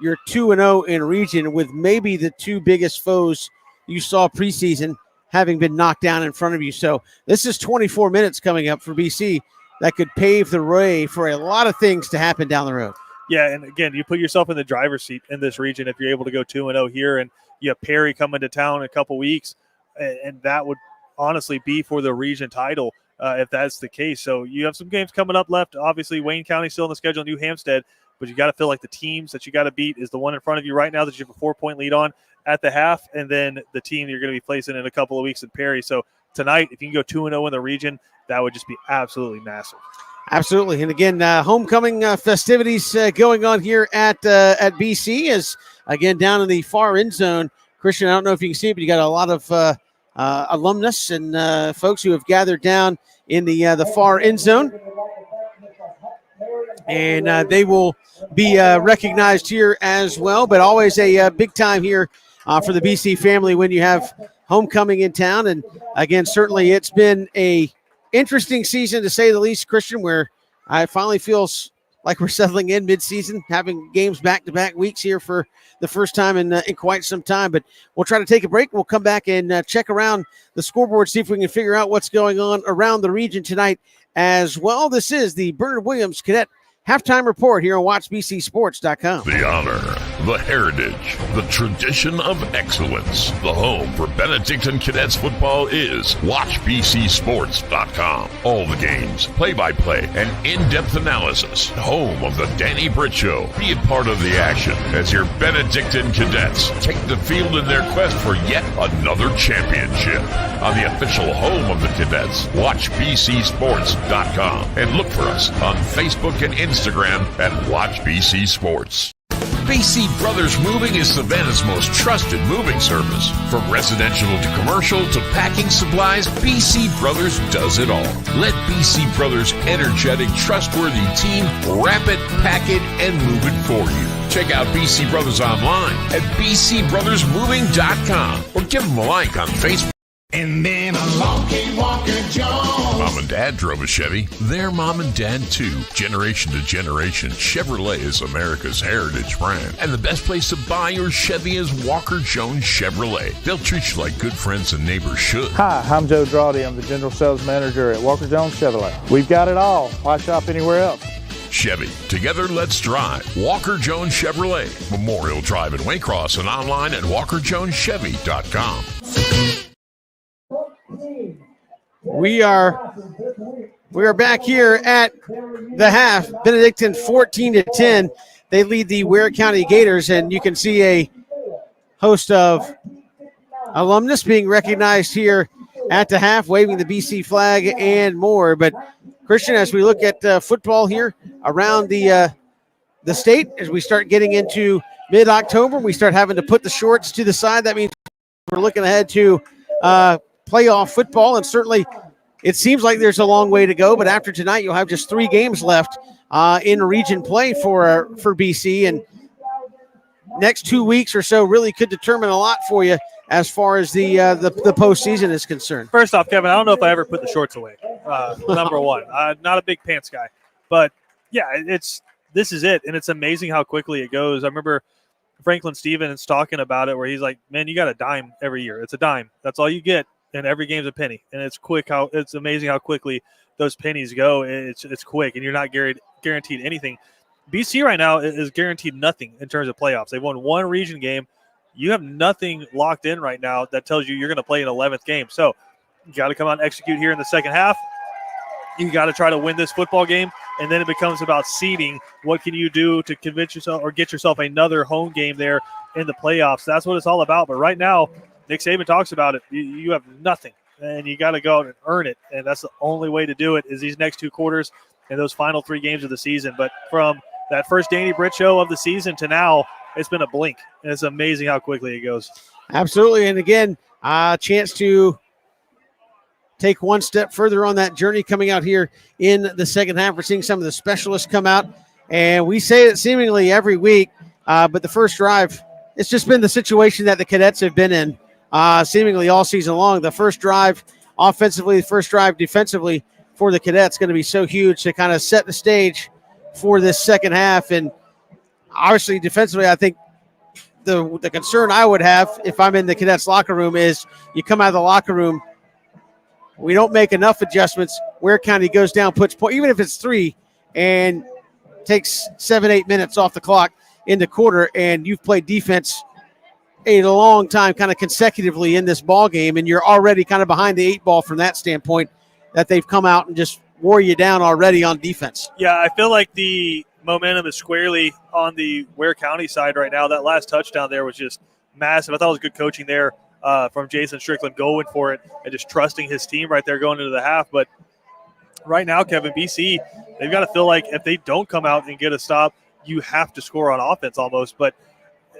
you're 2-0 in region with maybe the two biggest foes you saw preseason having been knocked down in front of you. So this is 24 minutes coming up for BC that could pave the way for a lot of things to happen down the road. Yeah, and again, you put yourself in the driver's seat in this region if you're able to go 2-0 here, and you have Perry coming to town in a couple weeks, and that would honestly be for the region title if that's the case. So you have some games coming up left. Obviously, Wayne County still on the schedule, New Hampstead, but you got to feel like the teams that you got to beat is the one in front of you right now that you have a 4-point lead on at the half, and then the team you're going to be facing in a couple of weeks in Perry. So tonight, if you can go 2-0 in the region, that would just be absolutely massive. Absolutely. And again, homecoming festivities going on here at BC is, again, down in the far end zone. Christian, I don't know if you can see it, but you got a lot of alumnus and folks who have gathered down in the far end zone. And they will be recognized here as well, but always a big time here for the BC family when you have homecoming in town. And again, certainly it's been a interesting season to say the least, Christian, where I finally feels like we're settling in mid-season, having games back-to-back weeks here for the first time in quite some time. But we'll try to take a break. We'll come back and check around the scoreboard, see if we can figure out what's going on around the region tonight as well. This is the Bernard Williams Cadet Halftime Report here on WatchBCSports.com. The honor, the heritage, the tradition of excellence. The home for Benedictine Cadets football is WatchBCSports.com. All the games, play-by-play, and in-depth analysis. Home of the Danny Britt Show. Be a part of the action as your Benedictine Cadets take the field in their quest for yet another championship. On the official home of the Cadets, WatchBCSports.com. And look for us on Facebook and Instagram at WatchBC Sports. BC Brothers Moving is Savannah's most trusted moving service. From residential to commercial to packing supplies, BC Brothers does it all. Let BC Brothers' energetic, trustworthy team wrap it, pack it, and move it for you. Check out BC Brothers online at bcbrothersmoving.com or give them a like on Facebook. And then along came Walker Jones. Mom and Dad drove a Chevy. They're Mom and Dad too. Generation to generation, Chevrolet is America's heritage brand. And the best place to buy your Chevy is Walker Jones Chevrolet. They'll treat you like good friends and neighbors should. Hi, I'm Joe Drawdy. I'm the General Sales Manager at Walker Jones Chevrolet. We've got it all. Why shop anywhere else? Chevy, together let's drive. Walker Jones Chevrolet, Memorial Drive in Waycross, and online at walkerjonechevy.com. We are back here at the half. Benedictine 14-10. They lead the Ware County Gators, and you can see a host of alumnus being recognized here at the half, waving the BC flag and more. But Christian, as we look at football here around the state, as we start getting into mid-October, we start having to put the shorts to the side. That means we're looking ahead to playoff football, and certainly it seems like there's a long way to go, but after tonight you'll have just 3 games left in region play for BC, and next 2 weeks or so really could determine a lot for you as far as the postseason is concerned. First off, Kevin, I don't know if I ever put the shorts away. Number one, not a big pants guy, but yeah, this is it, and it's amazing how quickly it goes. I remember Franklin Stevens talking about it, where he's like, "Man, you got a dime every year. It's a dime. That's all you get, and every game's a penny." And it's amazing how quickly those pennies go. It's quick, and you're not guaranteed anything. BC right now is guaranteed nothing in terms of playoffs. They've won 1 region game. You have nothing locked in right now that tells you you're going to play an 11th game. So you got to come out and execute here in the second half. You got to try to win this football game, and then it becomes about seeding. What can you do to convince yourself or get yourself another home game there in the playoffs? That's what it's all about. But right now, Nick Saban talks about it. You have nothing, and you got to go out and earn it, and that's the only way to do it is these next 2 quarters and those final 3 games of the season. But from that first Danny Britt show of the season to now, it's been a blink, and it's amazing how quickly it goes. Absolutely, and again, a chance to take one step further on that journey coming out here in the second half. We're seeing some of the specialists come out, and we say it seemingly every week, but the first drive, it's just been the situation that the Cadets have been in seemingly all season long. The first drive offensively, the first drive defensively for the Cadets going to be so huge to kind of set the stage for this second half. And obviously defensively, I think the concern I would have if I'm in the Cadets locker room is you come out of the locker room, we don't make enough adjustments. Ware County goes down, puts point, even if it's 3, and takes 7-8 minutes off the clock in the quarter, and you've played defense a long time kind of consecutively in this ball game, and you're already kind of behind the 8 ball from that standpoint that they've come out and just wore you down already on defense. Yeah, I feel like the momentum is squarely on the Ware County side right now. That last touchdown there was just massive. I thought it was good coaching there from Jason Strickland, going for it and just trusting his team right there going into the half. But right now, Kevin, BC, they've got to feel like if they don't come out and get a stop, you have to score on offense almost. But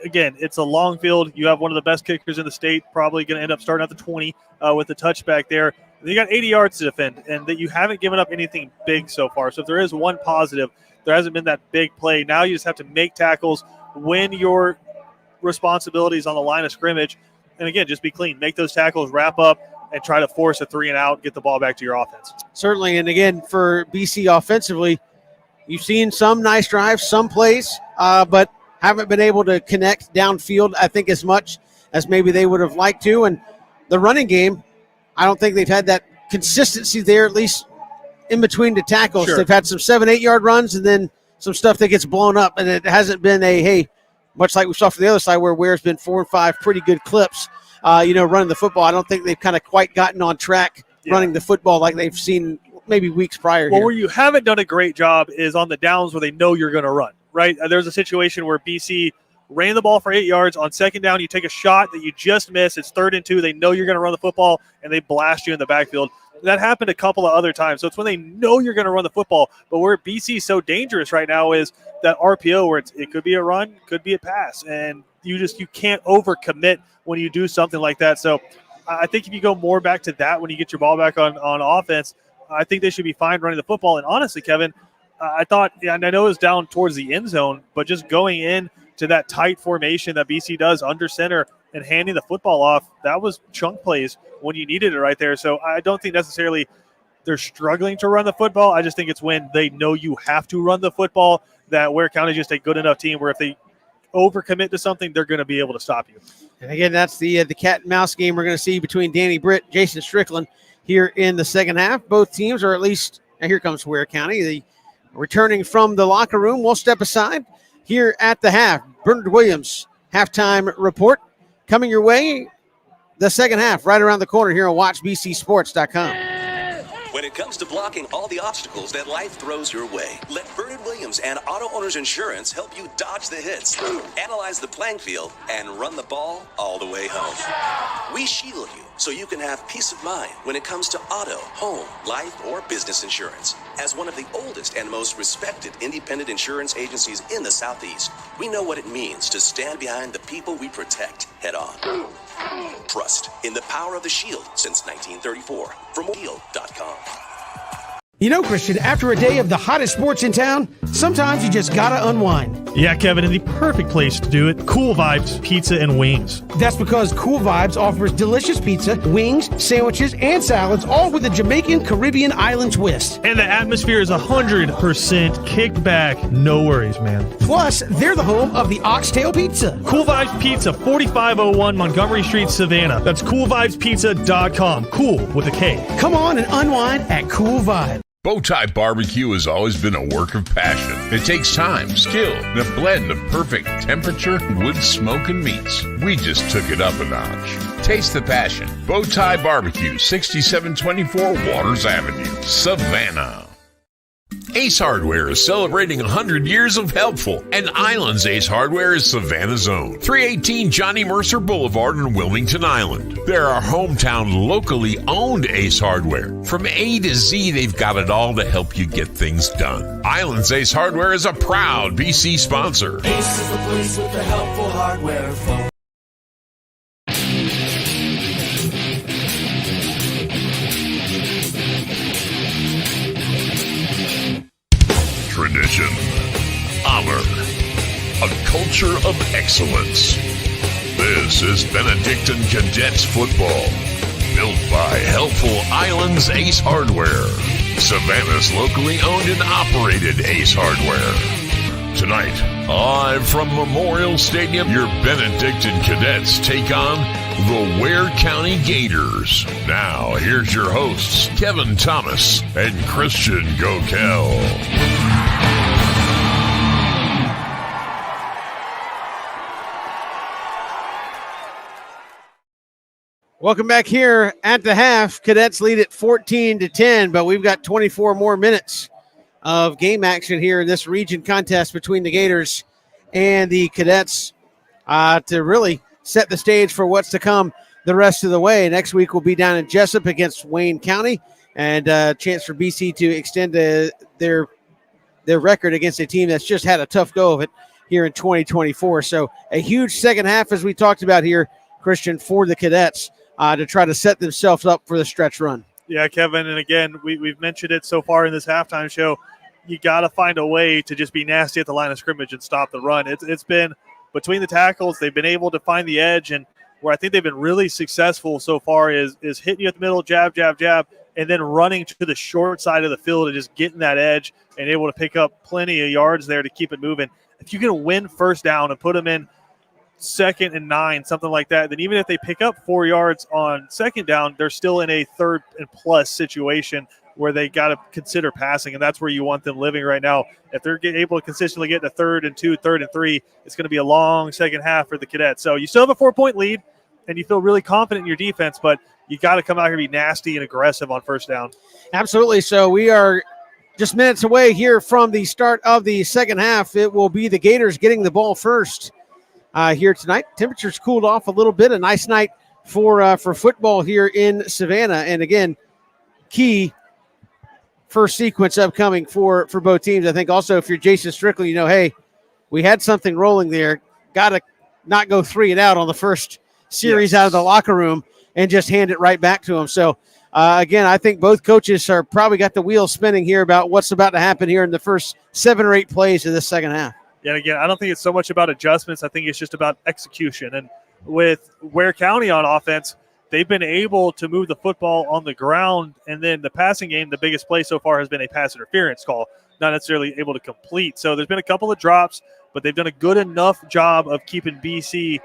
again, it's a long field. You have one of the best kickers in the state, probably going to end up starting at the 20 with the touchback there. You got 80 yards to defend, and that you haven't given up anything big so far. So if there is one positive, there hasn't been that big play. Now you just have to make tackles, win your responsibilities on the line of scrimmage, and again, just be clean. Make those tackles, wrap up, and try to force a 3 and out, get the ball back to your offense. Certainly, and again, for BC offensively, you've seen some nice drives, some plays, but haven't been able to connect downfield, I think, as much as maybe they would have liked to. And the running game, I don't think they've had that consistency there, at least in between the tackles. Sure. They've had some 7-8 yard runs and then some stuff that gets blown up, and it hasn't been a, hey, much like we saw from the other side where Ware's been 4 and 5 pretty good clips, running the football. I don't think they've kind of quite gotten on track running the football like they've seen maybe weeks prior. Well, where you haven't done a great job is on the downs where they know you're going to run, right? There's a situation where BC ran the ball for 8 yards. On second down, you take a shot that you just miss. It's 3rd and 2. They know you're going to run the football, and they blast you in the backfield. That happened a couple of other times. So it's when they know you're going to run the football. But where BC is so dangerous right now is that RPO where it could be a run, could be a pass. And you can't overcommit when you do something like that. So I think if you go more back to that when you get your ball back on offense, I think they should be fine running the football. And honestly, Kevin, I thought, and I know it was down towards the end zone, but just going in to that tight formation that BC does under center and handing the football off, that was chunk plays when you needed it right there. So I don't think necessarily they're struggling to run the football. I just think it's when they know you have to run the football that Ware County is just a good enough team where if they overcommit to something, they're going to be able to stop you. And again, that's the cat and mouse game we're going to see between Danny Britt, Jason Strickland here in the second half. Both teams are at least, and here comes Ware County, returning from the locker room. We'll step aside here at the half. Bernard Williams, halftime report coming your way. The second half right around the corner here on WatchBCSports.com. When it comes to blocking all the obstacles that life throws your way, let Bernard Williams and Auto Owners Insurance help you dodge the hits, analyze the playing field, and run the ball all the way home. We shield you so you can have peace of mind when it comes to auto, home, life, or business insurance. As one of the oldest and most respected independent insurance agencies in the Southeast, we know what it means to stand behind the people we protect head on. Trust in the power of the Shield since 1934 from Shield.com. You know, Christian, after a day of the hottest sports in town, sometimes you just gotta unwind. Yeah, Kevin, and the perfect place to do it, Cool Vibes Pizza and Wings. That's because Cool Vibes offers delicious pizza, wings, sandwiches, and salads, all with a Jamaican Caribbean island twist. And the atmosphere is 100% kicked back. No worries, man. Plus, they're the home of the Oxtail Pizza. Cool Vibes Pizza, 4501 Montgomery Street, Savannah. That's coolvibespizza.com. Cool with a K. Come on and unwind at Cool Vibes. Bowtie Barbecue has always been a work of passion. It takes time, skill, and a blend of perfect temperature, wood, smoke, and meats. We just took it up a notch. Taste the passion. Bowtie Barbecue, 6724 Waters Avenue, Savannah. Ace Hardware is celebrating 100 years of helpful, and Island's Ace Hardware is Savannah's own. 318 Johnny Mercer Boulevard in Wilmington Island. They're our hometown, locally owned Ace Hardware. From A to Z, they've got it all to help you get things done. Island's Ace Hardware is a proud BC sponsor. Ace is the place with the helpful hardware, folks. Tradition, honor, a culture of excellence. This is Benedictine Cadets football, built by Helpful Islands Ace Hardware, Savannah's locally owned and operated Ace Hardware. Tonight, live from Memorial Stadium, your Benedictine Cadets take on the Ware County Gators. Now, here's your hosts, Kevin Thomas and Christian Gokel. Welcome back here at the half. Cadets lead at 14-10, but we've got 24 more minutes of game action here in this region contest between the Gators and the Cadets to really set the stage for what's to come the rest of the way. Next week we'll be down in Jessup against Wayne County, and a chance for BC to extend their record against a team that's just had a tough go of it here in 2024. So a huge second half, as we talked about here, Christian, for the Cadets to try to set themselves up for the stretch run. Yeah, Kevin, and again, we've mentioned it so far in this halftime show. You got to find a way to just be nasty at the line of scrimmage and stop the run. It's been between the tackles. They've been able to find the edge, and where I think they've been really successful so far is hitting you at the middle, jab, jab, jab, and then running to the short side of the field and just getting that edge and able to pick up plenty of yards there to keep it moving. If you can win first down and put them in 2nd and 9, something like that, then even if they pick up 4 yards on second down, they're still in a 3rd and plus situation where they got to consider passing, and that's where you want them living right now. If they're able to consistently get to 3rd and 2, 3rd and 3, it's going to be a long second half for the Cadets. So you still have a 4-point lead, and you feel really confident in your defense, but you got to come out here and be nasty and aggressive on first down. Absolutely. So we are just minutes away here from the start of the second half. It will be the Gators getting the ball first here tonight. Temperatures cooled off a little bit. A nice night for football here in Savannah. And again, key first sequence upcoming for both teams. I think also if you're Jason Strickland, hey, we had something rolling there. Got to not go 3 and out on the first series out of the locker room and just hand it right back to them. So, again, I think both coaches are probably got the wheels spinning here about what's about to happen here in the first 7 or 8 plays of this second half. Yeah, and again, I don't think it's so much about adjustments. I think it's just about execution. And with Ware County on offense, they've been able to move the football on the ground. And then the passing game, the biggest play so far has been a pass interference call, not necessarily able to complete. So there's been a couple of drops, but they've done a good enough job of keeping BC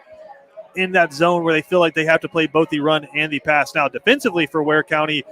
in that zone where they feel like they have to play both the run and the pass. Now, defensively for Ware County,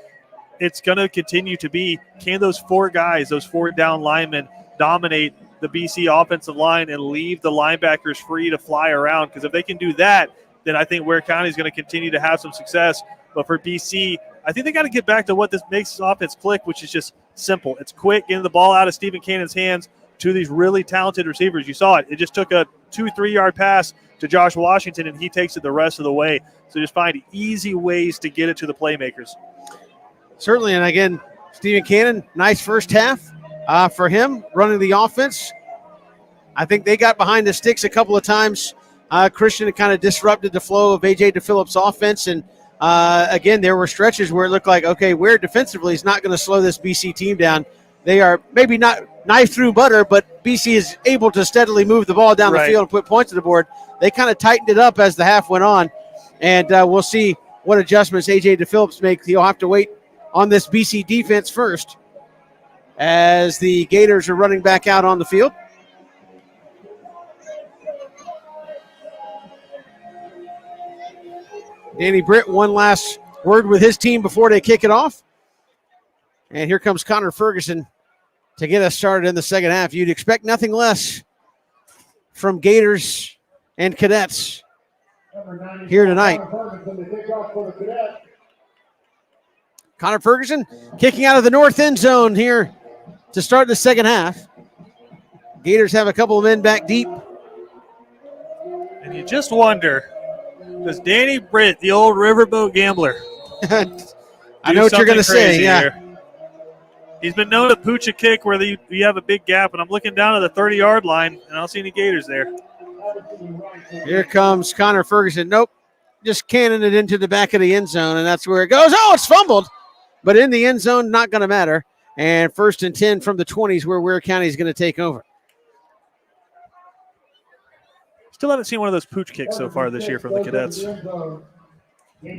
it's going to continue to be, can those 4 guys, those 4 down linemen, dominate the BC offensive line and leave the linebackers free to fly around? Because if they can do that, then I think Ware County is going to continue to have some success. But for BC, I think they got to get back to what this makes this offense click, which is just simple. It's quick, getting the ball out of Stephen Cannon's hands to these really talented receivers. You saw it. It just took a 2-3 yard pass to Josh Washington, and he takes it the rest of the way. So just find easy ways to get it to the playmakers. Certainly, and again, Stephen Cannon, nice first half for him running the offense. I think they got behind the sticks a couple of times. Christian kind of disrupted the flow of A.J. DePhillips' offense, and again, there were stretches where it looked like, okay, Ware defensively is not going to slow this BC team down. They are maybe not knife through butter, but BC is able to steadily move the ball down the field and put points on the board. They kind of tightened it up as the half went on, and we'll see what adjustments A.J. DePhillips makes. He'll have to wait on this BC defense first as the Gators are running back out on the field. Danny Britt, one last word with his team before they kick it off. And here comes Connor Ferguson to get us started in the second half. You'd expect nothing less from Gators and Cadets here tonight. Connor Ferguson kicking out of the north end zone here to start the second half. Gators have a couple of men back deep. And you just wonder, does Danny Britt, the old riverboat gambler, I know what you're going to say, yeah. Here? He's been known to pooch a kick where you have a big gap, and I'm looking down at the 30-yard line, and I don't see any Gators there. Here comes Connor Ferguson. Nope, just cannon it into the back of the end zone, and that's where it goes. Oh, it's fumbled, but in the end zone, not going to matter. And 1st and 10 from the 20s where Ware County is going to take over. Still haven't seen one of those pooch kicks so far this year from the Cadets.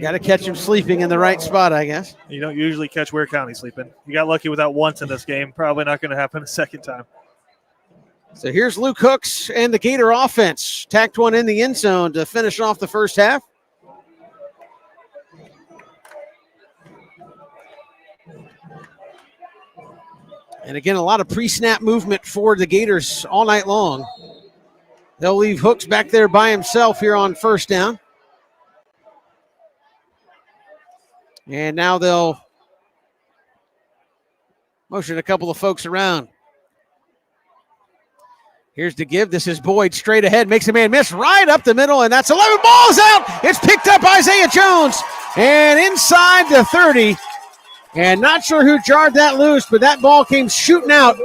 Got to catch him sleeping in the right spot, I guess. You don't usually catch Ware County sleeping. You got lucky with that once in this game. Probably not going to happen a second time. So here's Luke Hooks and the Gator offense. Tacked one in the end zone to finish off the first half. And again, a lot of pre-snap movement for the Gators all night long. They'll leave Hooks back there by himself here on first down. And now they'll motion a couple of folks around. Here's the give. This is Boyd straight ahead. Makes a man miss right up the middle, and that's 11. Ball's out. It's picked up Isaiah Jones. And inside the 30. And not sure who jarred that loose, but that ball came shooting out.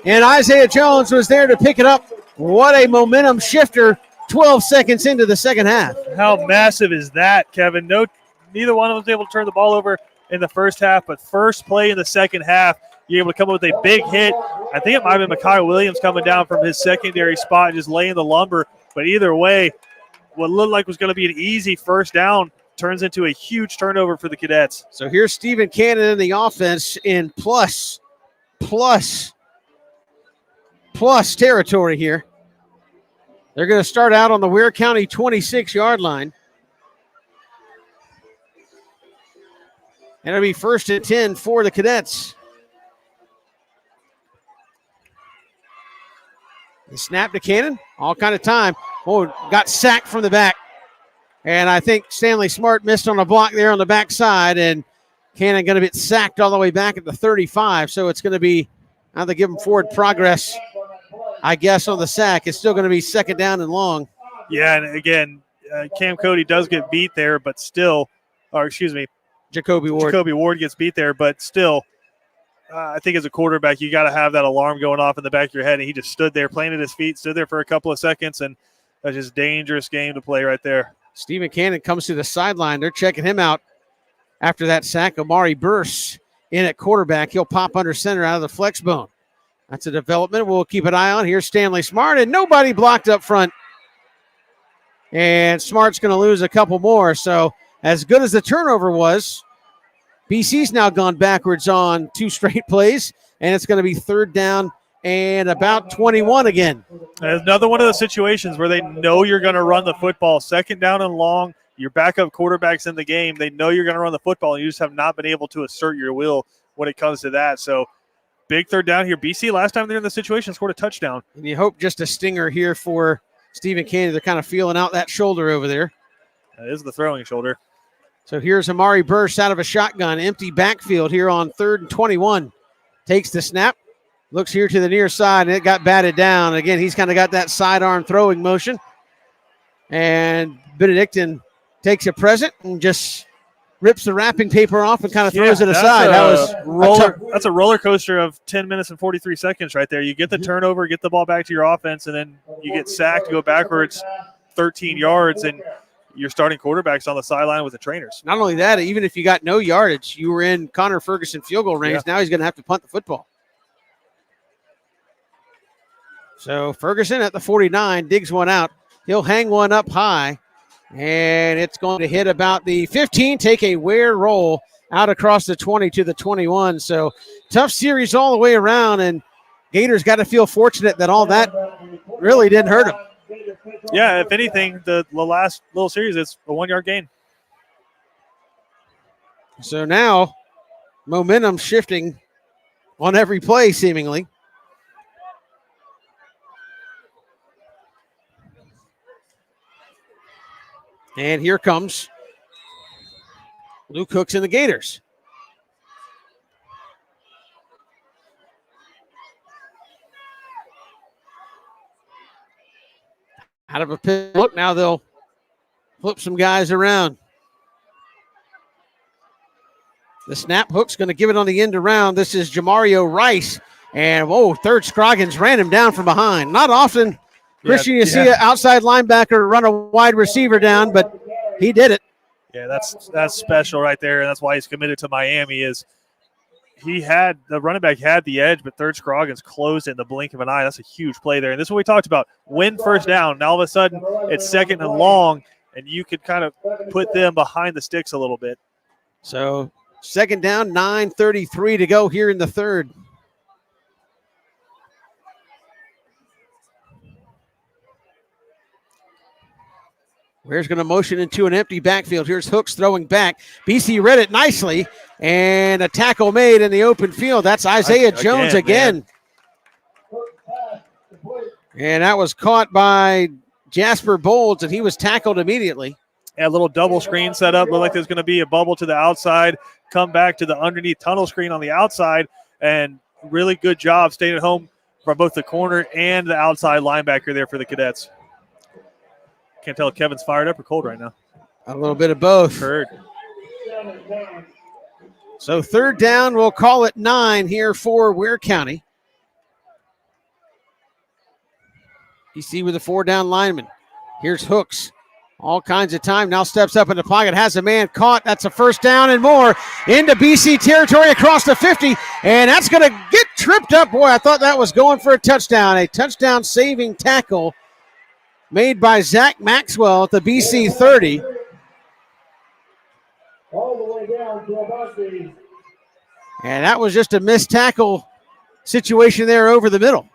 And Isaiah Jones was there to pick it up. What a momentum shifter 12 seconds into the second half. How massive is that, Kevin? Neither one of them was able to turn the ball over in the first half, but first play in the second half, you're able to come up with a big hit. I think it might have been Mekhi Williams coming down from his secondary spot and just laying the lumber. But either way, what looked like was going to be an easy first down turns into a huge turnover for the Cadets. So here's Stephen Cannon in the offense in plus territory here. They're going to start out on the Ware County 26-yard line. And it'll be 1st and 10 for the Cadets. The snap to Cannon, all kind of time. Oh, got sacked from the back. And I think Stanley Smart missed on a block there on the backside, and Cannon going to get sacked all the way back at the 35. So it's going to be, now they give him forward progress, I guess, on the sack. It's still going to be second down and long. Yeah, and again, Cam Cody does get beat there, but still, Jacoby Ward gets beat there, but still, I think as a quarterback, you got to have that alarm going off in the back of your head, and he just stood there, planted his feet, stood there for a couple of seconds, and that's just dangerous game to play right there. Stephen Cannon comes to the sideline. They're checking him out after that sack. Amari Burse in at quarterback. He'll pop under center out of the flex bone. That's a development we'll keep an eye on. Here's Stanley Smart, and nobody blocked up front. And Smart's going to lose a couple more. So as good as the turnover was, BC's now gone backwards on 2 straight plays, and it's going to be third down and about 21 again. Another one of those situations where they know you're going to run the football. Second down and long, your backup quarterback's in the game. They know you're going to run the football, and you just have not been able to assert your will when it comes to that. So big third down here. BC, last time they're in the situation, scored a touchdown. And you hope just a stinger here for Stephen Cannon. They're kind of feeling out that shoulder over there. That is the throwing shoulder. So here's Amari Burse out of a shotgun. Empty backfield here on 3rd and 21. Takes the snap. Looks here to the near side, and it got batted down. Again, he's kind of got that sidearm throwing motion. And Benedictine takes a present and just rips the wrapping paper off and kind of throws it aside. That's a roller coaster of 10 minutes and 43 seconds right there. You get the turnover, get the ball back to your offense, and then you get sacked, go backwards 13 yards, and your starting quarterback's on the sideline with the trainers. Not only that, even if you got no yardage, you were in Connor Ferguson field goal range. Yeah. Now he's going to have to punt the football. So Ferguson at the 49 digs one out. He'll hang one up high, and it's going to hit about the 15, take a Ware roll out across the 20 to the 21. So tough series all the way around, and Gators got to feel fortunate that all that really didn't hurt them. Yeah, if anything, the last little series, it's a 1-yard gain. So now momentum shifting on every play seemingly. And here comes Luke Hooks and the Gators. Out of a pit. Look, now they'll flip some guys around. The snap. Hook's going to give it on the end around. This is Jamario Rice. And, third Scroggins ran him down from behind. Not often, Christian, you see an outside linebacker run a wide receiver down, but he did it. Yeah, that's special right there, and that's why he's committed to Miami. Is the running back had the edge, but third Scroggins closed it in the blink of an eye. That's a huge play there, and this is what we talked about. Win first down. Now all of a sudden it's second and long, and you could kind of put them behind the sticks a little bit. So second down, 9:33 to go here in the third. Ware's going to motion into an empty backfield. Here's Hooks throwing back. BC read it nicely, and a tackle made in the open field. That's Isaiah Jones again. And that was caught by Jasper Bolds, and he was tackled immediately. A little double screen set up. Looked like there's going to be a bubble to the outside, come back to the underneath tunnel screen on the outside, and really good job staying at home from both the corner and the outside linebacker there for the Cadets. Can't tell if Kevin's fired up or cold right now. A little bit of both. Heard. So third down, we'll call it 9 here for Ware County. BC with a 4-down lineman. Here's Hooks. All kinds of time. Now steps up in the pocket. Has a man caught. That's a first down and more. Into BC territory across the 50. And that's going to get tripped up. Boy, I thought that was going for a touchdown. A touchdown saving tackle made by Zach Maxwell at the BC 30. All the way down to about the. And that was just a missed tackle situation there over the middle.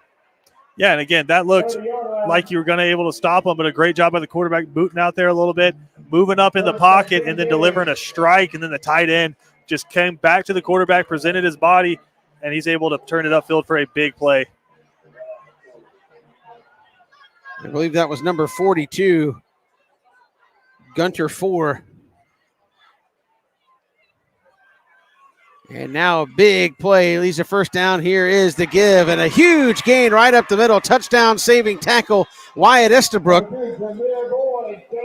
Yeah, and again, that looked like you were going to be able to stop him, but a great job by the quarterback booting out there a little bit, moving up in the pocket, and then delivering a strike, and then the tight end just came back to the quarterback, presented his body, and he's able to turn it upfield for a big play. I believe that was number 42, Gunter 4. And now a big play leads a first down. Here is the give, and a huge gain right up the middle. Touchdown saving tackle, Wyatt Estabrook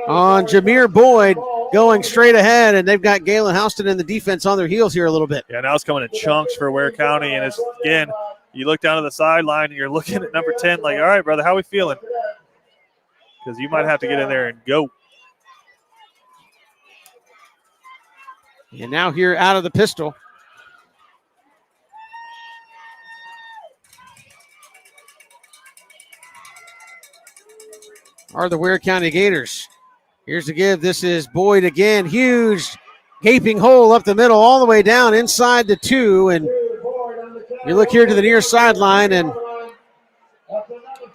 on Jameer Boyd going straight ahead, and they've got Galen Houston and the defense on their heels here a little bit. Yeah, now it's coming in chunks for Ware County, and it's, again, you look down to the sideline and you're looking at number 10 like, all right, brother, how we feeling? Because you might have to get in there and go. And now here out of the pistol are the Ware County Gators. Here's the give. This is Boyd again. Huge gaping hole up the middle all the way down inside the 2. And you look here to the near sideline, and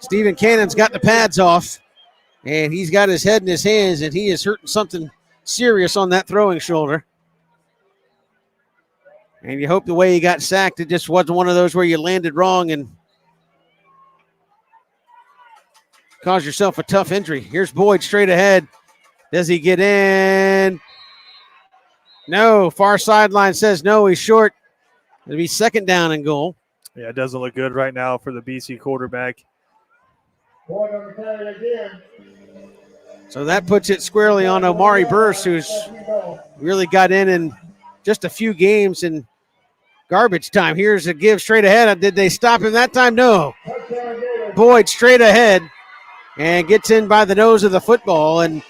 Stephen Cannon's got the pads off, and he's got his head in his hands, and he is hurting something serious on that throwing shoulder. And you hope the way he got sacked, it just wasn't one of those where you landed wrong and caused yourself a tough injury. Here's Boyd straight ahead. Does he get in? No. Far sideline says no. He's short. It'll be second down and goal. Yeah, it doesn't look good right now for the BC quarterback. So that puts it squarely on Omari Burse, who's really got in just a few games in garbage time. Here's a give straight ahead. Did they stop him that time? No. Boyd straight ahead and gets in by the nose of the football. And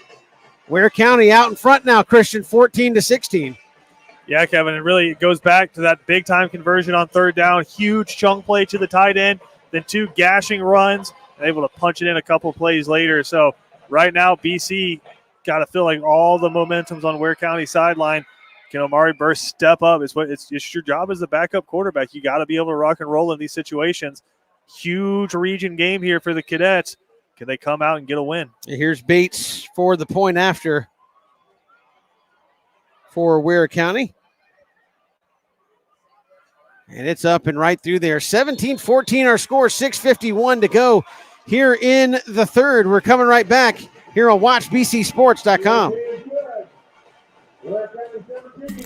Ware County out in front now, Christian, 14-16. Yeah, Kevin, it really goes back to that big-time conversion on third down. Huge chunk play to the tight end, then 2 gashing runs, and able to punch it in a couple plays later. So right now, BC got to feel like all the momentum's on Ware County sideline. Can Omari Burse step up? It's your job as the backup quarterback. You got to be able to rock and roll in these situations. Huge region game here for the Cadets. Can they come out and get a win? Here's Bates for the point after for Ware County. And it's up and right through there. 17-14 our score, 6:51 to go here in the third. We're coming right back here on WatchBCSports.com.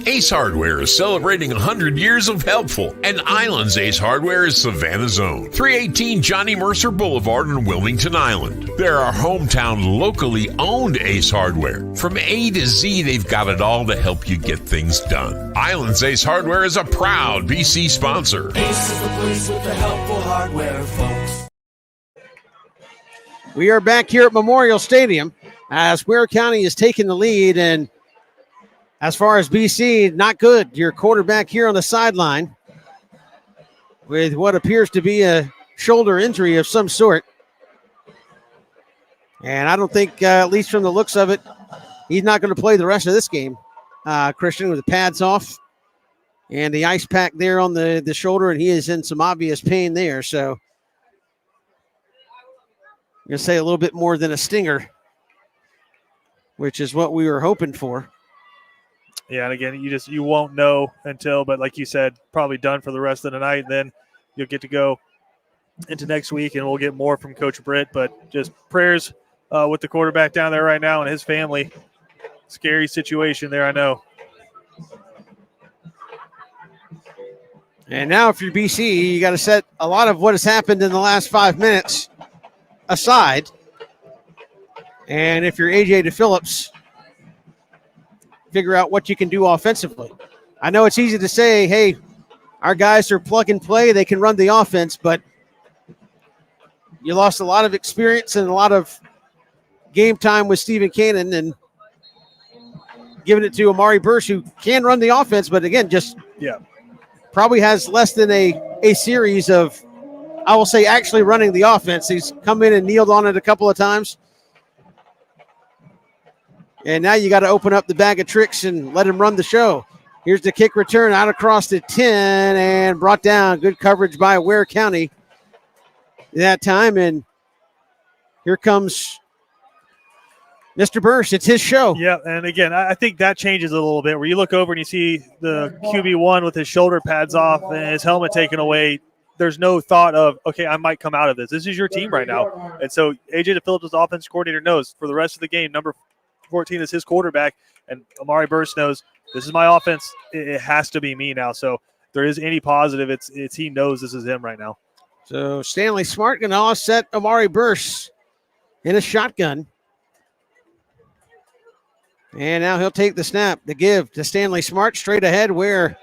Ace Hardware is celebrating 100 years of helpful, and Island's Ace Hardware is Savannah's own. 318 Johnny Mercer Boulevard in Wilmington Island. They're our hometown, locally owned Ace Hardware. From A to Z, they've got it all to help you get things done. Island's Ace Hardware is a proud BC sponsor. Ace is the place with the helpful hardware, folks. We are back here at Memorial Stadium as Ware County is taking the lead, and as far as BC, not good. Your quarterback here on the sideline with what appears to be a shoulder injury of some sort. And I don't think, at least from the looks of it, he's not going to play the rest of this game. Christian, with the pads off and the ice pack there on the shoulder, and he is in some obvious pain there. So I'm going to say a little bit more than a stinger, which is what we were hoping for. Yeah, and again, you won't know until, but like you said, probably done for the rest of the night. Then you'll get to go into next week, and we'll get more from Coach Britt. But just prayers with the quarterback down there right now and his family. Scary situation there, I know. And now if you're BC, you got to set a lot of what has happened in the last 5 minutes aside. And if you're AJ DePhillips, figure out what you can do offensively. I know it's easy to say, hey, our guys are plug and play. They can run the offense, but you lost a lot of experience and a lot of game time with Stephen Cannon and giving it to Omari Burse, who can run the offense, but again, just probably has less than a series of, I will say, actually running the offense. He's come in and kneeled on it a couple of times. And now you got to open up the bag of tricks and let him run the show. Here's the kick return out across the 10 and brought down. Good coverage by Ware County that time. And here comes Mr. Burse. It's his show. Yeah, and again, I think that changes a little bit where you look over and you see the QB1 with his shoulder pads off and his helmet taken away. there's no thought of, okay, I might come out of this. This is your team right now. And so A.J. DePhillips, the offensive coordinator, knows for the rest of the game, number 14 is his quarterback, and Amari Burst knows this is my offense. It has to be me now. So if there is any positive, it's he knows this is him right now. So Stanley Smart going to offset Amari Burst in a shotgun. And now he'll take the snap, the give to Stanley Smart straight ahead, where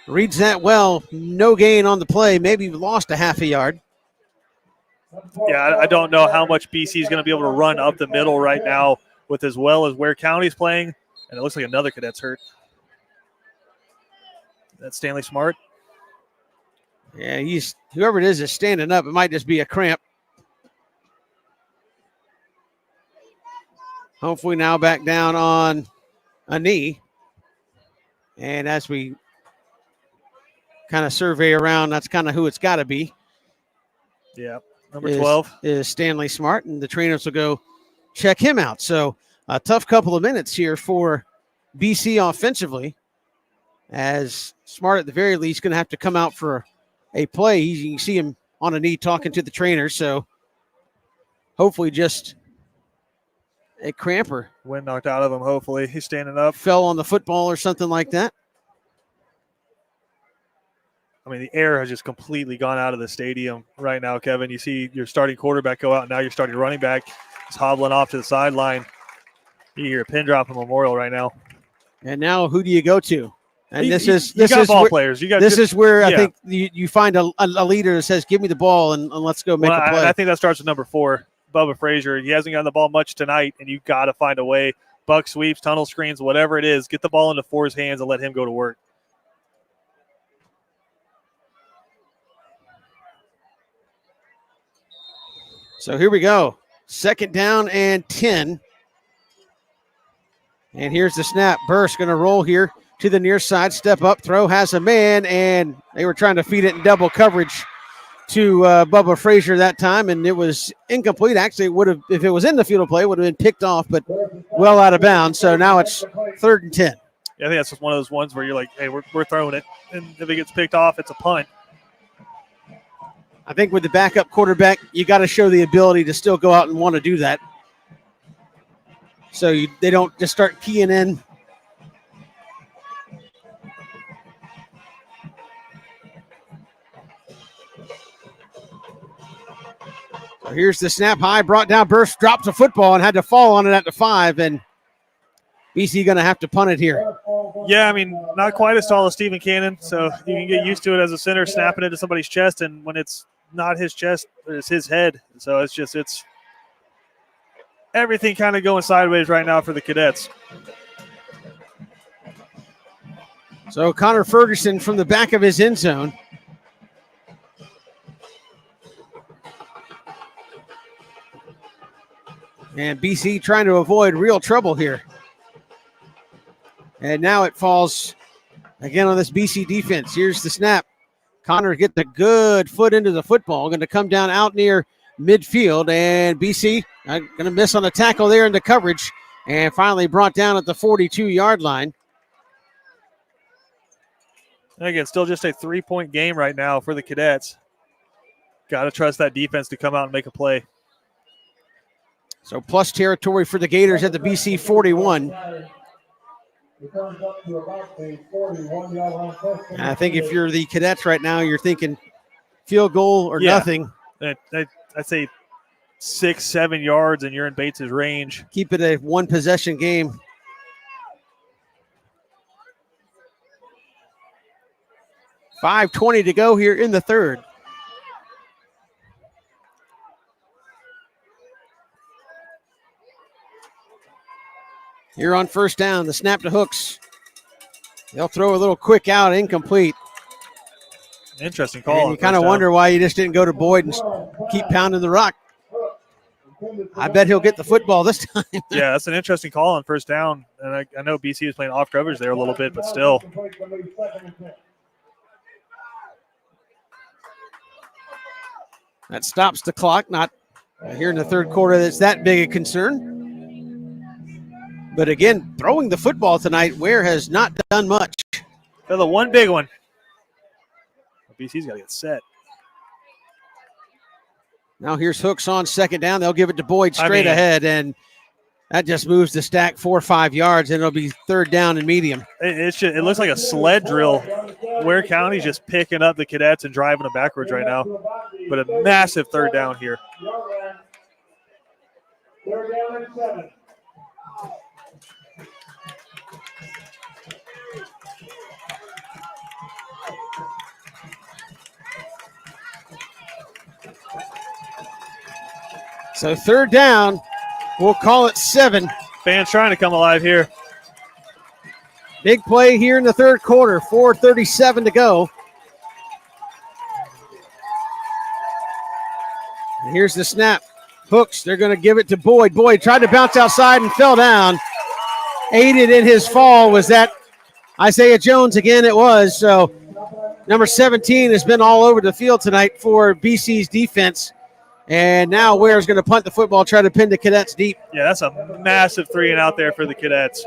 reads that well. No gain on the play. Maybe lost a half a yard. Yeah, I don't know how much BC is going to be able to run up the middle right now with as well as Ware County's playing. And it looks like another cadet's hurt. That's Stanley Smart. Yeah, whoever it is standing up. It might just be a cramp. Hopefully now back down on a knee. And as we kind of survey around, that's kind of who it's got to be. Yeah, number 12 is Stanley Smart, and the trainers will go check him out. So a tough couple of minutes here for BC offensively, as Smart at the very least going to have to come out for a play. You can see him on a knee talking to the trainer, so hopefully just a cramper. Wind knocked out of him, hopefully. He's standing up. Fell on the football or something like that. I mean, the air has just completely gone out of the stadium right now, Kevin. You see your starting quarterback go out, and now your starting running back is hobbling off to the sideline. You hear a pin drop in Memorial right now. And now who do you go to? And this is ball players. This is where I think you find a leader that says, give me the ball and let's go make a play. I think that starts with number 4, Bubba Frazier. He hasn't gotten the ball much tonight, and you've got to find a way. Buck sweeps, tunnel screens, whatever it is, get the ball into 4's hands and let him go to work. So here we go. 2nd down and 10. And here's the snap. Burst going to roll here to the near side. Step up, throw, has a man, and they were trying to feed it in double coverage to Bubba Frazier that time, and it was incomplete. Actually, it would have, if it was in the field of play, it would have been picked off, but well out of bounds. So now it's 3rd and 10. Yeah, I think that's just one of those ones where you're like, hey, we're throwing it, and if it gets picked off, it's a punt. I think with the backup quarterback, you got to show the ability to still go out and want to do that. So they don't just start keying in. So here's the snap high, brought down, Burst dropped the football and had to fall on it at the 5, and BC going to have to punt it here. Yeah, I mean, not quite as tall as Stephen Cannon, so you can get used to it as a center, snapping into somebody's chest, and when it's not his chest, it's his head. So it's everything kind of going sideways right now for the Cadets. So Connor Ferguson from the back of his end zone. And BC trying to avoid real trouble here. And now it falls again on this BC defense. Here's the snap. Connor get the good foot into the football. Going to come down out near midfield. And BC going to miss on the tackle there into coverage. And finally brought down at the 42-yard line. Again, still just a 3-point game right now for the Cadets. Got to trust that defense to come out and make a play. So plus territory for the Gators at the BC 41. And I think if you're the Cadets right now, you're thinking field goal or nothing. I'd say 6-7 yards and you're in Bates' range. Keep it a one-possession game. $5:20 to go here in the 3rd. Here on 1st down, the snap to Hooks. They'll throw a little quick out, incomplete. Interesting call. And you kind of wonder why you just didn't go to Boyd and keep pounding the rock. I bet he'll get the football this time. Yeah, that's an interesting call on 1st down. And I know BC was playing off coverage there a little bit, but still. That stops the clock. Not here in the 3rd quarter that's that big a concern. But again, throwing the football tonight, Ware has not done much. They're the one big one. BC's got to get set. Now here's Hooks on second down. They'll give it to Boyd straight ahead, and that just moves the stack 4 or 5 yards, and it'll be third down and medium. It looks like a sled drill. Ware County's just picking up the Cadets and driving them backwards right now. But a massive third down here. Third down and 7. So third down, we'll call it 7. Fans trying to come alive here. Big play here in the third quarter, 4:37 to go. And here's the snap. Hooks, they're going to give it to Boyd. Boyd tried to bounce outside and fell down. Aided in his fall was that Isaiah Jones again. It was. So number 17 has been all over the field tonight for BC's defense. And now Ware's going to punt the football, try to pin the Cadets deep. Yeah, that's a massive 3 and out there for the Cadets.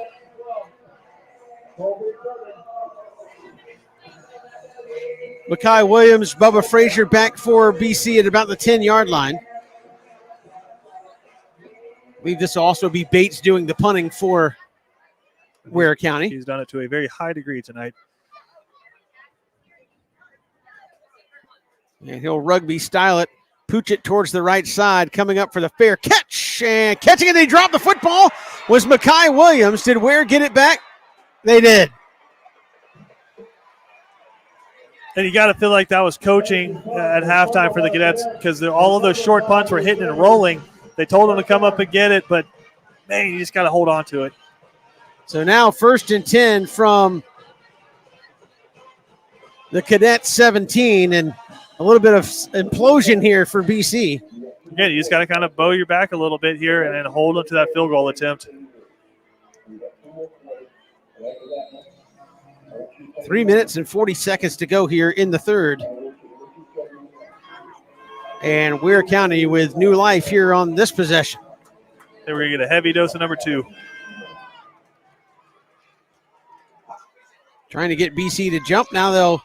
Makai Williams, Bubba Frazier back for BC at about the 10-yard line. I believe this will also be Bates doing the punting for Ware County. He's done it to a very high degree tonight. And he'll rugby style it. Pooch it towards the right side, coming up for the fair catch. And catching it, they dropped the football, was Makai Williams. Did Ware get it back? They did. And you got to feel like that was coaching at halftime for the Cadets because all of those short punts were hitting and rolling. They told them to come up and get it, but, man, you just got to hold on to it. So now 1st and 10 from the Cadets 17, and a little bit of implosion here for BC. Again, you just got to kind of bow your back a little bit here and then hold them to that field goal attempt. 3 minutes and 40 seconds to go here in the third. And Ware County with new life here on this possession. Then we're going to get a heavy dose of number 2. Trying to get BC to jump. Now they'll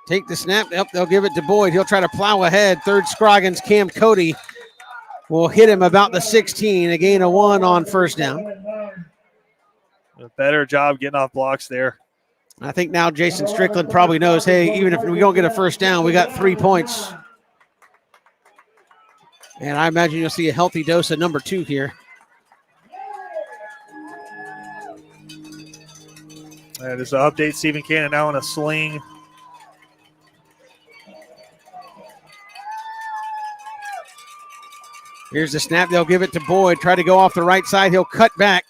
take the snap. They'll give it to Boyd. He'll try to plow ahead. Third Scroggins, Cam Cody will hit him about the 16. A gain of 1 on first down. A better job getting off blocks there. I think now Jason Strickland probably knows, hey, even if we don't get a first down, we got 3 points. And I imagine you'll see a healthy dose of number 2 here. And just an update, Stephen Cannon now in a sling. Here's the snap. They'll give it to Boyd. Try to go off the right side. He'll cut back.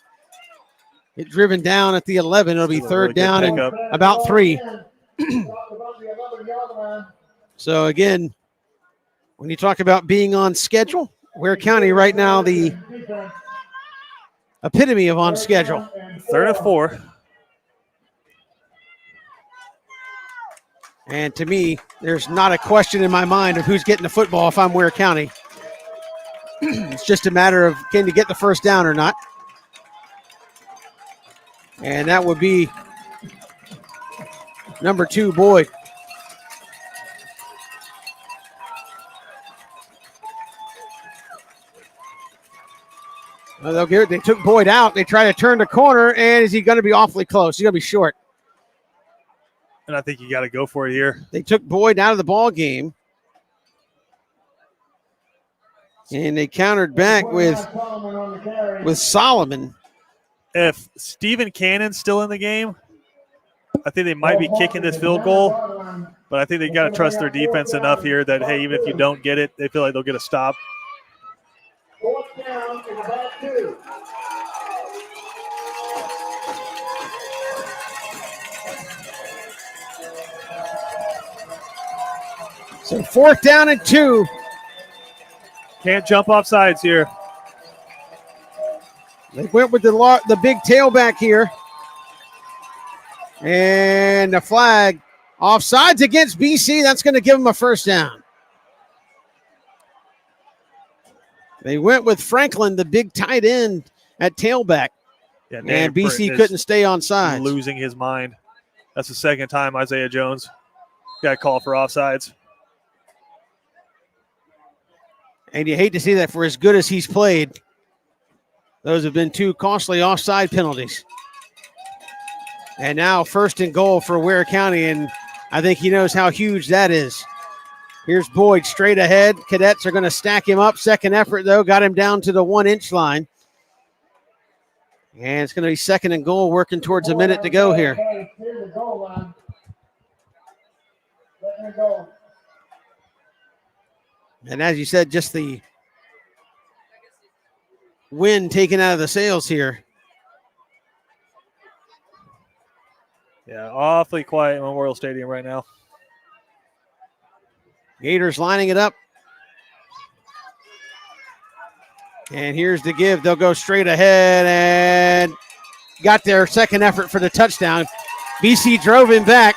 Get driven down at the 11. It'll be third down and about 3. So, again, when you talk about being on schedule, Ware County right now the epitome of on schedule. 3rd and 4. And to me, there's not a question in my mind of who's getting the football if I'm Ware County. It's just a matter of can you get the first down or not. And that would be number 2, Boyd. Well, they'll get it. They took Boyd out. They try to turn the corner, and is he going to be awfully close? He's going to be short. And I think you got to go for it here. They took Boyd out of the ball game. And they countered back with Solomon. If Stephen Cannon's still in the game, I think they might be kicking this field goal. But I think they got to trust their defense enough here that, hey, even if you don't get it, they feel like they'll get a stop. 4th down is about 2. So 4th down and 2. Can't jump off sides here. They went with the big tailback here. And the flag. Offsides against BC. That's going to give them a first down. They went with Franklin, the big tight end, at tailback. Yeah, and BC couldn't stay on sides. Losing his mind. That's the second time Isaiah Jones got called for offsides. And you hate to see that for as good as he's played. Those have been 2 costly offside penalties. And now 1st and goal for Ware County, and I think he knows how huge that is. Here's Boyd straight ahead. Cadets are going to stack him up. Second effort, though, got him down to the 1-inch line. And it's going to be 2nd and goal, working towards a minute to go here. Here's the goal line. Let her go. And as you said, just the wind taken out of the sails here. Yeah, awfully quiet in Memorial Stadium right now. Gators lining it up. And here's the give. They'll go straight ahead and got their second effort for the touchdown. BC drove him back,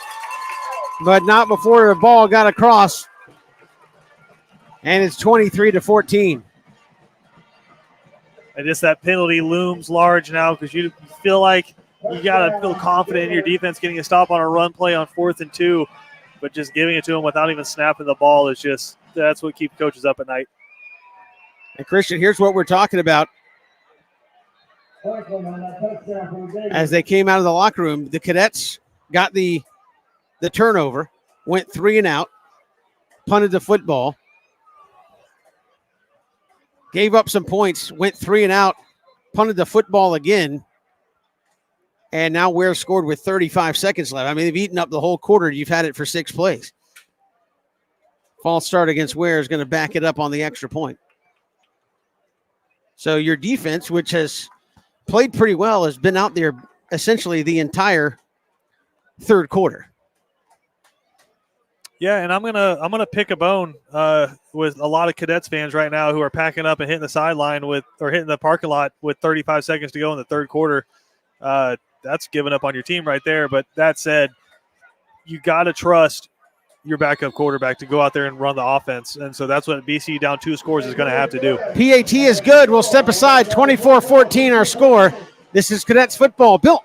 but not before the ball got across. And it's 23-14. And just that penalty looms large now because you feel like you got to feel confident in your defense getting a stop on a run play on 4th and 2, but just giving it to them without even snapping the ball is just, that's what keeps coaches up at night. And Christian, here's what we're talking about. As they came out of the locker room, the Cadets got the turnover, went 3 and out, punted the football, gave up some points, went 3 and out, punted the football again, and now Ware scored with 35 seconds left. I mean, they've eaten up the whole quarter. You've had it for 6 plays. False start against Ware is going to back it up on the extra point. So your defense, which has played pretty well, has been out there essentially the entire third quarter. Yeah, and I'm gonna pick a bone with a lot of Cadets fans right now who are packing up and hitting the sideline hitting the parking lot with 35 seconds to go in the third quarter. That's giving up on your team right there. But that said, you got to trust your backup quarterback to go out there and run the offense. And so that's what BC down 2 scores is going to have to do. PAT is good. We'll step aside. 24-14 our score. This is Cadets football built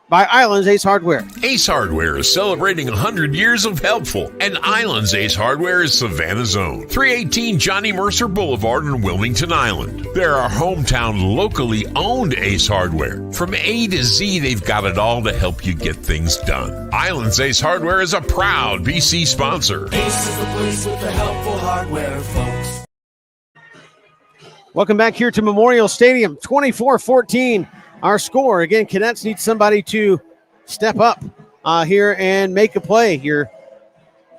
by Islands Ace Hardware. Ace Hardware is celebrating 100 years of helpful, and Islands Ace Hardware is Savannah's own. 318 Johnny Mercer Boulevard in Wilmington Island. They're our hometown, locally owned Ace Hardware. From A to Z, they've got it all to help you get things done. Islands Ace Hardware is a proud BC sponsor. Ace is the place with the helpful hardware, folks. Welcome back here to Memorial Stadium. 24-14. Our score. Again, Cadets need somebody to step up here and make a play. You're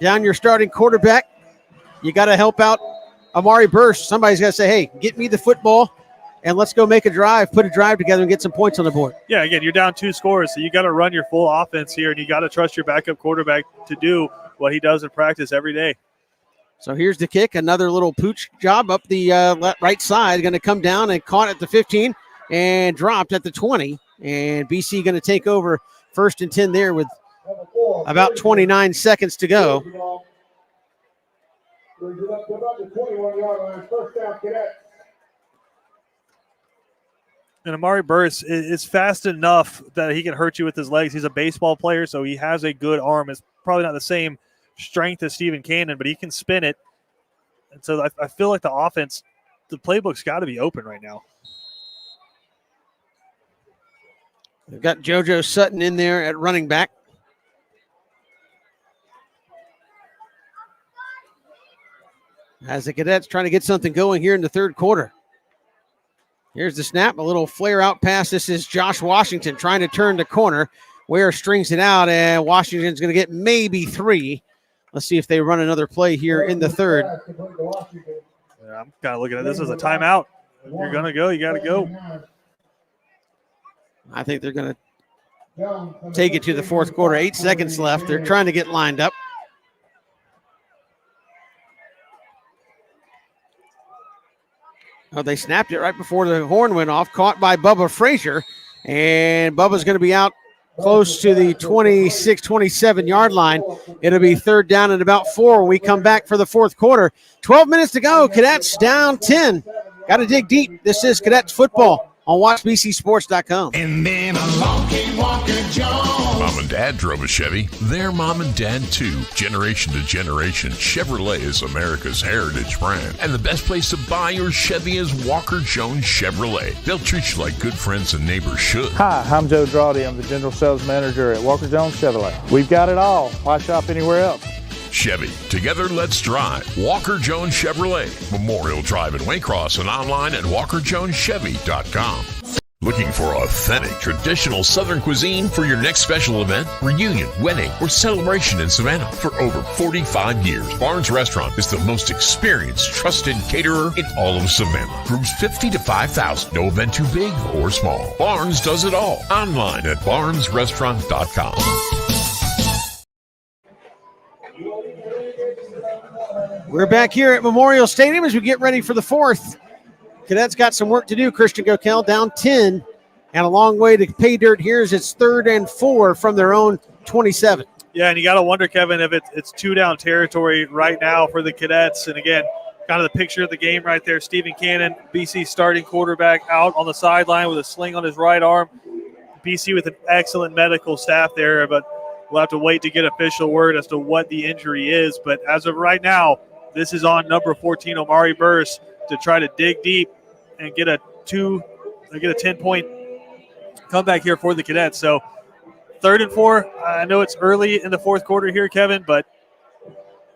down your starting quarterback. You got to help out Amari Burst. Somebody's got to say, hey, get me the football and let's go make a drive, put a drive together and get some points on the board. Yeah, again, you're down 2 scores, so you got to run your full offense here, and you got to trust your backup quarterback to do what he does in practice every day. So here's the kick. Another little pooch job up the right side. Going to come down and caught at the 15. And dropped at the 20. And BC going to take over 1st and 10 there with about 29 seconds to go. And Amari Burris is fast enough that he can hurt you with his legs. He's a baseball player, so he has a good arm. It's probably not the same strength as Stephen Cannon, but he can spin it. And so I feel like the offense, the playbook's got to be open right now. They've got JoJo Sutton in there at running back. As the Cadets trying to get something going here in the third quarter. Here's the snap, a little flare out pass. This is Josh Washington trying to turn the corner. Ware strings it out, and Washington's going to get maybe 3. Let's see if they run another play here in the third. Yeah, I'm kind of looking at this as a timeout. If you're going to go, you got to go. I think they're going to take it to the fourth quarter. 8 seconds left. They're trying to get lined up. Oh, they snapped it right before the horn went off. Caught by Bubba Frazier. And Bubba's going to be out close to the 26, 27-yard line. It'll be 3rd down and about 4 when we come back for the fourth quarter. 12 minutes to go. Cadets down 10. Got to dig deep. This is Cadets football on WatchBCSports.com. And then along came Walker Jones. mom and dad drove a Chevy, their mom and dad too. Generation to generation, Chevrolet is America's heritage brand. And the best place to buy your Chevy is Walker Jones Chevrolet. They'll treat you like good friends and neighbors should. Hi, I'm Joe Drawdy. I'm the General Sales Manager at Walker Jones Chevrolet. We've got it all. Why shop anywhere else? Chevy, together let's drive. Walker Jones Chevrolet, Memorial Drive in Waycross, and online at walkerjonechevy.com. Looking for authentic, traditional Southern cuisine for your next special event, reunion, wedding, or celebration in Savannah? For over 45 years, Barnes Restaurant is the most experienced, trusted caterer in all of Savannah. Rooms 50 to 5,000. No event too big or small. Barnes does it all. Online at barnesrestaurant.com. We're back here at Memorial Stadium as we get ready for the fourth. Cadets got some work to do. Christian Gokel down 10 and a long way to pay dirt here as it's 3rd and 4 from their own 27. Yeah, and you got to wonder, Kevin, if it's 2-down territory right now for the Cadets. And again, kind of the picture of the game right there. Stephen Cannon, BC starting quarterback, out on the sideline with a sling on his right arm. BC with an excellent medical staff there, but we'll have to wait to get official word as to what the injury is. But as of right now, this is on number 14, Omari Burse, to try to dig deep and get a 10-point comeback here for the Cadets. So 3rd and 4. I know it's early in the fourth quarter here, Kevin, but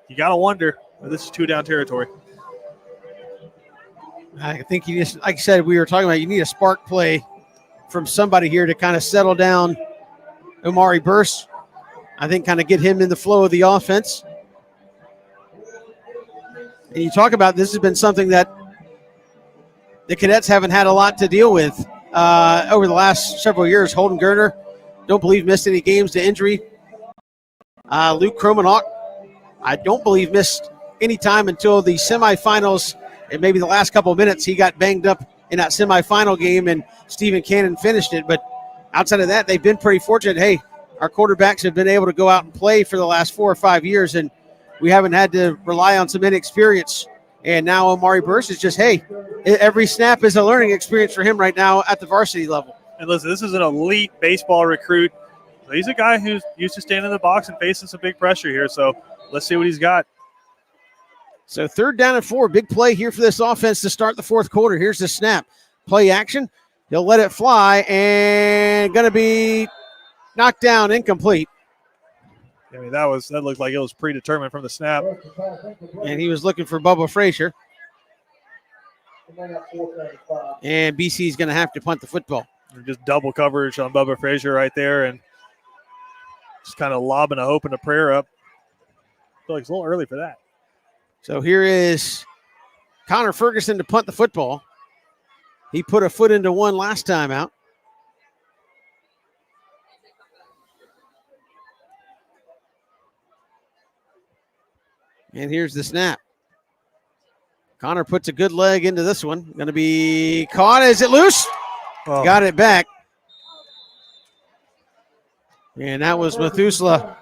you got to wonder if this is 2-down territory. I think you just, like I said, we were talking about, you need a spark play from somebody here to kind of settle down Omari Burse. I think kind of get him in the flow of the offense. And you talk about this has been something that the Cadets haven't had a lot to deal with over the last several years. Holden Gerner, don't believe missed any games to injury. Luke Kromenhawk, I don't believe missed any time until the semifinals and maybe the last couple of minutes. He got banged up in that semifinal game and Stephen Cannon finished it. But outside of that, they've been pretty fortunate. Hey, our quarterbacks have been able to go out and play for the last 4 or 5 years, and we haven't had to rely on some inexperience. And now Omari Burse is just, hey, every snap is a learning experience for him right now at the varsity level. And listen, this is an elite baseball recruit. He's a guy who's used to standing in the box and facing some big pressure here. So let's see what he's got. So 3rd down and 4, big play here for this offense to start the fourth quarter. Here's the snap. Play action. He'll let it fly and going to be knocked down, incomplete. I mean, that looked like it was predetermined from the snap. And he was looking for Bubba Frazier. And BC is going to have to punt the football. Just double coverage on Bubba Frazier right there, and just kind of lobbing a hope and a prayer up. I feel like it's a little early for that. So here is Connor Ferguson to punt the football. He put a foot into one last time out. And here's the snap. Connor puts a good leg into this one. Going to be caught. Is it loose? Oh. Got it back. And that was Methuselah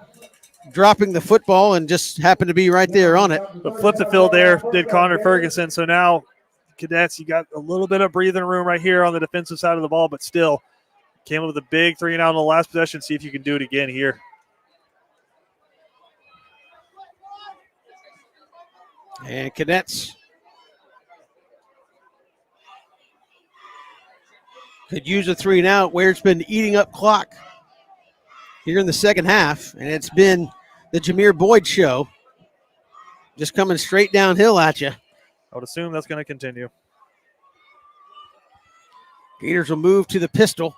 dropping the football and just happened to be right there on it. But flip the field there did Connor Ferguson. So now, Cadets, you got a little bit of breathing room right here on the defensive side of the ball, but still came up with a big 3-and-out on the last possession. See if you can do it again here. And Cadets could use a 3-and-out where it's been eating up clock here in the second half. And it's been the Jameer Boyd show. Just coming straight downhill at you. I would assume that's going to continue. Gators will move to the pistol.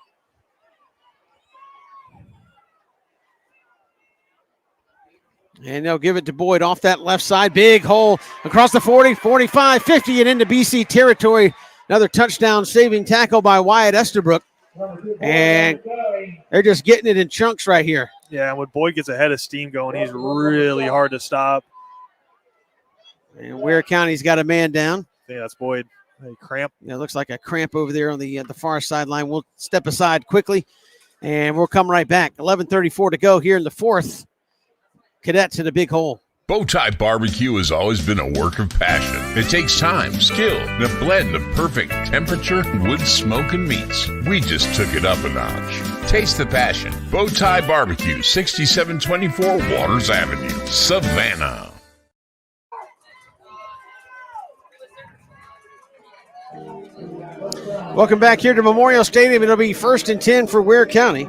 And they'll give it to Boyd off that left side. Big hole across the 40, 45, 50, and into BC territory. Another touchdown saving tackle by Wyatt Estabrook. And they're just getting it in chunks right here. Yeah, and when Boyd gets ahead of steam going, he's really hard to stop. And Ware County's got a man down. I think that's Boyd. A cramp. Yeah, it looks like a cramp over there on the far sideline. We'll step aside quickly, and we'll come right back. 11:34 to go here in the fourth. Cadets in a big hole. Bowtie Barbecue has always been a work of passion. It takes time, skill, and a blend of perfect temperature and wood smoke and meats. We just took it up a notch. Taste the passion. Bowtie Barbecue, 6724 Waters Avenue, Savannah. Welcome back here to Memorial Stadium. It'll be 1st and 10 for Ware County.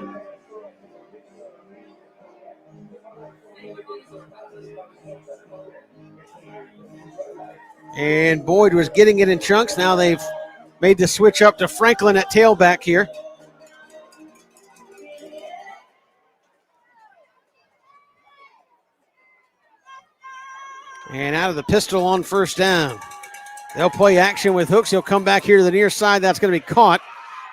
And Boyd was getting it in chunks. Now they've made the switch up to Franklin at tailback here. And out of the pistol on 1st down. They'll play action with Hooks. He'll come back here to the near side. That's going to be caught.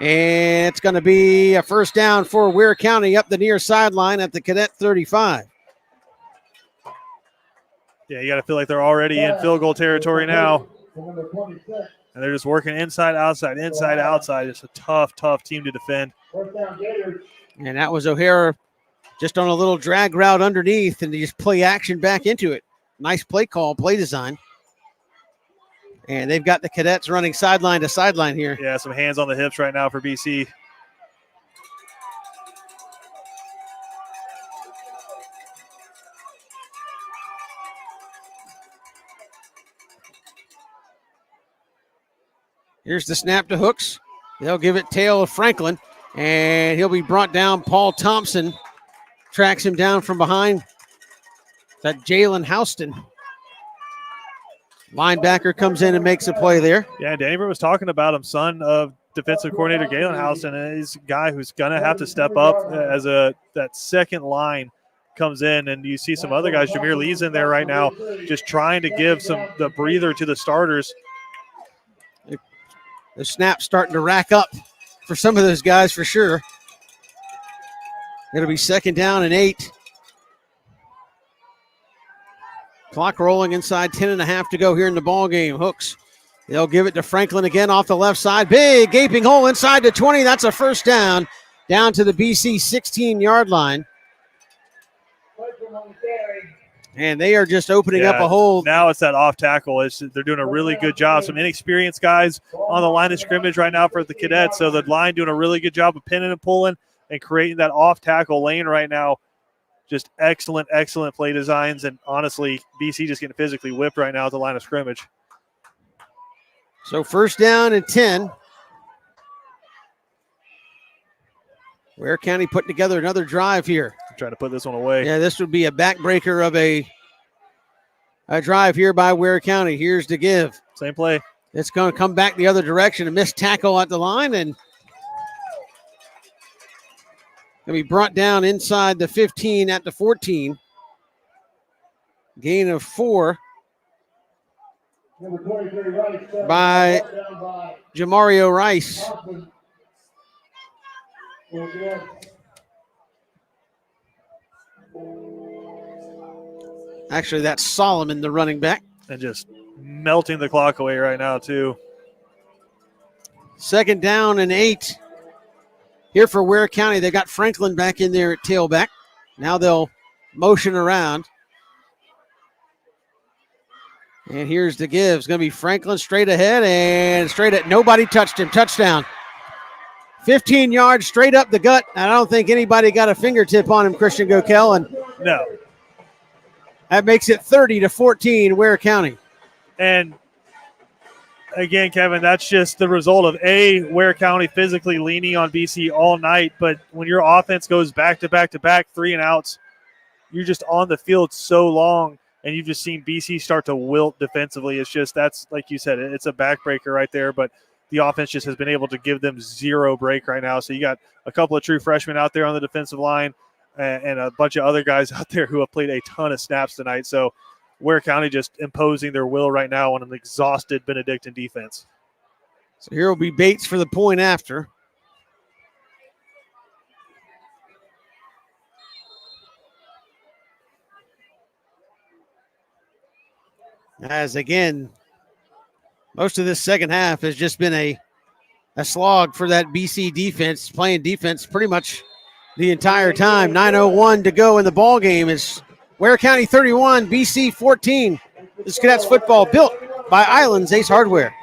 And it's going to be a 1st down for Ware County up the near sideline at the Cadet 35. Yeah, you got to feel like they're already in field goal territory now. And they're just working inside, outside, inside, outside. It's a tough, tough team to defend. And that was O'Hara just on a little drag route underneath, and they just play action back into it. Nice play call, play design. And they've got the Cadets running sideline to sideline here. Yeah, some hands on the hips right now for BC. Here's the snap to Hooks. They'll give it tail of Franklin, and he'll be brought down. Paul Thompson tracks him down from behind. That Jalen Houston. Linebacker comes in and makes a play there. Yeah, Denver was talking about him, son of defensive coordinator Galen Houston, and he's a guy who's going to have to step up as that second line comes in, and you see some other guys. Jameer Lee's in there right now, just trying to give the breather to the starters. The snap's starting to rack up for some of those guys for sure. It'll be 2nd down and 8. Clock rolling inside, 10.5 to go here in the ball game. Hooks. They'll give it to Franklin again off the left side. Big gaping hole inside the 20. That's a 1st down to the BC 16-yard line. And they are just opening up a hole. Now it's that off tackle. They're doing a really good job. Some inexperienced guys on the line of scrimmage right now for the Cadets. So the line doing a really good job of pinning and pulling and creating that off tackle lane right now. Just excellent, excellent play designs. And honestly, BC just getting physically whipped right now at the line of scrimmage. So 1st down and 10. Ware County putting together another drive here. Trying to put this one away. Yeah, this would be a backbreaker of a drive here by Ware County. Here's to give. Same play. It's going to come back the other direction. A missed tackle at the line, and going to be brought down inside the 15 at the 14. Gain of 4 by Jamario Rice. Actually, that's Solomon, the running back. And just melting the clock away right now, too. 2nd down and 8. Here for Ware County, they got Franklin back in there at tailback. Now they'll motion around. And here's the give. It's going to be Franklin straight ahead and straight at. Nobody touched him. Touchdown. 15 yards straight up the gut. I don't think anybody got a fingertip on him, Christian Gokel. And no. That makes it 30-14 Ware County. And again, Kevin, that's just the result of Ware County physically leaning on BC all night. But when your offense goes back to back to back, 3 and outs, you're just on the field so long, and you've just seen BC start to wilt defensively. It's just, that's like you said, it's a backbreaker right there. But the offense just has been able to give them zero break right now. So you got a couple of true freshmen out there on the defensive line and a bunch of other guys out there who have played a ton of snaps tonight. So Ware County just imposing their will right now on an exhausted Benedictine defense. So here will be Bates for the point after. As again, most of this second half has just been a slog for that BC defense, playing defense pretty much the entire time. 9:01 to go in the ball game as Ware County 31, BC 14. This is Cadets football built by Islands Ace Hardware.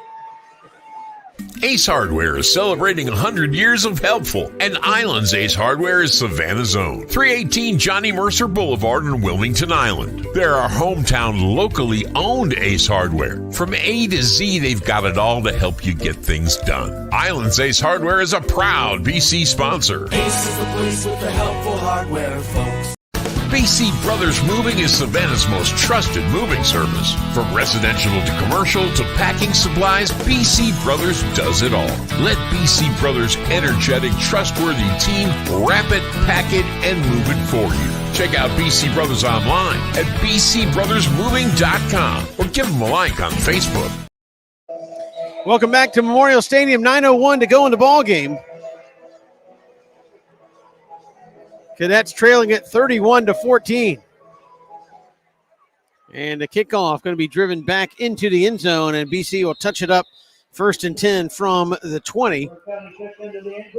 Ace Hardware is celebrating 100 years of helpful, and Islands Ace Hardware is Savannah's own. 318 Johnny Mercer Boulevard in Wilmington Island. They're our hometown, locally owned Ace Hardware. From A to Z, they've got it all to help you get things done. Islands Ace Hardware is a proud BC sponsor. Ace is the place with the helpful hardware, folks. BC Brothers Moving is Savannah's most trusted moving service. From residential to commercial to packing supplies, BC Brothers does it all. Let BC Brothers' energetic, trustworthy team wrap it, pack it, and move it for you. Check out BC Brothers online at bcbrothersmoving.com or give them a like on Facebook. Welcome back to Memorial Stadium. 9:01 to go in the ball game. Cadets trailing at 31-14. And the kickoff going to be driven back into the end zone, and BC will touch it up 1st and 10 from the 20.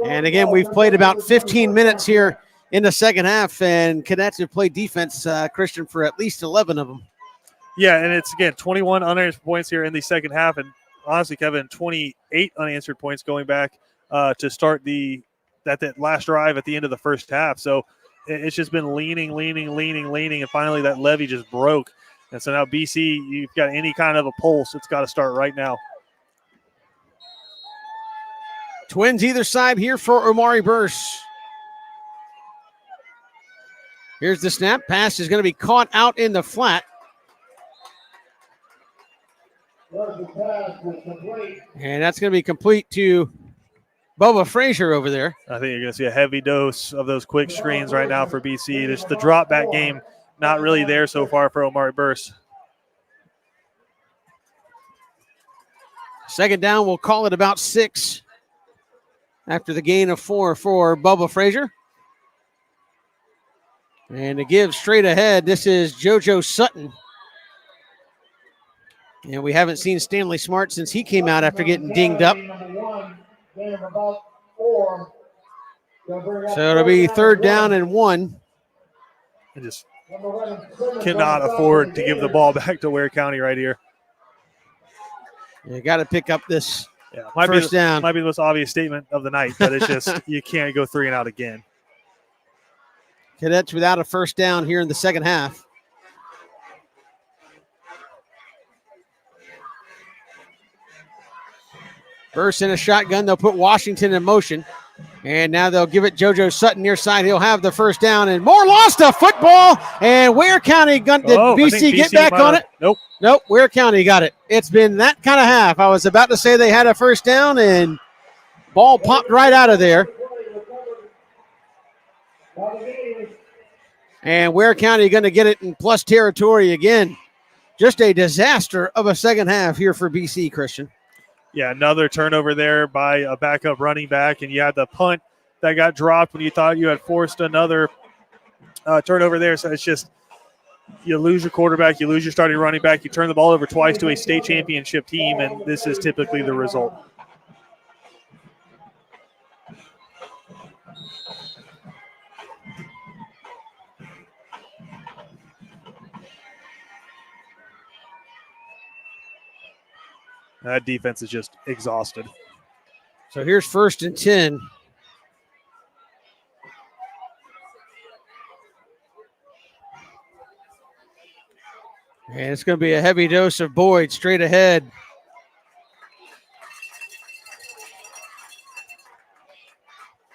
And again, we've played about 15 minutes here in the second half, and Cadets have played defense, Christian, for at least 11 of them. Yeah, and it's, again, 21 unanswered points here in the second half. And honestly, Kevin, 28 unanswered points going back to start that last drive at the end of the first half. So it's just been leaning, and finally that levee just broke. And so now BC, you've got any kind of a pulse, it's got to start right now. Twins either side here for Omari Burse. Here's the snap. Pass is going to be caught out in the flat. And that's going to be complete to Bubba Frazier over there. I think you're going to see a heavy dose of those quick screens right now for BC. Just the drop back game not really there so far for Omari Burse. Second down, we'll call it about 6 after the gain of 4 for Bubba Frazier. And to give straight ahead, this is JoJo Sutton. And we haven't seen Stanley Smart since he came out after getting dinged up. So it'll be 3rd down and 1. I just cannot afford to give the ball back to Ware County right here. You got to pick up this might first down. Might be the most obvious statement of the night, but it's just you can't go 3 and out again. Cadets without a first down here in the second half. Burst in a shotgun. They'll put Washington in motion. And now they'll give it JoJo Sutton near side. He'll have the first down. And Moore lost a football. And Ware County, did BC get back on it? Nope, Ware County got it. It's been that kind of half. I was about to say they had a first down, and ball popped right out of there. And Ware County going to get it in plus territory again. Just a disaster of a second half here for BC, Christian. Yeah, another turnover there by a backup running back, and you had the punt that got dropped when you thought you had forced another turnover there. So it's just you lose your quarterback, you lose your starting running back, you turn the ball over twice to a state championship team, and this is typically the result. That defense is just exhausted. So here's 1st and 10. And it's going to be a heavy dose of Boyd straight ahead.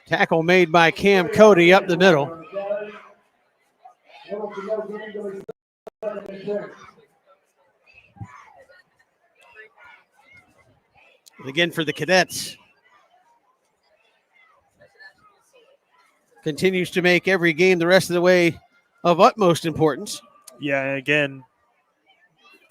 Tackle made by Cam Cody up the middle. Again for the Cadets. Continues to make every game the rest of the way of utmost importance. Yeah, and again,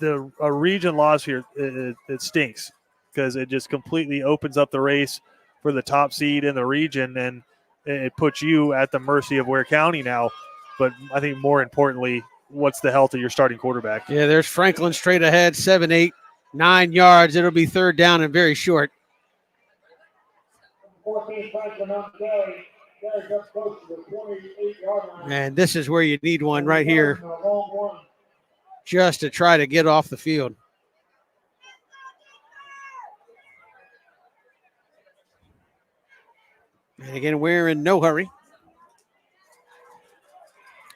a region loss here, it stinks because it just completely opens up the race for the top seed in the region, and it puts you at the mercy of Ware County now. But I think more importantly, what's the health of your starting quarterback? Yeah, there's Franklin straight ahead, 7-8. 9 yards. It'll be 3rd down and very short. And this is where you need one right here just to try to get off the field. And again, we're in no hurry.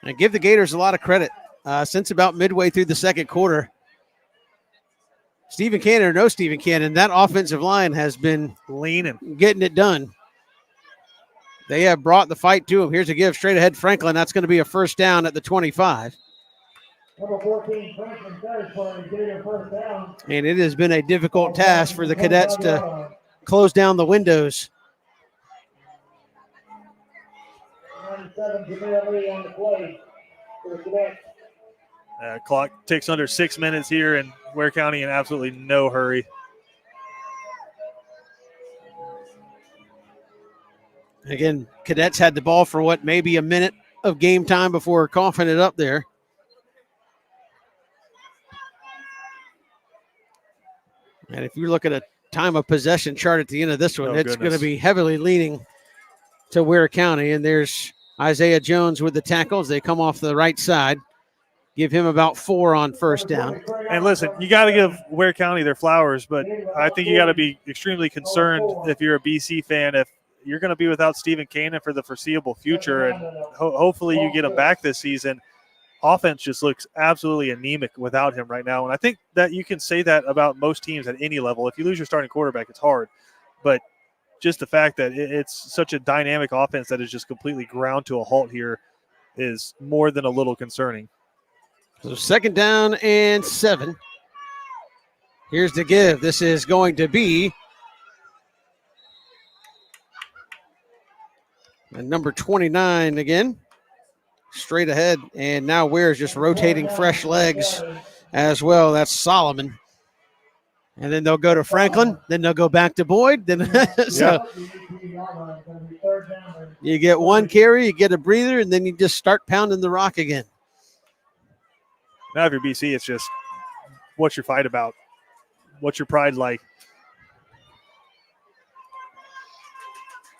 I give the Gators a lot of credit. Since about midway through the second quarter, Stephen Cannon or no Stephen Cannon, that offensive line has been leaning, getting it done. They have brought the fight to him. Here's a give straight ahead, Franklin. That's going to be a first down at the 25. Number 14, Franklin Satisfying, getting a first down. And it has been a difficult task for the Cadets to close down the windows. 97 Jamil Lee on the play for the Cadets. Clock ticks under 6 minutes here, and Ware County in absolutely no hurry. Again, Cadets had the ball for what, maybe a minute of game time before coughing it up there. And if you look at a time of possession chart at the end of this one, it's going to be heavily leaning to Ware County. And there's Isaiah Jones with the tackles. They come off the right side. Give him about 4 on first down. And listen, you got to give Ware County their flowers, but I think you got to be extremely concerned if you're a BC fan, if you're going to be without Stephen Cannon for the foreseeable future, and hopefully you get him back this season. Offense just looks absolutely anemic without him right now, and I think that you can say that about most teams at any level. If you lose your starting quarterback, it's hard, but just the fact that it's such a dynamic offense that is just completely ground to a halt here is more than a little concerning. So second down and 7. Here's the give. This is going to be number 29 again. Straight ahead. And now Ware's just rotating fresh legs as well. That's Solomon. And then they'll go to Franklin. Then they'll go back to Boyd. Then so you get one carry, you get a breather, and then you just start pounding the rock again. Now if you're BC, it's just what's your fight about? What's your pride like?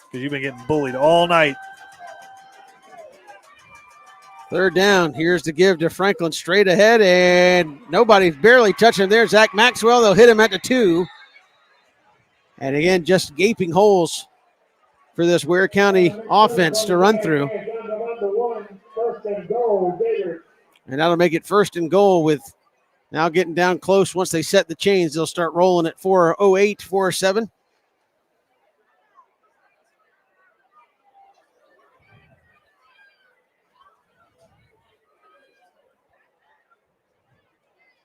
Because you've been getting bullied all night. Third down. Here's the give to Franklin straight ahead, and nobody's barely touching him there. Zach Maxwell, they'll hit him at the 2. And again, just gaping holes for this Ware County offense to run through. And that'll make it first and goal with now getting down close. Once they set the chains, they'll start rolling at 4:08, 4:07.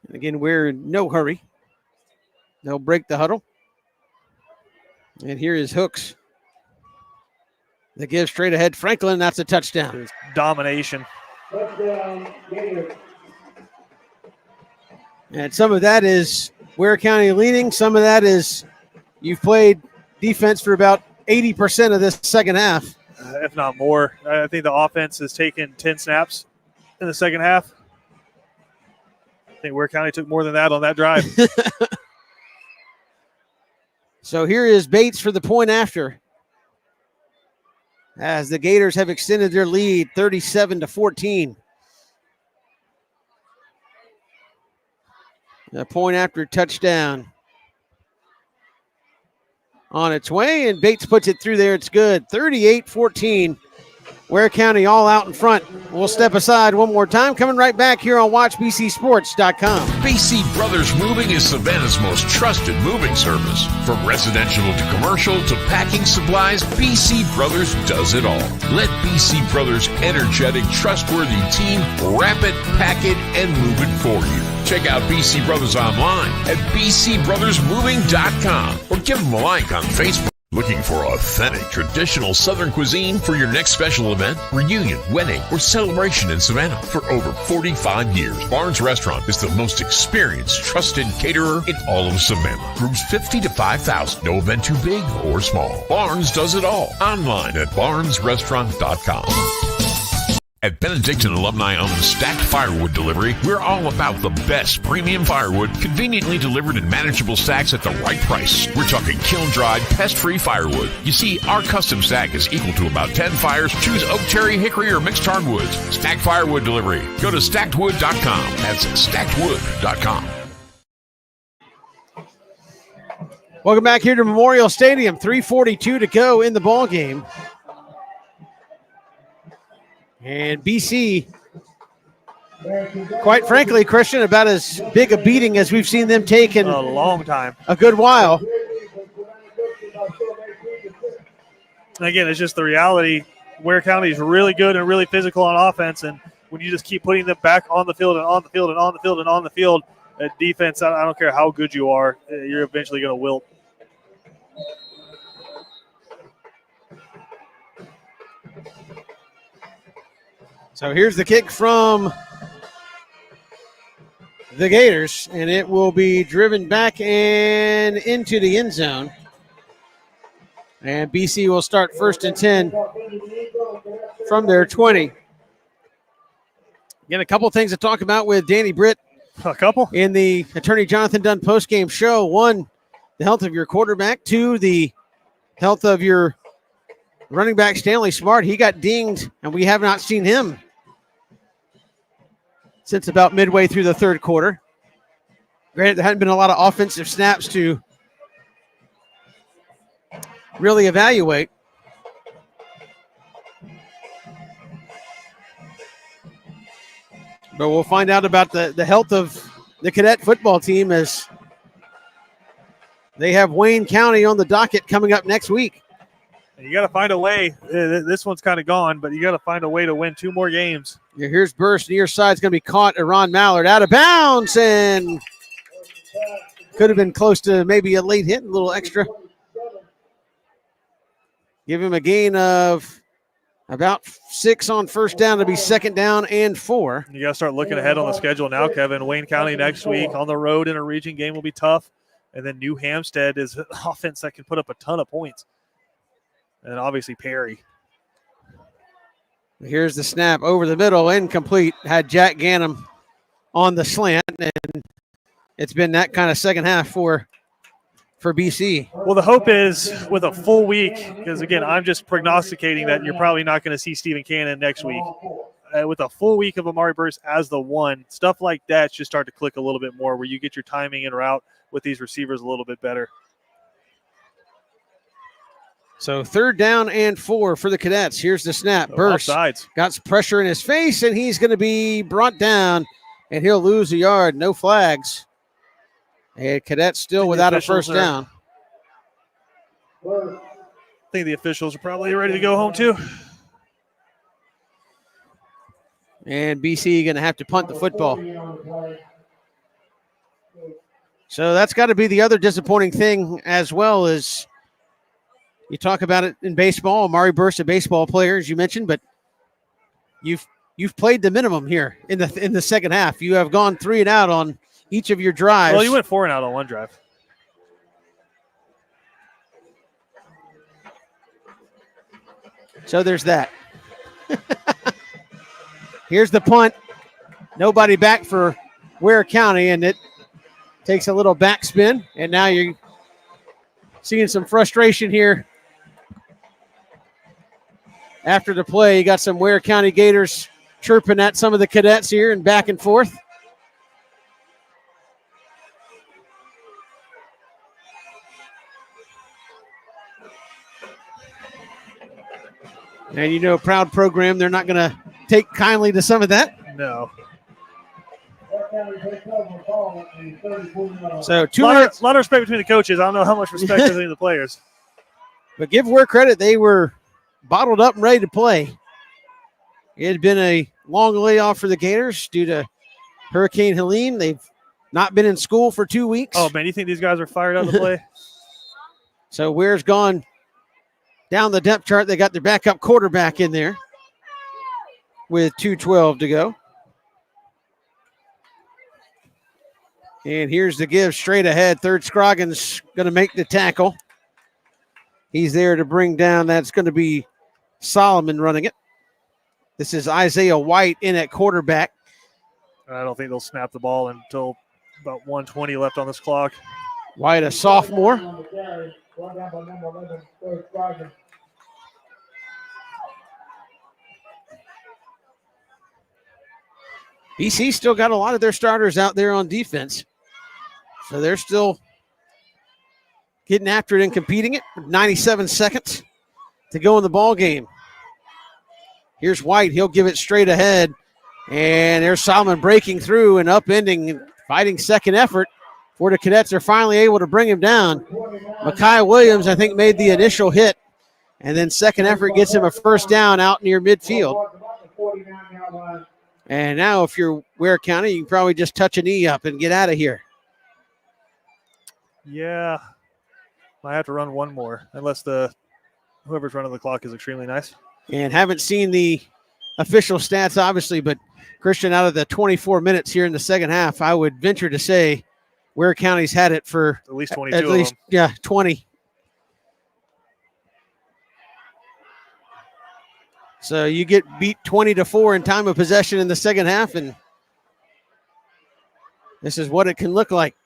And again, we're in no hurry. They'll break the huddle. And here is Hooks. They give straight ahead. Franklin, that's a touchdown. It's domination. And some of that is Ware County leading. Some of that is you've played defense for about 80% of this second half. If not more. I think the offense has taken 10 snaps in the second half. I think Ware County took more than that on that drive. So here is Bates for the point after, as the Gators have extended their lead 37-14. The point after touchdown on its way, and Bates puts it through there. It's good. 38-14. Ware County all out in front. We'll step aside one more time. Coming right back here on WatchBCSports.com. BC Brothers Moving is Savannah's most trusted moving service. From residential to commercial to packing supplies, BC Brothers does it all. Let BC Brothers' energetic, trustworthy team wrap it, pack it, and move it for you. Check out BC Brothers online at bcbrothersmoving.com or give them a like on Facebook. Looking for authentic, traditional Southern cuisine for your next special event, reunion, wedding, or celebration in Savannah? For over 45 years, Barnes Restaurant is the most experienced, trusted caterer in all of Savannah. Groups 50 to 5,000. No event too big or small. Barnes does it all. Online at barnesrestaurant.com. At Benedictine alumni-owned Stacked Firewood Delivery, we're all about the best premium firewood, conveniently delivered in manageable stacks at the right price. We're talking kiln-dried, pest-free firewood. You see, our custom stack is equal to about 10 fires. Choose oak, cherry, hickory, or mixed hardwoods. Stacked Firewood Delivery. Go to stackedwood.com. That's stackedwood.com. Welcome back here to Memorial Stadium. 3:42 to go in the ball game. And BC, quite frankly, Christian, about as big a beating as we've seen them take in a long time, a good while. And again, it's just the reality. Ware County is really good and really physical on offense, and when you just keep putting them back on the field and on the field and on the field and on the field, defense, I don't care how good you are, you're eventually going to wilt. So here's the kick from the Gators, and it will be driven back and into the end zone. And BC will start 1st and 10 from their 20. Again, a couple things to talk about with Danny Britt. A couple? In the Attorney Jonathan Dunn postgame show. 1, the health of your quarterback. 2, the health of your running back, Stanley Smart. He got dinged, and we have not seen him since about midway through the third quarter. Granted, there hadn't been a lot of offensive snaps to really evaluate. But we'll find out about the health of the cadet football team as they have Wayne County on the docket coming up next week. You got to find a way. This one's kind of gone, but you got to find a way to win 2 more games. Yeah, here's burst near side. It's going to be caught. Ron Mallard out of bounds and could have been close to maybe a late hit, a little extra. Give him a gain of about 6 on first down to be 2nd down and 4. You got to start looking ahead on the schedule now, Kevin. Wayne County next week on the road in a region game will be tough. And then New Hampstead is an offense that can put up a ton of points. And obviously Perry. Here's the snap over the middle, incomplete. Had Jack Gannum on the slant, and it's been that kind of second half for BC. Well, the hope is with a full week, because again, I'm just prognosticating that you're probably not going to see Stephen Cannon next week. With a full week of Amari Burst as the 1, stuff like that should start to click a little bit more, where you get your timing and route with these receivers a little bit better. So 3rd down and 4 for the Cadets. Here's the snap. Burst got pressure in his face, and he's going to be brought down, and he'll lose a yard. No flags. And Cadets still without a first down. I think the officials are probably ready to go home too. And BC going to have to punt the football. So that's got to be the other disappointing thing as well, as you talk about it in baseball. Amari Burst, a baseball player, as you mentioned, but you've played the minimum here in the second half. You have gone 3 and out on each of your drives. Well, you went 4 and out on one drive. So there's that. Here's the punt. Nobody back for Ware County, and it takes a little backspin, and now you're seeing some frustration here after the play. You got some Ware County Gators chirping at some of the Cadets here and back and forth. And you know, proud program, they're not going to take kindly to some of that. No. So a lot of respect between the coaches. I don't know how much respect is between the players. But give Ware credit, they were bottled up and ready to play. It had been a long layoff for the Gators due to Hurricane Helene. They've not been in school for 2 weeks. Oh, man, you think these guys are fired up to play? So Ware's gone down the depth chart. They got their backup quarterback in there with 2:12 to go. And here's the give straight ahead. Third Scroggins going to make the tackle. He's there to bring down. That's going to be Solomon running it. This is Isaiah White in at quarterback. I don't think they'll snap the ball until about 1:20 left on this clock. White, a sophomore. BC still got a lot of their starters out there on defense. So they're still getting after it and competing it. 97 seconds to go in the ball game. Here's White. He'll give it straight ahead. And there's Solomon breaking through and upending and fighting second effort for the Cadets. They're finally able to bring him down. Mekhi Williams, I think, made the initial hit. And then second effort gets him a first down out near midfield. And now if you're Ware County, you can probably just touch a knee up and get out of here. Yeah. Might have to run one more, unless whoever's running the clock is extremely nice. And haven't seen the official stats, obviously, but Christian, out of the 24 minutes here in the second half, I would venture to say Ware County's had it for at least 22 at least, of them. Yeah, 20. So you get beat 20-4 in time of possession in the second half, and this is what it can look like.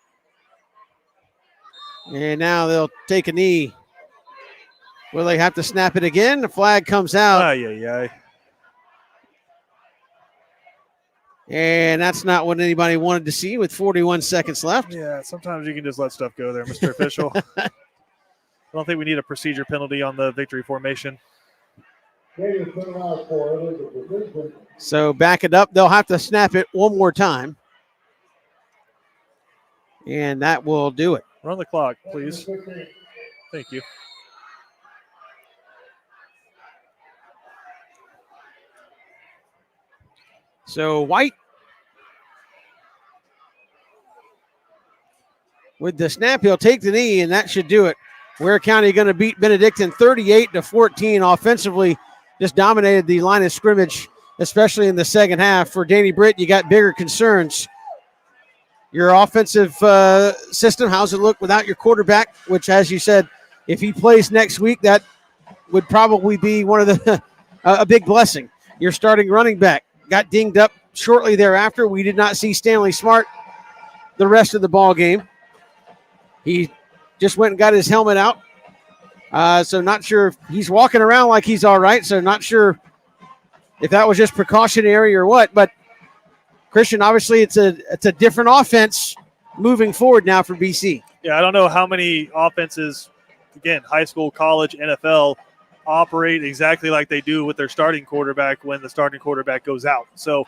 And now they'll take a knee. Will they have to snap it again? The flag comes out. And that's not what anybody wanted to see with 41 seconds left. Yeah, sometimes you can just let stuff go there, Mr. Official. I don't think we need a procedure penalty on the victory formation. So back it up. They'll have to snap it one more time. And that will do it. Run the clock, please. Thank you. So White with the snap, he'll take the knee, and that should do it. Ware County going to beat Benedictine 38-14. Offensively, just dominated the line of scrimmage, especially in the second half. For Danny Britt, you got bigger concerns. Your offensive system, how's it look without your quarterback? Which, as you said, if he plays next week, that would probably be one of the a big blessing. Your starting running back got dinged up shortly thereafter. We did not see Stanley Smart the rest of the ball game. He just went and got his helmet out. So not sure if he's walking around like he's all right. So not sure if that was just precautionary or what. But Christian, obviously it's a different offense moving forward now for BC. Yeah, I don't know how many offenses, again, high school, college, NFL, operate exactly like they do with their starting quarterback when the starting quarterback goes out. So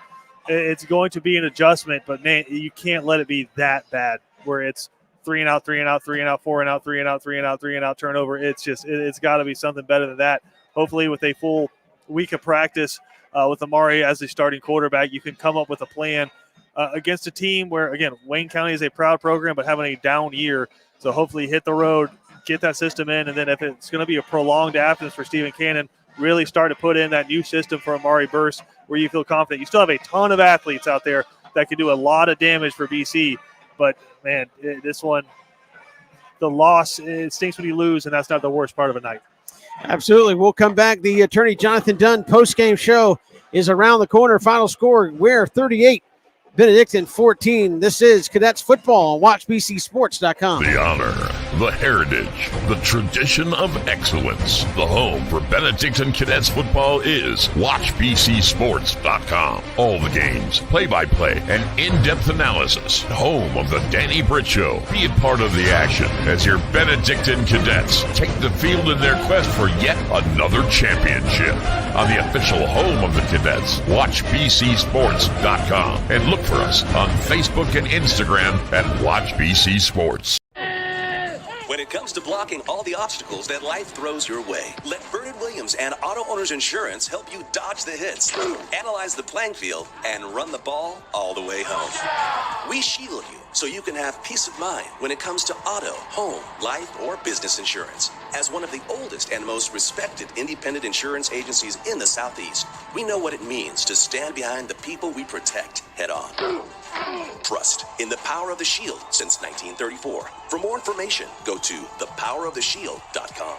it's going to be an adjustment, but man, you can't let it be that bad where it's 3 and out, 3 and out, 3 and out, 4 and out, 3 and out, 3 and out, 3 and out turnover. It's got to be something better than that. Hopefully with a full week of practice with Amari as the starting quarterback, you can come up with a plan against a team where, again, Wayne County is a proud program but having a down year. So hopefully hit the road, get that system in, and then if it's going to be a prolonged absence for Stephen Cannon, really start to put in that new system for Amari Burst where you feel confident. You still have a ton of athletes out there that can do a lot of damage for BC, but, man, this one, the loss, it stinks when you lose, and that's not the worst part of a night. Absolutely. We'll come back. The Attorney Jonathan Dunn post-game show is around the corner. Final score, Ware 38, Benedictine 14. This is Cadets Football on WatchBCSports.com. The honor, the heritage, the tradition of excellence. The home for Benedictine Cadets football is WatchBCSports.com. All the games, play-by-play, and in-depth analysis. Home of the Danny Britt Show. Be a part of the action as your Benedictine Cadets take the field in their quest for yet another championship. On the official home of the Cadets, WatchBCSports.com. And look for us on Facebook and Instagram at WatchBC Sports. When it comes to blocking all the obstacles that life throws your way, let Bernard Williams and Auto Owners Insurance help you dodge the hits, analyze the playing field, and run the ball all the way home. We shield you so you can have peace of mind when it comes to auto, home, life, or business insurance. As one of the oldest and most respected independent insurance agencies in the Southeast, we know what it means to stand behind the people we protect head on. Trust in the power of the shield since 1934. For more information, go to thepoweroftheshield.com.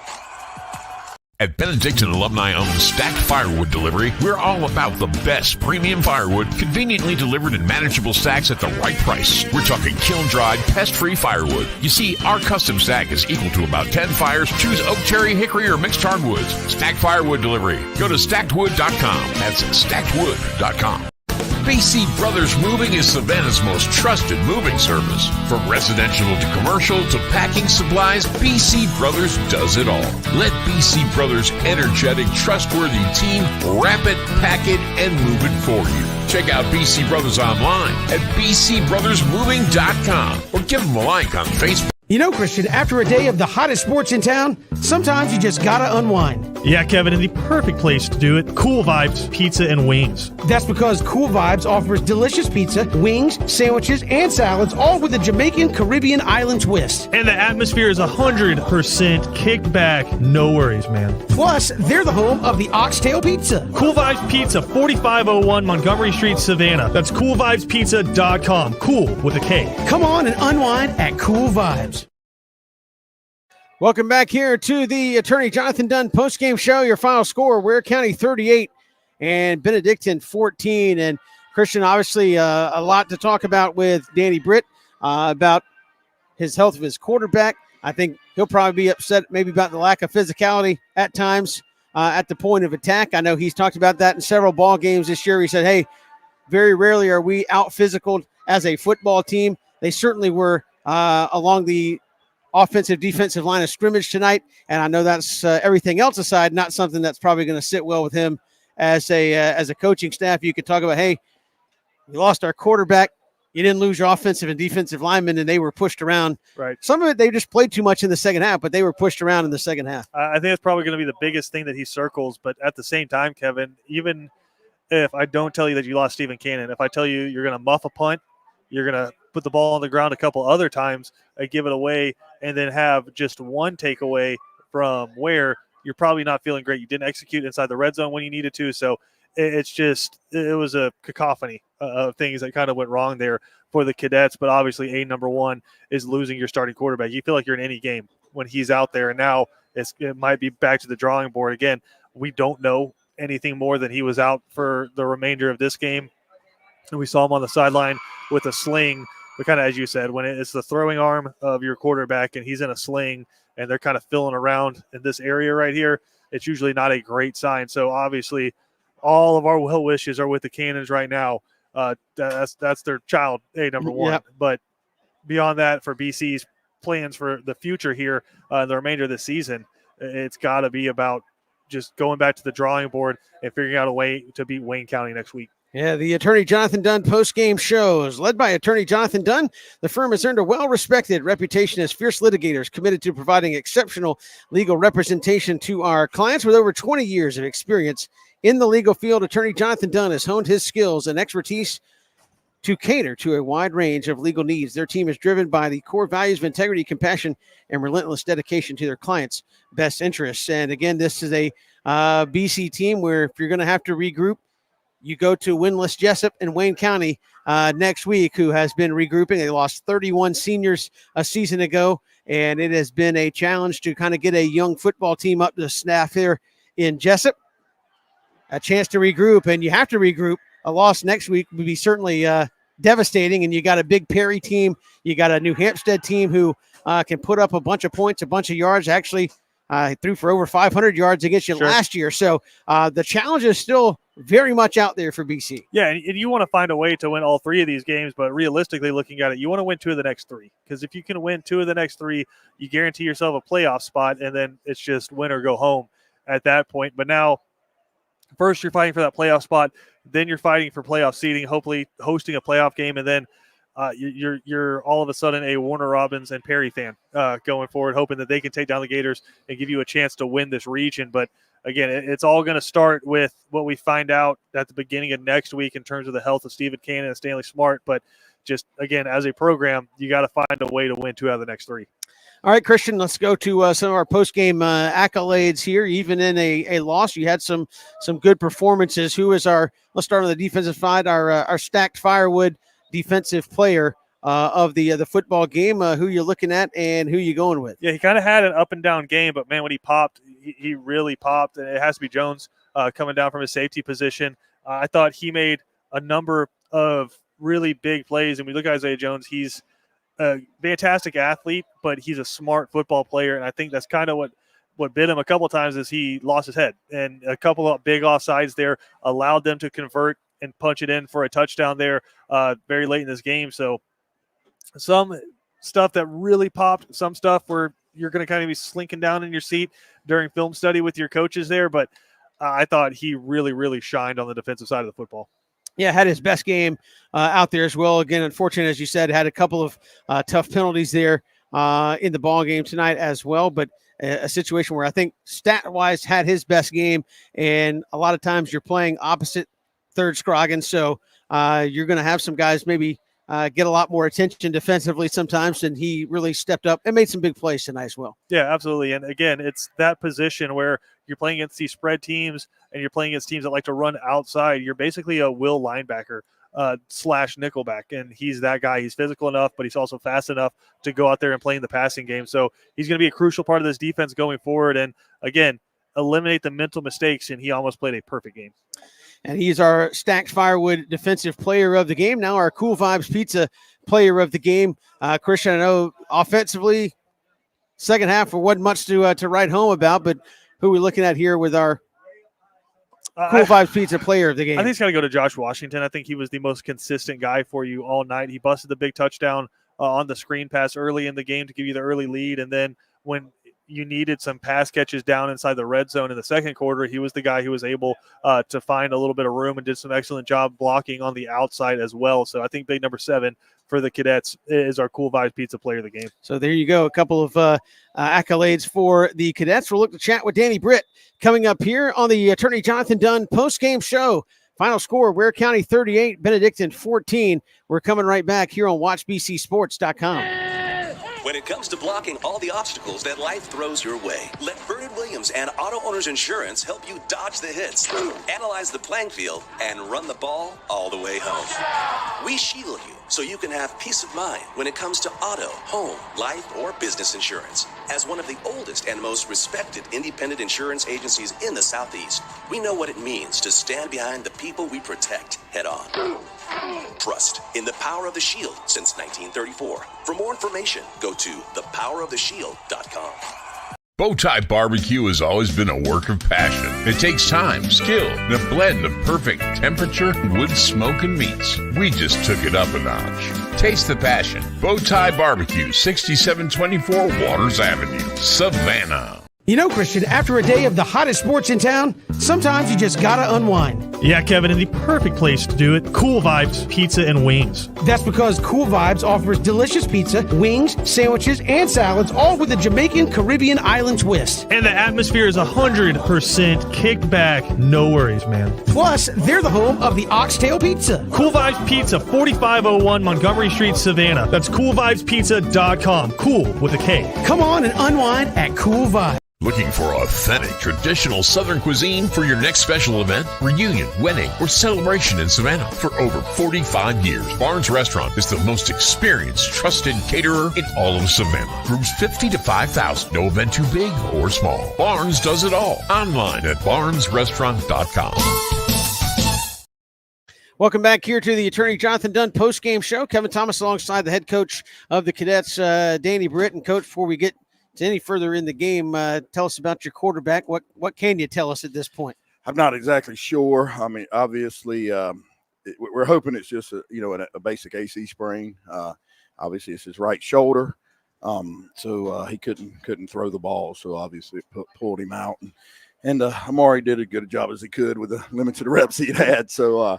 At Benedictine alumni-owned Stacked Firewood Delivery, we're all about the best premium firewood, conveniently delivered in manageable stacks at the right price. We're talking kiln-dried, pest-free firewood. You see, our custom stack is equal to about 10 fires. Choose oak, cherry, hickory, or mixed hardwoods. Stacked Firewood Delivery. Go to stackedwood.com. That's stackedwood.com. BC Brothers Moving is Savannah's most trusted moving service. From residential to commercial to packing supplies, BC Brothers does it all. Let BC Brothers' energetic, trustworthy team wrap it, pack it, and move it for you. Check out BC Brothers online at bcbrothersmoving.com or give them a like on Facebook. You know, Christian, after a day of the hottest sports in town, sometimes you just gotta unwind. Yeah, Kevin, and the perfect place to do it, Cool Vibes Pizza and Wings. That's because Cool Vibes offers delicious pizza, wings, sandwiches, and salads, all with a Jamaican Caribbean island twist. And the atmosphere is 100% kicked back. No worries, man. Plus, they're the home of the Oxtail Pizza. Cool Vibes Pizza, 4501 Montgomery Street, Savannah. That's coolvibespizza.com. Cool with a K. Come on and unwind at Cool Vibes. Welcome back here to the Attorney Jonathan Dunn postgame show. Your final score, Ware County 38 and Benedictine 14. And Christian, obviously a lot to talk about with Danny Britt about his health of his quarterback. I think he'll probably be upset maybe about the lack of physicality at times at the point of attack. I know he's talked about that in several ball games this year. He said, hey, very rarely are we out-physicaled as a football team. They certainly were along the offensive defensive line of scrimmage tonight, and I know that's everything else aside, not something that's probably going to sit well with him as a coaching staff. You could talk about, hey, we lost our quarterback, you didn't lose your offensive and defensive linemen, and they were pushed around. Right. Some of it they just played too much in the second half, but they were pushed around in the second half. I think that's probably going to be the biggest thing that he circles. But at the same time, Kevin, even if I don't tell you that you lost Stephen Cannon, if I tell you you're going to muff a punt, you're going to put the ball on the ground a couple other times, give it away, and then have just one takeaway from Ware, you're probably not feeling great. You didn't execute inside the red zone when you needed to. So it was a cacophony of things that kind of went wrong there for the Cadets. But obviously, number one is losing your starting quarterback. You feel like you're in any game when he's out there. And now it might be back to the drawing board again. We don't know anything more than he was out for the remainder of this game. And we saw him on the sideline with a sling. But kind of, as you said, when it's the throwing arm of your quarterback and he's in a sling and they're kind of filling around in this area right here, it's usually not a great sign. So obviously all of our well wishes are with the Cannons right now. That's their child, number one. Yep. But beyond that, for BC's plans for the future here, the remainder of the season, it's got to be about just going back to the drawing board and figuring out a way to beat Wayne County next week. Yeah, the Attorney Jonathan Dunn post-game shows. Led by Attorney Jonathan Dunn, the firm has earned a well-respected reputation as fierce litigators committed to providing exceptional legal representation to our clients. With over 20 years of experience in the legal field, Attorney Jonathan Dunn has honed his skills and expertise to cater to a wide range of legal needs. Their team is driven by the core values of integrity, compassion, and relentless dedication to their clients' best interests. And again, this is a BC team where if you're going to have to regroup, you go to winless Jessup and Wayne County next week, who has been regrouping. They lost 31 seniors a season ago, and it has been a challenge to kind of get a young football team up to staff here in Jessup. A chance to regroup, and you have to regroup. A loss next week would be certainly devastating, and you got a big Perry team. You got a New Hampstead team who can put up a bunch of points, a bunch of yards. Actually, threw for over 500 yards against you last year. So the challenge is still very much out there for BC. Yeah, and you want to find a way to win all three of these games, but realistically looking at it, you want to win two of the next three. Because if you can win two of the next three, you guarantee yourself a playoff spot, and then it's just win or go home at that point. But now, first you're fighting for that playoff spot, then you're fighting for playoff seeding, hopefully hosting a playoff game, and then you're all of a sudden a Warner Robins and Perry fan going forward, hoping that they can take down the Gators and give you a chance to win this region. But again, it's all going to start with what we find out at the beginning of next week in terms of the health of Stephen Cannon and Stanley Smart. But just, again, as a program, you got to find a way to win two out of the next three. All right, Christian, let's go to some of our post-game accolades here. Even in a loss, you had some good performances. Let's start on the defensive side, our Stacked Firewood defensive player of the football game. Who you're looking at and who you going with? Yeah, he kind of had an up and down game, but man, when he popped, he really popped. And it has to be Jones coming down from his safety position. I thought he made a number of really big plays. And we look at Isaiah Jones, he's a fantastic athlete, but he's a smart football player. And I think that's kind of what bit him a couple of times is he lost his head. And a couple of big offsides there allowed them to convert and punch it in for a touchdown there very late in this game. So some stuff that really popped, some stuff where you're going to kind of be slinking down in your seat during film study with your coaches there. But I thought he really, really shined on the defensive side of the football. Yeah, had his best game out there as well. Again, unfortunate, as you said, had a couple of tough penalties there in the ball game tonight as well. But a situation where I think stat-wise had his best game. And a lot of times you're playing opposite third Scroggins. So you're going to have some guys maybe get a lot more attention defensively sometimes. And he really stepped up and made some big plays tonight as well. Yeah, absolutely. And again, it's that position where you're playing against these spread teams and you're playing against teams that like to run outside. You're basically a will linebacker slash nickelback. And he's that guy. He's physical enough, but he's also fast enough to go out there and play in the passing game. So he's going to be a crucial part of this defense going forward. And again, eliminate the mental mistakes. And he almost played a perfect game. And he's our Stacked Firewood Defensive Player of the Game. Now our Cool Vibes Pizza Player of the Game. Christian, I know offensively, second half wasn't much to write home about, but who are we looking at here with our Cool Vibes Pizza Player of the Game? I think it's got to go to Josh Washington. I think he was the most consistent guy for you all night. He busted the big touchdown on the screen pass early in the game to give you the early lead. And then when you needed some pass catches down inside the red zone in the second quarter, he was the guy who was able to find a little bit of room and did some excellent job blocking on the outside as well. So I think big number 7 for the Cadets is our Cool Vibes Pizza Player of the Game. So there you go. A couple of accolades for the Cadets. We'll look to chat with Danny Britt coming up here on the Attorney Jonathan Dunn post-game show. Final score, Ware County 38, Benedictine 14. We're coming right back here on WatchBCSports.com. When it comes to blocking all the obstacles that life throws your way, let Bernard Williams and Auto Owners Insurance help you dodge the hits, analyze the playing field, and run the ball all the way home. We shield you so you can have peace of mind when it comes to auto, home, life, or business insurance. As one of the oldest and most respected independent insurance agencies in the Southeast, we know what it means to stand behind the people we protect head on. Trust in the power of the shield since 1934. For more information, go to thepoweroftheshield.com. Bowtie Barbecue has always been a work of passion. It takes time, skill, and a blend of perfect temperature, wood, smoke, and meats. We just took it up a notch. Taste the passion. Bowtie Barbecue, 6724 Waters Avenue, Savannah. You know, Christian, after a day of the hottest sports in town, sometimes you just gotta unwind. Yeah, Kevin, and the perfect place to do it, Cool Vibes Pizza and Wings. That's because Cool Vibes offers delicious pizza, wings, sandwiches, and salads, all with a Jamaican Caribbean island twist. And the atmosphere is 100% kickback. No worries, man. Plus, they're the home of the Oxtail Pizza. Cool Vibes Pizza, 4501 Montgomery Street, Savannah. That's coolvibespizza.com. Cool with a K. Come on and unwind at Cool Vibes. Looking for authentic, traditional Southern cuisine for your next special event, reunion, wedding, or celebration in Savannah? For over 45 years, Barnes Restaurant is the most experienced, trusted caterer in all of Savannah. Rooms 50 to 5,000. No event too big or small. Barnes does it all. Online at barnesrestaurant.com. Welcome back here to the Attorney Jonathan Dunn post-game show. Kevin Thomas alongside the head coach of the Cadets, Danny Britt. And Coach, before we get to any further in the game, tell us about your quarterback. What can you tell us at this point? I'm not exactly sure. I mean, obviously, we're hoping it's just a basic AC sprain. Obviously, it's his right shoulder, so he couldn't throw the ball. So obviously, it pulled him out. And Amari did as good a job as he could with the limited reps he had. So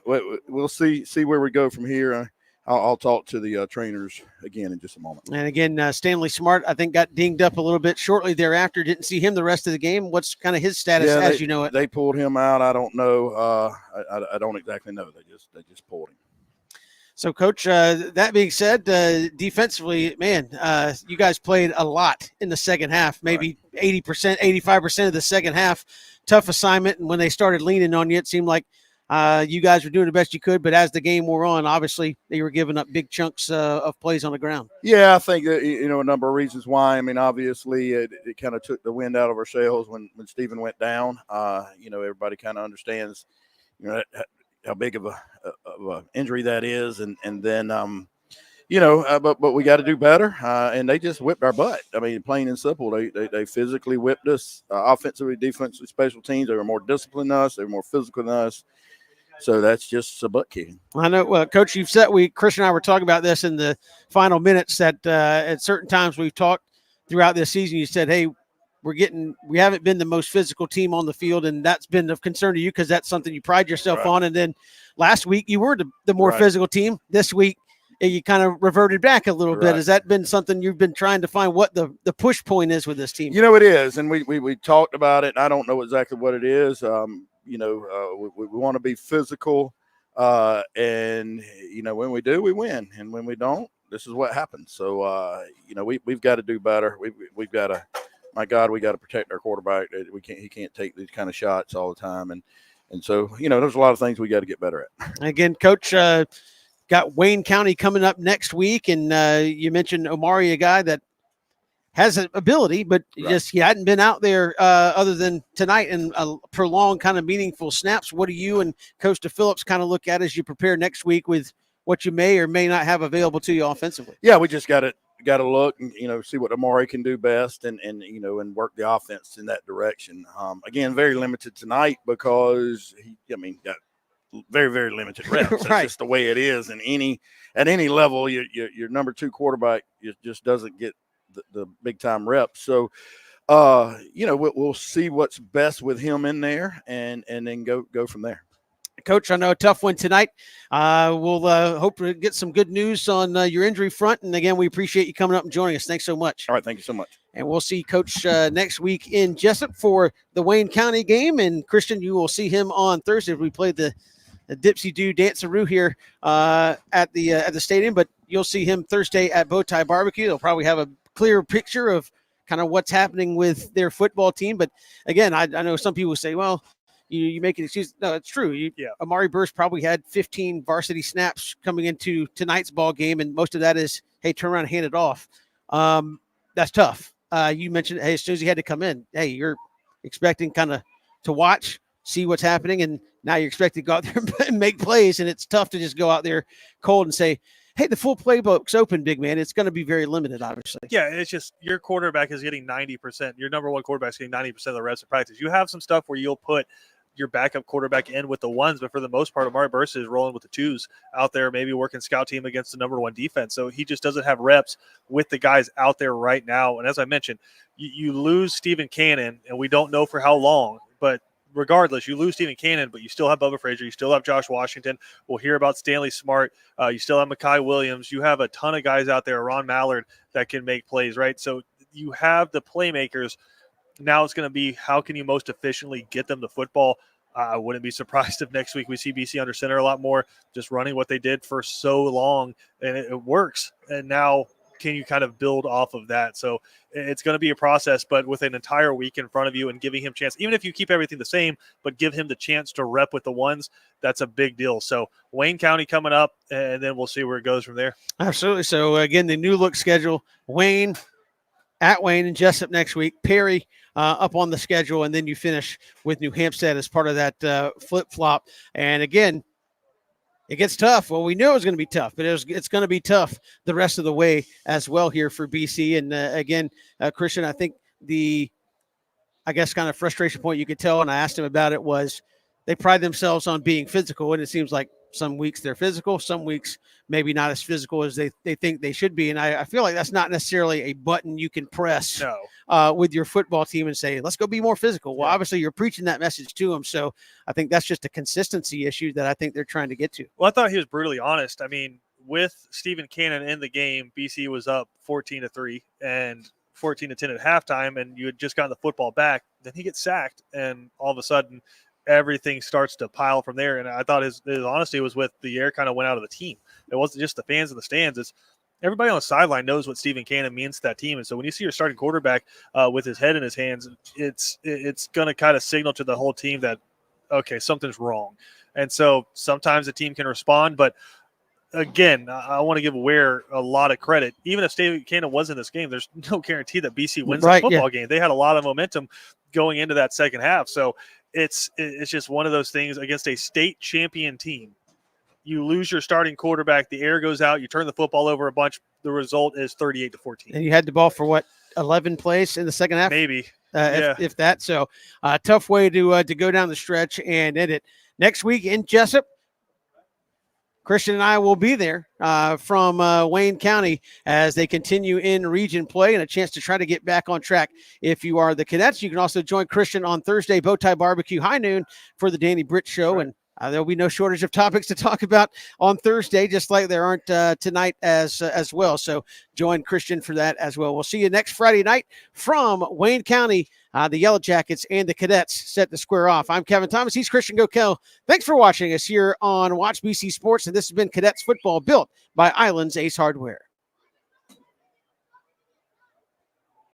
we'll see where we go from here. I'll talk to the trainers again in just a moment. And again, Stanley Smart, I think, got dinged up a little bit shortly thereafter. Didn't see him the rest of the game. What's kind of his status as you know it? They pulled him out. I don't know. I don't exactly know. They just pulled him. So, Coach, that being said, defensively, man, you guys played a lot in the second half, maybe 80%, 85% of the second half. Tough assignment. And when they started leaning on you, it seemed like you guys were doing the best you could, but as the game wore on, obviously they were giving up big chunks of plays on the ground. Yeah, I think that, a number of reasons why. I mean, obviously it kind of took the wind out of our sails when Stephen went down. Everybody kind of understands, how big of a injury that is, and then but we got to do better. And they just whipped our butt. I mean, plain and simple. They physically whipped us, offensively, defensively, special teams. They were more disciplined than us. They were more physical than us. So that's just a butt kicking. I know, Coach, you've said Christian and I were talking about this in the final minutes that at certain times we've talked throughout this season. You said, hey, we haven't been the most physical team on the field, and that's been of concern to you because that's something you pride yourself on. And then last week you were the more physical team. This week you kind of reverted back a little bit. Has that been something you've been trying to find what the push point is with this team? It is, and we talked about it. I don't know exactly what it is. We want to be physical, and when we do, we win, and when we don't, this is what happens. So we've got to do better. We've got to, my God, we got to protect our quarterback. He can't take these kind of shots all the time, and so there's a lot of things we got to get better at. Again, Coach, got Wayne County coming up next week, and you mentioned Omari, a guy that has an ability, but he hadn't been out there other than tonight in a prolonged kind of meaningful snaps. What do you and Coach Phillips kind of look at as you prepare next week with what you may or may not have available to you offensively? Yeah, we just got to look and see what Omari can do best, and work the offense in that direction. Again, very limited tonight because got very, very limited reps. That's just the way it is. And at any level, your number 2 quarterback just doesn't get the big time reps. So, we'll see what's best with him in there, and then go from there. Coach, I know a tough one tonight. We'll hope to get some good news on your injury front. And again, we appreciate you coming up and joining us. Thanks so much. All right. Thank you so much. And we'll see Coach next week in Jessup for the Wayne County game. And Christian, you will see him on Thursday. We play the Dipsy Doo Danceroo here at the stadium, but you'll see him Thursday at Bowtie Barbecue. They'll probably have a clear picture of kind of what's happening with their football team. But again, I know some people say, well, you make an excuse. No, it's true. Amari Burst probably had 15 varsity snaps coming into tonight's ball game, and most of that is, hey, turn around and hand it off. That's tough. You mentioned, hey, as soon as he had to come in, hey, you're expecting kind of to watch, see what's happening, and now you're expected to go out there and make plays, and it's tough to just go out there cold and say, hey, the full playbook's open, big man. It's going to be very limited, obviously. Yeah, it's just your quarterback is getting 90%. Your number 1 quarterback is getting 90% of the reps of practice. You have some stuff where you'll put your backup quarterback in with the 1s, but for the most part, Amari Burst is rolling with the 2s out there, maybe working scout team against the number 1 defense. So he just doesn't have reps with the guys out there right now. And as I mentioned, you lose Stephen Cannon, and we don't know for how long, but regardless, you lose Stephen Cannon, but you still have Bubba Frazier. You still have Josh Washington. We'll hear about Stanley Smart. You still have Mekhi Williams. You have a ton of guys out there, Ron Mallard, that can make plays, right? So you have the playmakers. Now it's going to be how can you most efficiently get them the football. I wouldn't be surprised if next week we see BC under center a lot more, just running what they did for so long, and it works. And now can you kind of build off of that? So it's going to be a process, but with an entire week in front of you and giving him a chance, even if you keep everything the same, but give him the chance to rep with the 1s, that's a big deal. So Wayne County coming up, and then we'll see where it goes from there. Absolutely. So again, the new look schedule, Wayne and Jessup next week, Perry up on the schedule, and then you finish with New Hampstead as part of that flip-flop. And again, it gets tough. Well, we knew it was going to be tough, but it's going to be tough the rest of the way as well here for BC. And again, Christian, I think kind of frustration point you could tell, and I asked him about it, was they pride themselves on being physical, and it seems like some weeks they're physical, some weeks maybe not as physical as they think they should be. And I feel like that's not necessarily a button you can press with your football team and say, let's go be more physical. Well, obviously you're preaching that message to them. So I think that's just a consistency issue that I think they're trying to get to. Well, I thought he was brutally honest. I mean, with Stephen Cannon in the game, BC was up 14-3 and 14-10 at halftime, and you had just gotten the football back. Then he gets sacked, and all of a sudden everything starts to pile from there. And I thought his honesty was with the air kind of went out of the team. It wasn't just the fans in the stands. It's everybody on the sideline knows what Stephen Cannon means to that team. And so when you see your starting quarterback with his head in his hands, it's going to kind of signal to the whole team that, okay, something's wrong. And so sometimes the team can respond, but again, I want to give Ware a lot of credit. Even if State of Canaan was in this game, there's no guarantee that BC wins that football game. They had a lot of momentum going into that second half. So it's just one of those things against a state champion team. You lose your starting quarterback, the air goes out, you turn the football over a bunch. The result is 38-14. And you had the ball for 11 plays in the second half? Maybe. If that. So tough way to go down the stretch and end it. Next week in Jessup, Christian and I will be there from Wayne County as they continue in region play and a chance to try to get back on track. If you are the Cadets, you can also join Christian on Thursday, Bowtie Barbecue, high noon for the Danny Britt Show. Right. And there'll be no shortage of topics to talk about on Thursday, just like there aren't tonight as well. So join Christian for that as well. We'll see you next Friday night from Wayne County. The Yellow Jackets and the Cadets set to square off. I'm Kevin Thomas. He's Christian Gokel. Thanks for watching us here on Watch BC Sports. And this has been Cadets Football, built by Islands Ace Hardware.